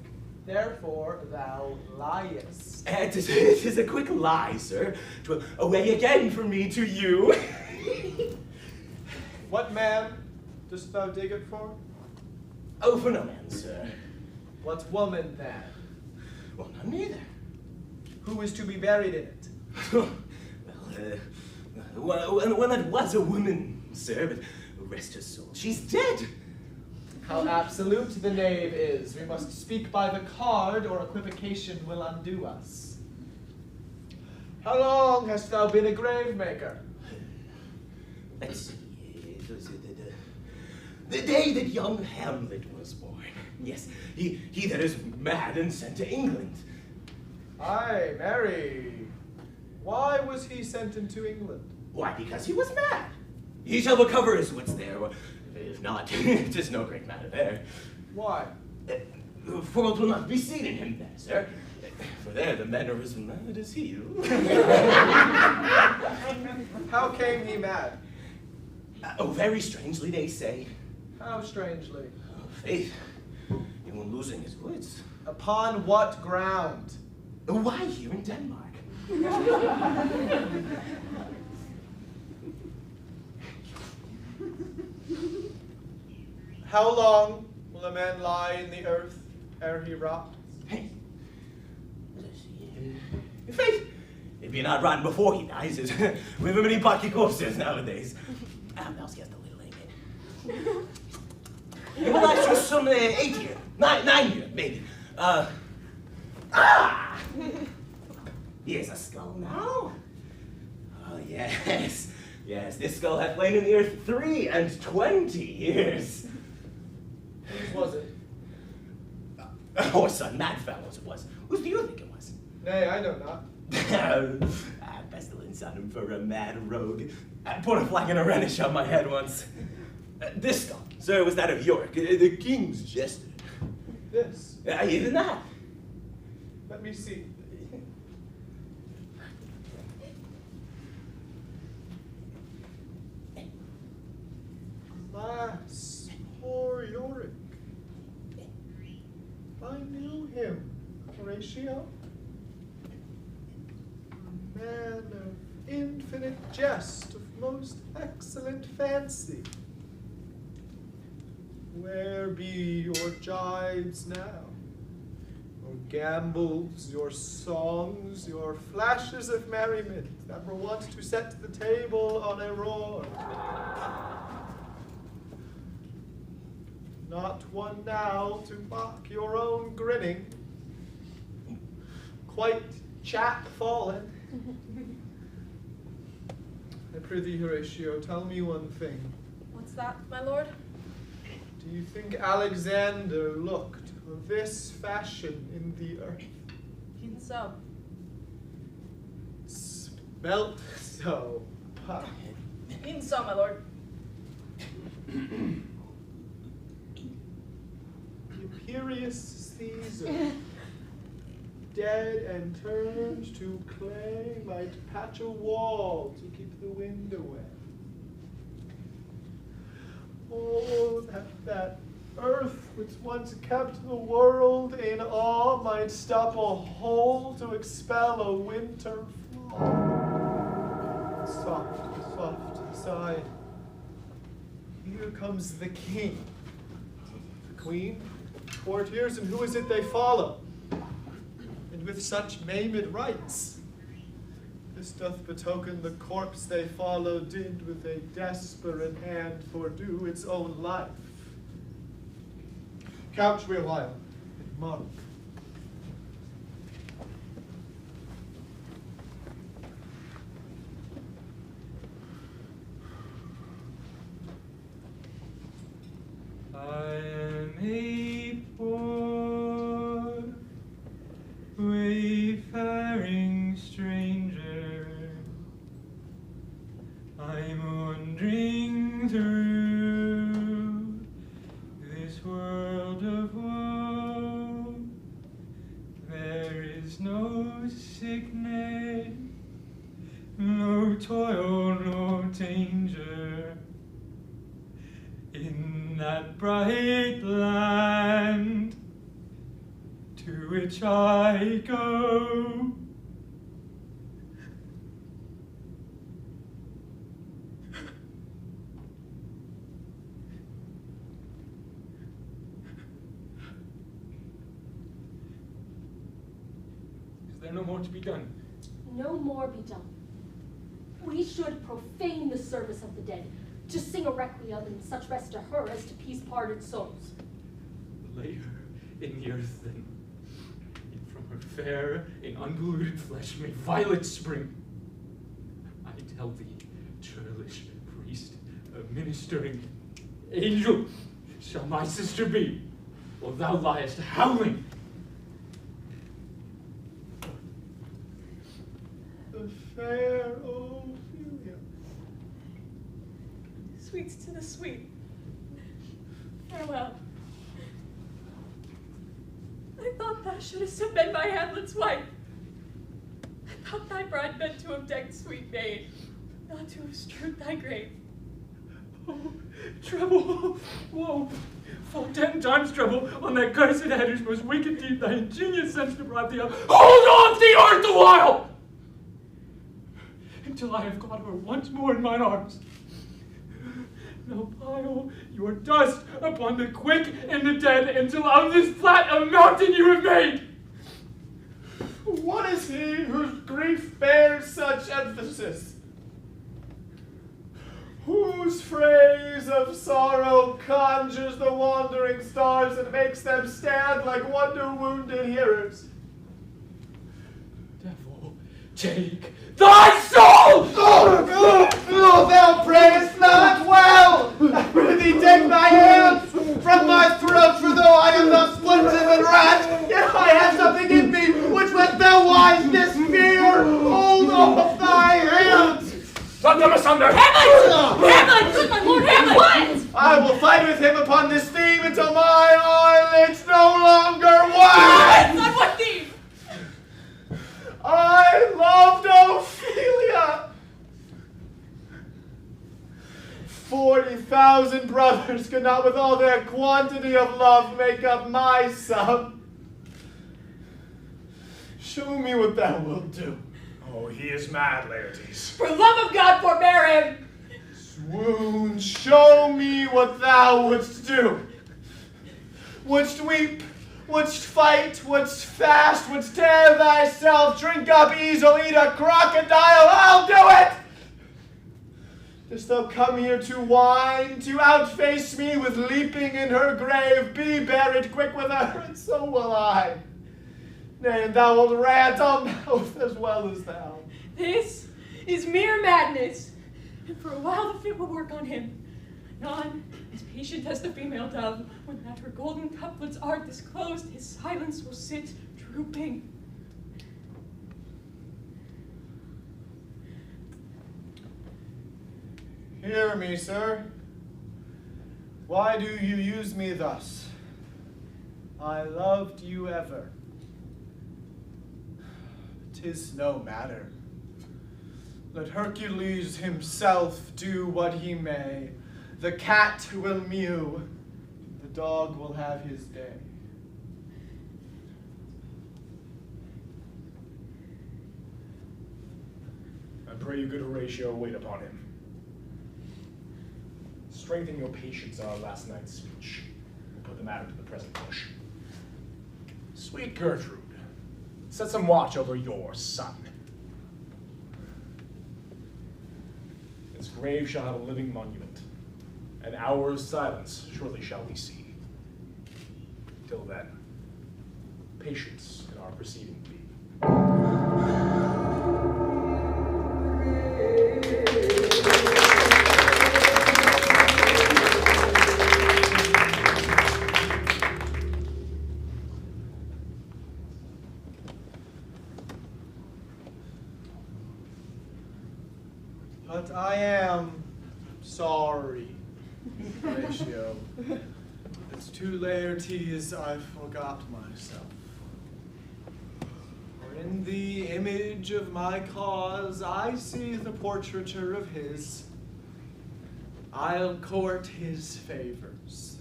Therefore thou liest. It is a quick lie, sir. 'Twill away again from me to you. What man dost thou dig it for? Oh, for no man, sir. What woman then? Well, none neither. Who is to be buried in it? Well, that was a woman, sir, but rest her soul, she's dead. How absolute the knave is. We must speak by the card, or equivocation will undo us. How long hast thou been a grave maker? Let's see, it was the day that young Hamlet was born. Yes, he that is mad and sent to England. Aye, marry. Why was he sent into England? Why, because he was mad. He shall recover his wits there. If not, 'tis no great matter there. Why? For it will not be seen in him there, sir. For there the men are as mad as he. How came he mad? Oh, very strangely, they say. How strangely? Faith in one losing his wits. Upon what ground? Why here in Denmark? How long will a man lie in the earth ere he rot? In faith, if you're not rotten before he dies, we have many pocky corpses nowadays. Mouse gets a little amen. It will last you some 8 years, 9 years, maybe. Here's a skull now. Oh, yes. Yes, this skull hath lain in the earth 23 years. Whose was it? Oh, son, mad fellows it was. Whose do you think it was? Nay, I know not. Pestilence on him for a mad rogue. I put a flagon of Rhenish on my head once. This skull, sir, was that of York, the king's jester. This? Even that. Let me see. Alas, poor Yorick. I knew him, Horatio. A man of infinite jest, of most excellent fancy. Where be your jibes now? Your gambols, your songs, your flashes of merriment that were wont to set the table on a roar? Not one now to mock your own grinning. Quite chap-fallen. I prithee, Horatio, tell me one thing. What's that, my lord? Do you think Alexander looked of this fashion in the earth? Even so. Smelt so. Ha. Even so, my lord. Imperious Caesar, dead and turned to clay, might patch a wall to keep the wind away. Oh, that earth which once kept the world in awe might stop a hole to expel a winter flaw. Soft, soft sigh. Here comes the king, the queen, courtiers, and who is it they follow? And with such maimed rites, this doth betoken the corpse they follow did with a desperate hand fordo its own life. Couch we awhile, and mark. I am a poor, wayfaring stranger. I'm wandering through this world of woe. There is no sickness, no toil, no danger in that bright land to which I go. Is there no more to be done? No more be done. We should profane the service of the dead, to sing a requiem and such rest to her as to peace parted souls. Lay her in the earth then, and from her fair and unpolluted flesh may violets spring. I tell thee, churlish priest, a ministering angel shall my sister be, while thou liest howling. The fair Ophelia. Sweets to the sweet. Farewell. I thought thou shouldst have been my Hamlet's wife. I thought thy bride meant to have decked sweet maid, not to have strewed thy grave. Treble! Whoa! Full 10 times treble on that cursed head whose most wicked deed thy ingenious sense deprived thee of. Hold on the earth a while! Until I have caught her once more in mine arms. Now pile your dust upon the quick and the dead until of this flat a mountain you have made! What is he whose grief bears such emphasis? Whose phrase of sorrow conjures the wandering stars and makes them stand like wonder-wounded hearers? Devil, take thy soul! Oh, thou prayest not well! I prithee take thy hands from my throat, for though I am thus splintered and racked, yet I have something in me which with thou wiseness fear. Hold off thy hands! Pluck them asunder! Hamlet! Hamlet! Good my lord, Hamlet! What? I will fight with him upon this theme until my eyelids no longer What? wax! On what theme? I loved Ophelia! 40,000 brothers could not with all their quantity of love make up my sum. Show me what thou wilt do. Oh, he is mad, Laertes. For love of God, forbear him! Swoon, show me what thou wouldst do. Wouldst weep, wouldst fight, wouldst fast, wouldst tear thyself, drink up easel, eat a crocodile, I'll do it! Dost thou come here to whine, to outface me with leaping in her grave? Be buried quick with her, and so will I. Nay, and thou wilt rant on mouth as well as thou. This is mere madness. And for a while the fit will work on him. Anon, as patient as the female dove, when that her golden couplets are disclosed, his silence will sit drooping. Hear me, sir. Why do you use me thus? I loved you ever. 'Tis no matter. Let Hercules himself do what he may. The cat will mew, the dog will have his day. I pray you, good Horatio, wait upon him. Strengthen your patience on our last night's speech, and put the matter to the present push. Sweet Gertrude, set some watch over your son. His grave shall have a living monument. An hour's silence surely shall we see. Till then, patience in our proceeding be. But I am sorry, Horatio. It's too Laertes I forgot myself. For in the image of my cause I see the portraiture of his. I'll court his favors.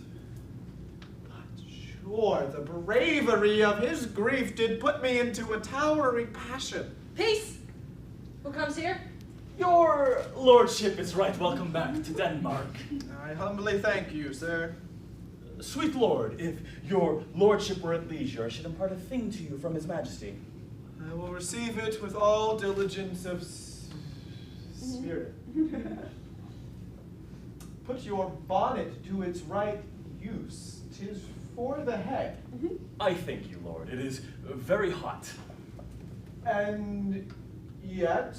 But sure, the bravery of his grief did put me into a towering passion. Peace! Who comes here? Your lordship is right welcome back to Denmark. I humbly thank you, sir. Sweet lord, if your lordship were at leisure, I should impart a thing to you from his majesty. I will receive it with all diligence of spirit. Put your bonnet to its right use. 'Tis for the head. I thank you, lord. It is very hot. And yet,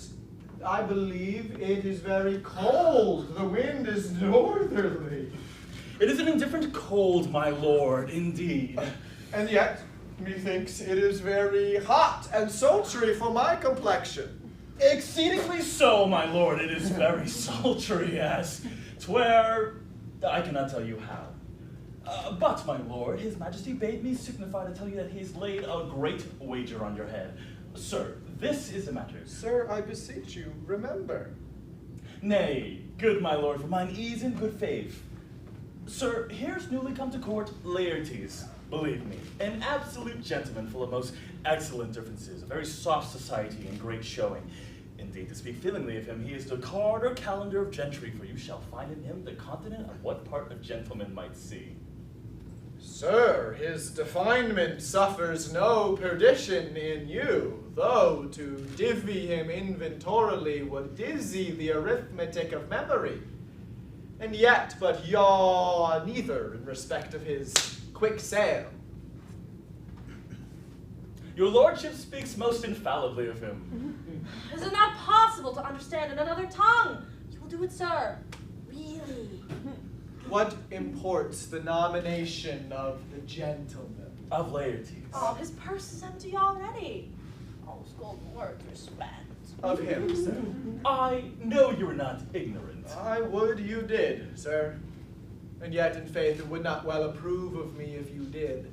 I believe it is very cold. The wind is northerly. It is an indifferent cold, my lord, indeed. And yet, methinks it is very hot and sultry for my complexion. Exceedingly so, my lord. It is very sultry, yes. 'Twere, I cannot tell you how. But, my lord, his majesty bade me signify to tell you that he has laid a great wager on your head. Sir, this is the matter. Sir, I beseech you, remember. Nay, Good, my lord, for mine ease and good faith. Sir, here's newly come to court Laertes, believe me, an absolute gentleman full of most excellent differences, a very soft society and great showing. Indeed, to speak feelingly of him, he is the card or calendar of gentry, for you shall find in him the continent of what part a gentleman might see. Sir, his definement suffers no perdition in you, though to divvy him inventorily would dizzy the arithmetic of memory. And yet but yaw neither in respect of his quick sale. Your lordship speaks most infallibly of him. Is it not possible to understand in another tongue? You will do it, sir. Really. What imports the nomination of the gentleman? Of Laertes. Oh, his purse is empty already. All his golden words are spent. Of him, sir. I know you are not ignorant. I would you did, sir. And yet, in faith, it would not well approve of me if you did.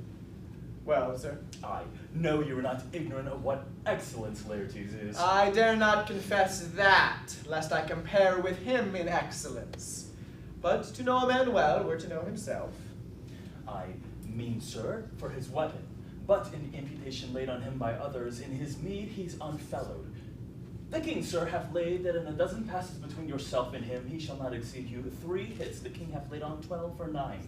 Well, sir. I know you are not ignorant of what excellence Laertes is. I dare not confess that, lest I compare with him in excellence. But to know a man well were to know himself. I mean, sir, for his weapon, but in imputation laid on him by others, in his meed he's unfellowed. The king, sir, hath laid that in a dozen passes between yourself and him, he shall not exceed you 3 hits. The king hath laid on 12 for 9.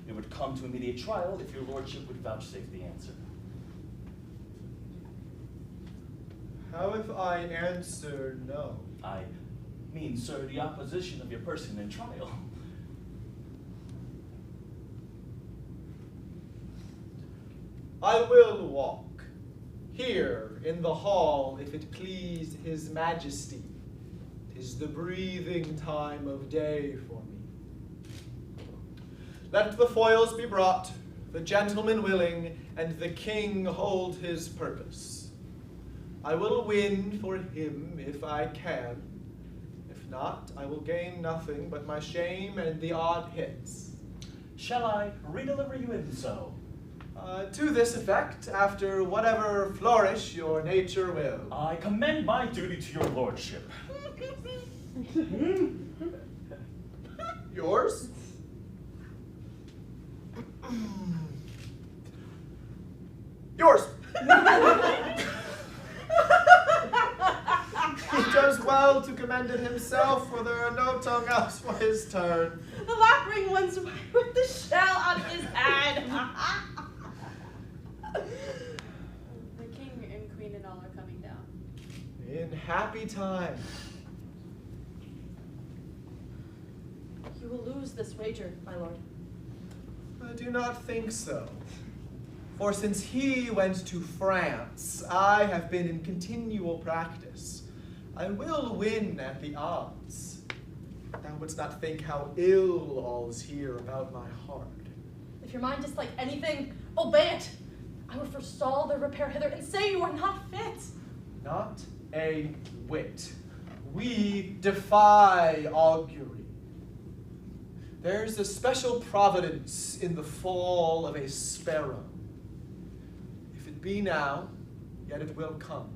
It would come to immediate trial if your lordship would vouchsafe the answer. How if I answer no? I mean, sir, the opposition of your person in trial. I will walk here in the hall if it please his majesty. 'Tis the breathing time of day for me. Let the foils be brought, the gentleman willing, and the king hold his purpose. I will win for him if I can. If not, I will gain nothing but my shame and the odd hits. Shall I redeliver you in so? To this effect, after whatever flourish your nature will. I commend my duty to your lordship. Yours? Yours! He does well to commend it himself, for there are no tongue else for his turn. The lapwing one's away with the shell on his head. The king and queen and all are coming down. In happy time. You will lose this wager, my lord. I do not think so. For since he went to France, I have been in continual practice. I will win at the odds. Thou wouldst not think how ill all's here about my heart. If your mind dislike anything, obey it. I would forestall the repair hither and say you are not fit. Not a whit. We defy augury. There's a special providence in the fall of a sparrow. If it be now, yet it will come.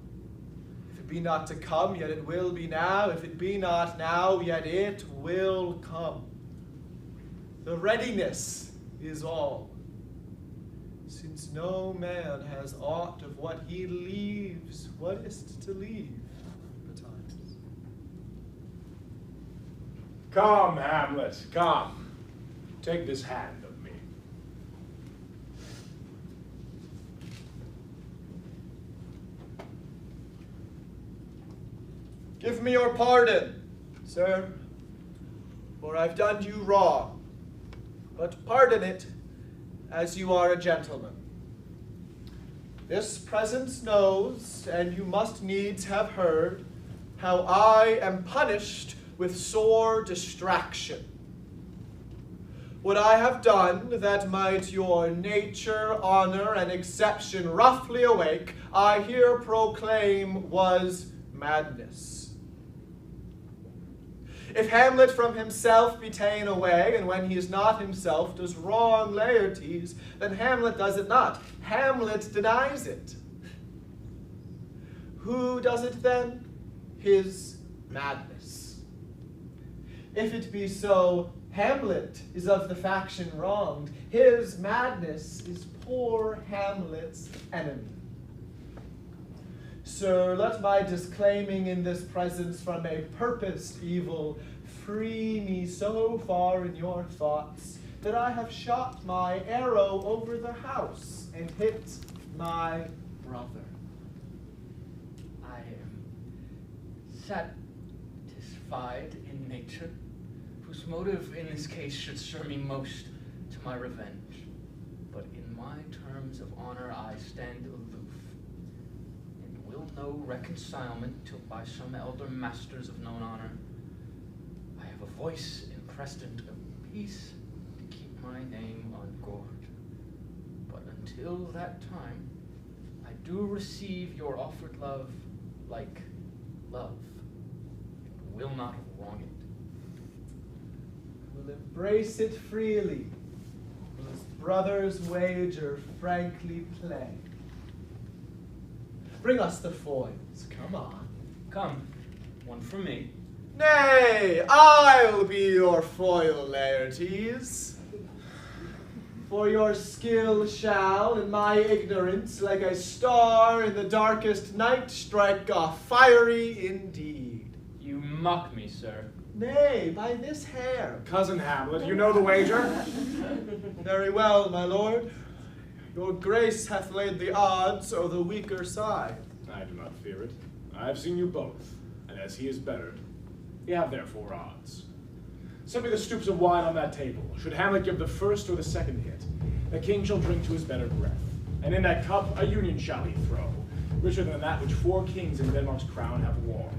If it be not to come, yet it will be now. If it be not now, yet it will come. The readiness is all. Since no man has aught of what he leaves, what is't to leave betimes? Come, Hamlet, come. Take this hand of me. Give me your pardon, sir, for I've done you wrong. But pardon it, as you are a gentleman. This presence knows, and you must needs have heard, how I am punished with sore distraction. What I have done that might your nature, honor, and exception roughly awake, I here proclaim was madness. If Hamlet from himself be ta'en away, and when he is not himself does wrong Laertes, then Hamlet does it not. Hamlet denies it. Who does it then? His madness. If it be so, Hamlet is of the faction wronged. His madness is poor Hamlet's enemy. Sir, let my disclaiming in this presence from a purposed evil free me so far in your thoughts that I have shot my arrow over the house and hit my brother. I am satisfied in nature, whose motive in this case should stir me most to my revenge. But in my terms of honor I stand aloof, and will no reconcilement till by some elder masters of known honor I have a voice in precedent of peace to keep my name ungored. But until that time, I do receive your offered love like love, and will not wrong it. Will embrace it freely, will his brother's wager frankly play. Bring us the foils, come on. Come, one for me. Nay, I'll be your foil, Laertes. For your skill shall, in my ignorance, like a star in the darkest night, strike off fiery indeed. You mock me, sir. Nay, by this hair. Cousin Hamlet, you know the wager? Very well, my lord. Your grace hath laid the odds o' the weaker side. I do not fear it. I have seen you both, and as he is bettered, you have therefore odds. Send me the stoops of wine on that table. Should Hamlet give the first or the second hit, the king shall drink to his better breath, and in that cup a union shall he throw, richer than that which 4 kings in Denmark's crown have worn.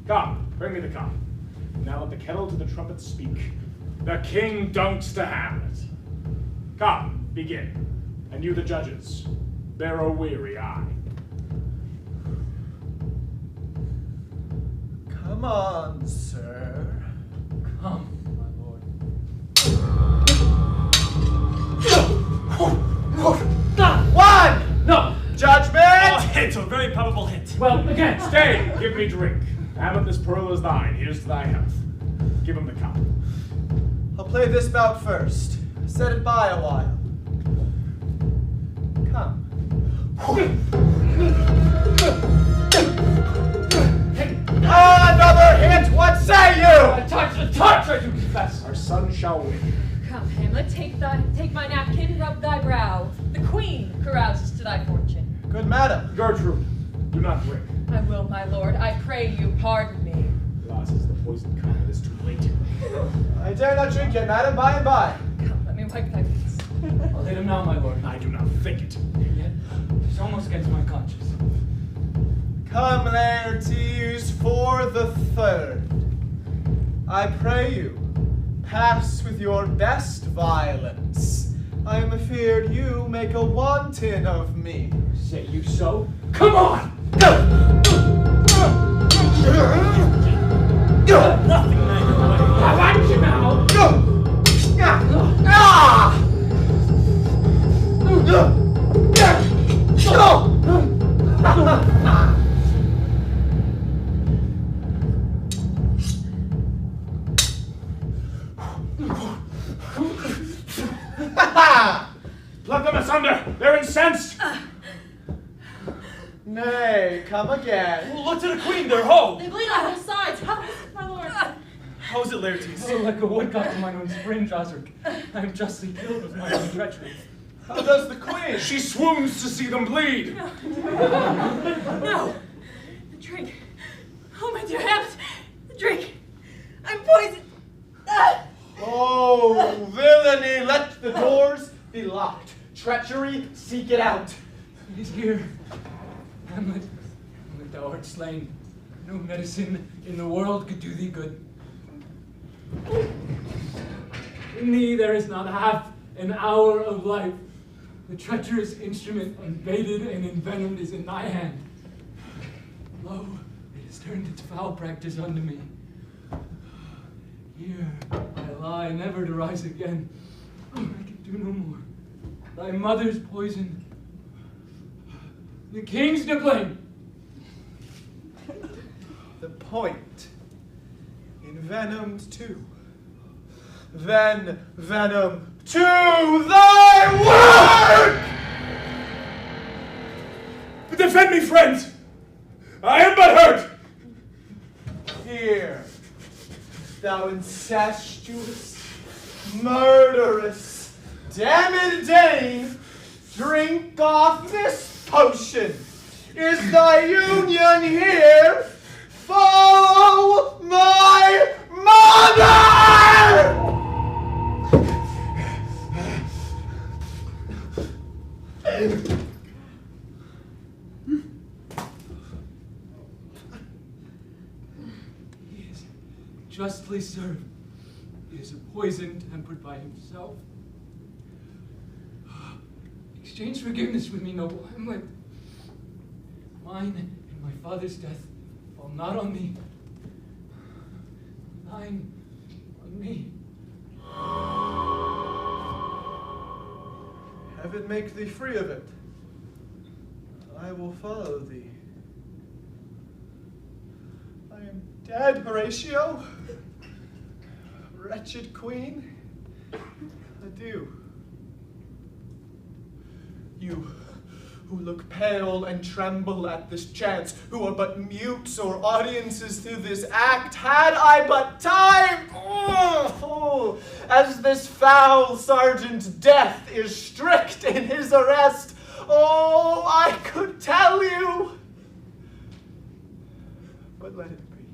Come, bring me the cup. Now let the kettle to the trumpet speak. The king dunks to Hamlet. Come, begin. And you the judges, bear a weary eye. Come on, sir. Come, my lord. One! No! Judgment! Oh, hit, a very probable hit. Well, again, Stay, give me drink. Hamlet, this pearl is thine. Here's to thy health. Give him the cup. I'll play this bout first. Set it by a while. Come. Another hit! What say you? A touch, I do confess. Our son shall win. Come, Hamlet, take my napkin, rub thy brow. The queen carouses to thy fortune. Good madam. Gertrude, do not drink. I will, my lord. I pray you pardon me. Alas, is the poison come? It is too late. I dare not drink yet, madam. By and by. Come, let me wipe thy face. I'll hit him now, my lord. I do not think it. Yet, it's almost against my conscience. Come, Laertes, for the third. I pray you, pass with your best violence. I am afeard you make a wanton of me. Say you so? Come on! Nothing neither way. I want you now! Pluck them asunder! They're incensed! Nay, come again. Look to the queen there, ho! They bleed on both sides. How, my lord? How is it, Laertes? Oh, like a woodcock to mine own spring, Osric. I am justly killed with my own treachery. How does the queen? She swoons to see them bleed! No! The drink. Oh, my dear Hamlet. The drink. I'm poisoned. Ah! Oh, villainy! Let the doors be locked. Treachery, seek it out. It is here. Hamlet, Hamlet, thou art slain. No medicine in the world could do thee good. In thee there is not half an hour of life. The treacherous instrument, unbaited and envenomed, is in thy hand. Lo, it has turned its foul practice unto me. Here I lie, never to rise again. I can do no more. Thy mother's poison. The king's to blame. The point envenomed too. Then venom to thy work! Defend me, friends! I am but hurt! Here, thou incestuous, murderous, damned Dane, drink off this potion. Is thy union here? Follow my mother! He is justly served. It is a poison tempered by himself. Exchange forgiveness with me, noble Hamlet. Mine and my father's death fall not on thee. Thine on me. Heaven make thee free of it. I will follow thee. I am dead, Horatio. Wretched queen. Adieu. You who look pale and tremble at this chance, who are but mutes or audiences to this act, had I but time, as this foul Sergeant Death is strict in his arrest, oh, I could tell you, but let it be.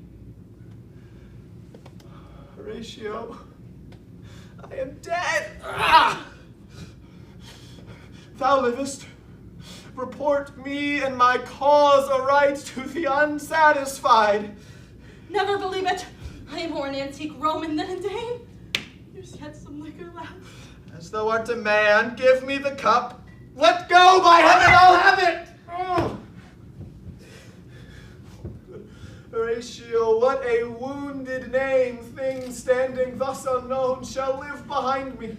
Horatio, I am dead. Thou livest. Report me and my cause aright to the unsatisfied. Never believe it. I am more an antique Roman than a Dane. There's yet some liquor left. As thou art a man, give me the cup. Let go, by heaven, I'll have it. Horatio, what a wounded name, thing standing thus unknown, shall live behind me.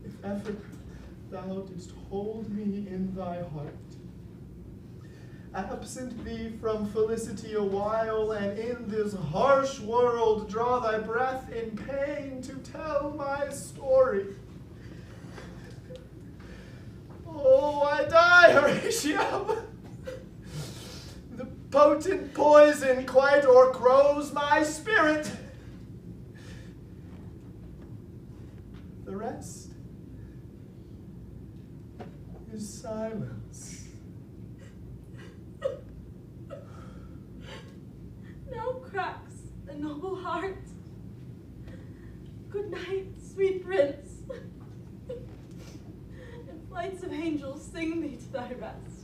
If ever thou didst hold me in thy heart, absent thee from felicity a while, and in this harsh world draw thy breath in pain to tell my story. Oh, I die, Horatio. The potent poison quite o'ergrows my spirit. The rest is silence. Now cracks the noble heart. Good night, sweet prince. And flights of angels sing thee to thy rest.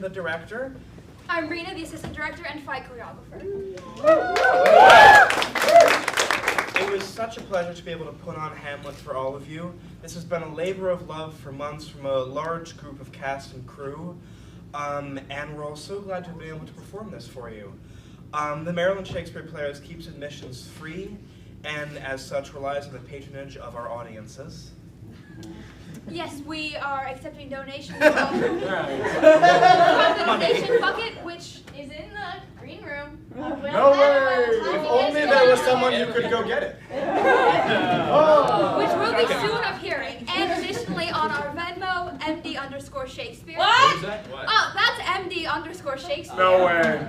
the director. I'm Rena, the assistant director and fight choreographer. It was such a pleasure to be able to put on Hamlet for all of you. This has been a labor of love for months from a large group of cast and crew, and we're all so glad to have been able to perform this for you. The Maryland Shakespeare Players keeps admissions free, and as such relies on the patronage of our audiences. Yes, we are accepting donations from the donation bucket, which is in the green room. No way! If only there was someone who could go get it. Which will be soon appearing. And additionally on our Venmo, MD_Shakespeare. What is that? What? Oh, that's MD_Shakespeare. No way.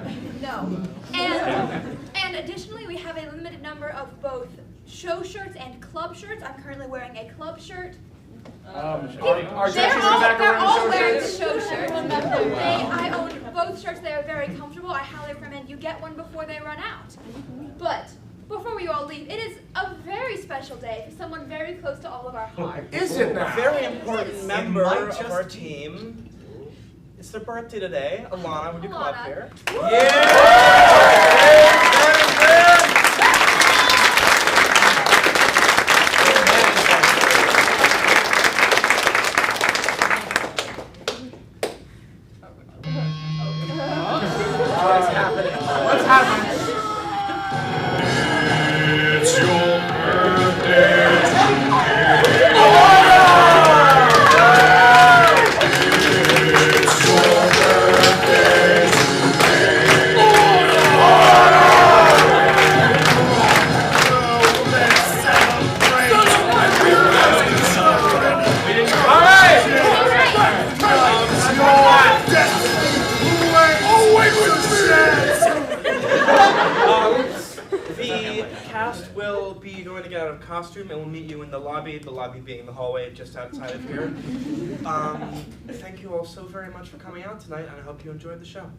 No. And additionally, we have a limited number of both show shirts and club shirts. I'm currently wearing a club shirt. They're all wearing the show shirts. I own both shirts. They are very comfortable. I highly recommend you get one before they run out. But before we all leave, it is a very special day for someone very close to all of our hearts. Is it now? A very important member of our team. It's their birthday today. Alana, would you come up here? What's happening? What's happening? It's your birthday today. It's your birthday today. Let's celebrate. All right. The cast will be going to get out of costume and we'll meet you in the lobby being the hallway just outside of here. Thank you all so very much for coming out tonight, and I hope you enjoyed the show.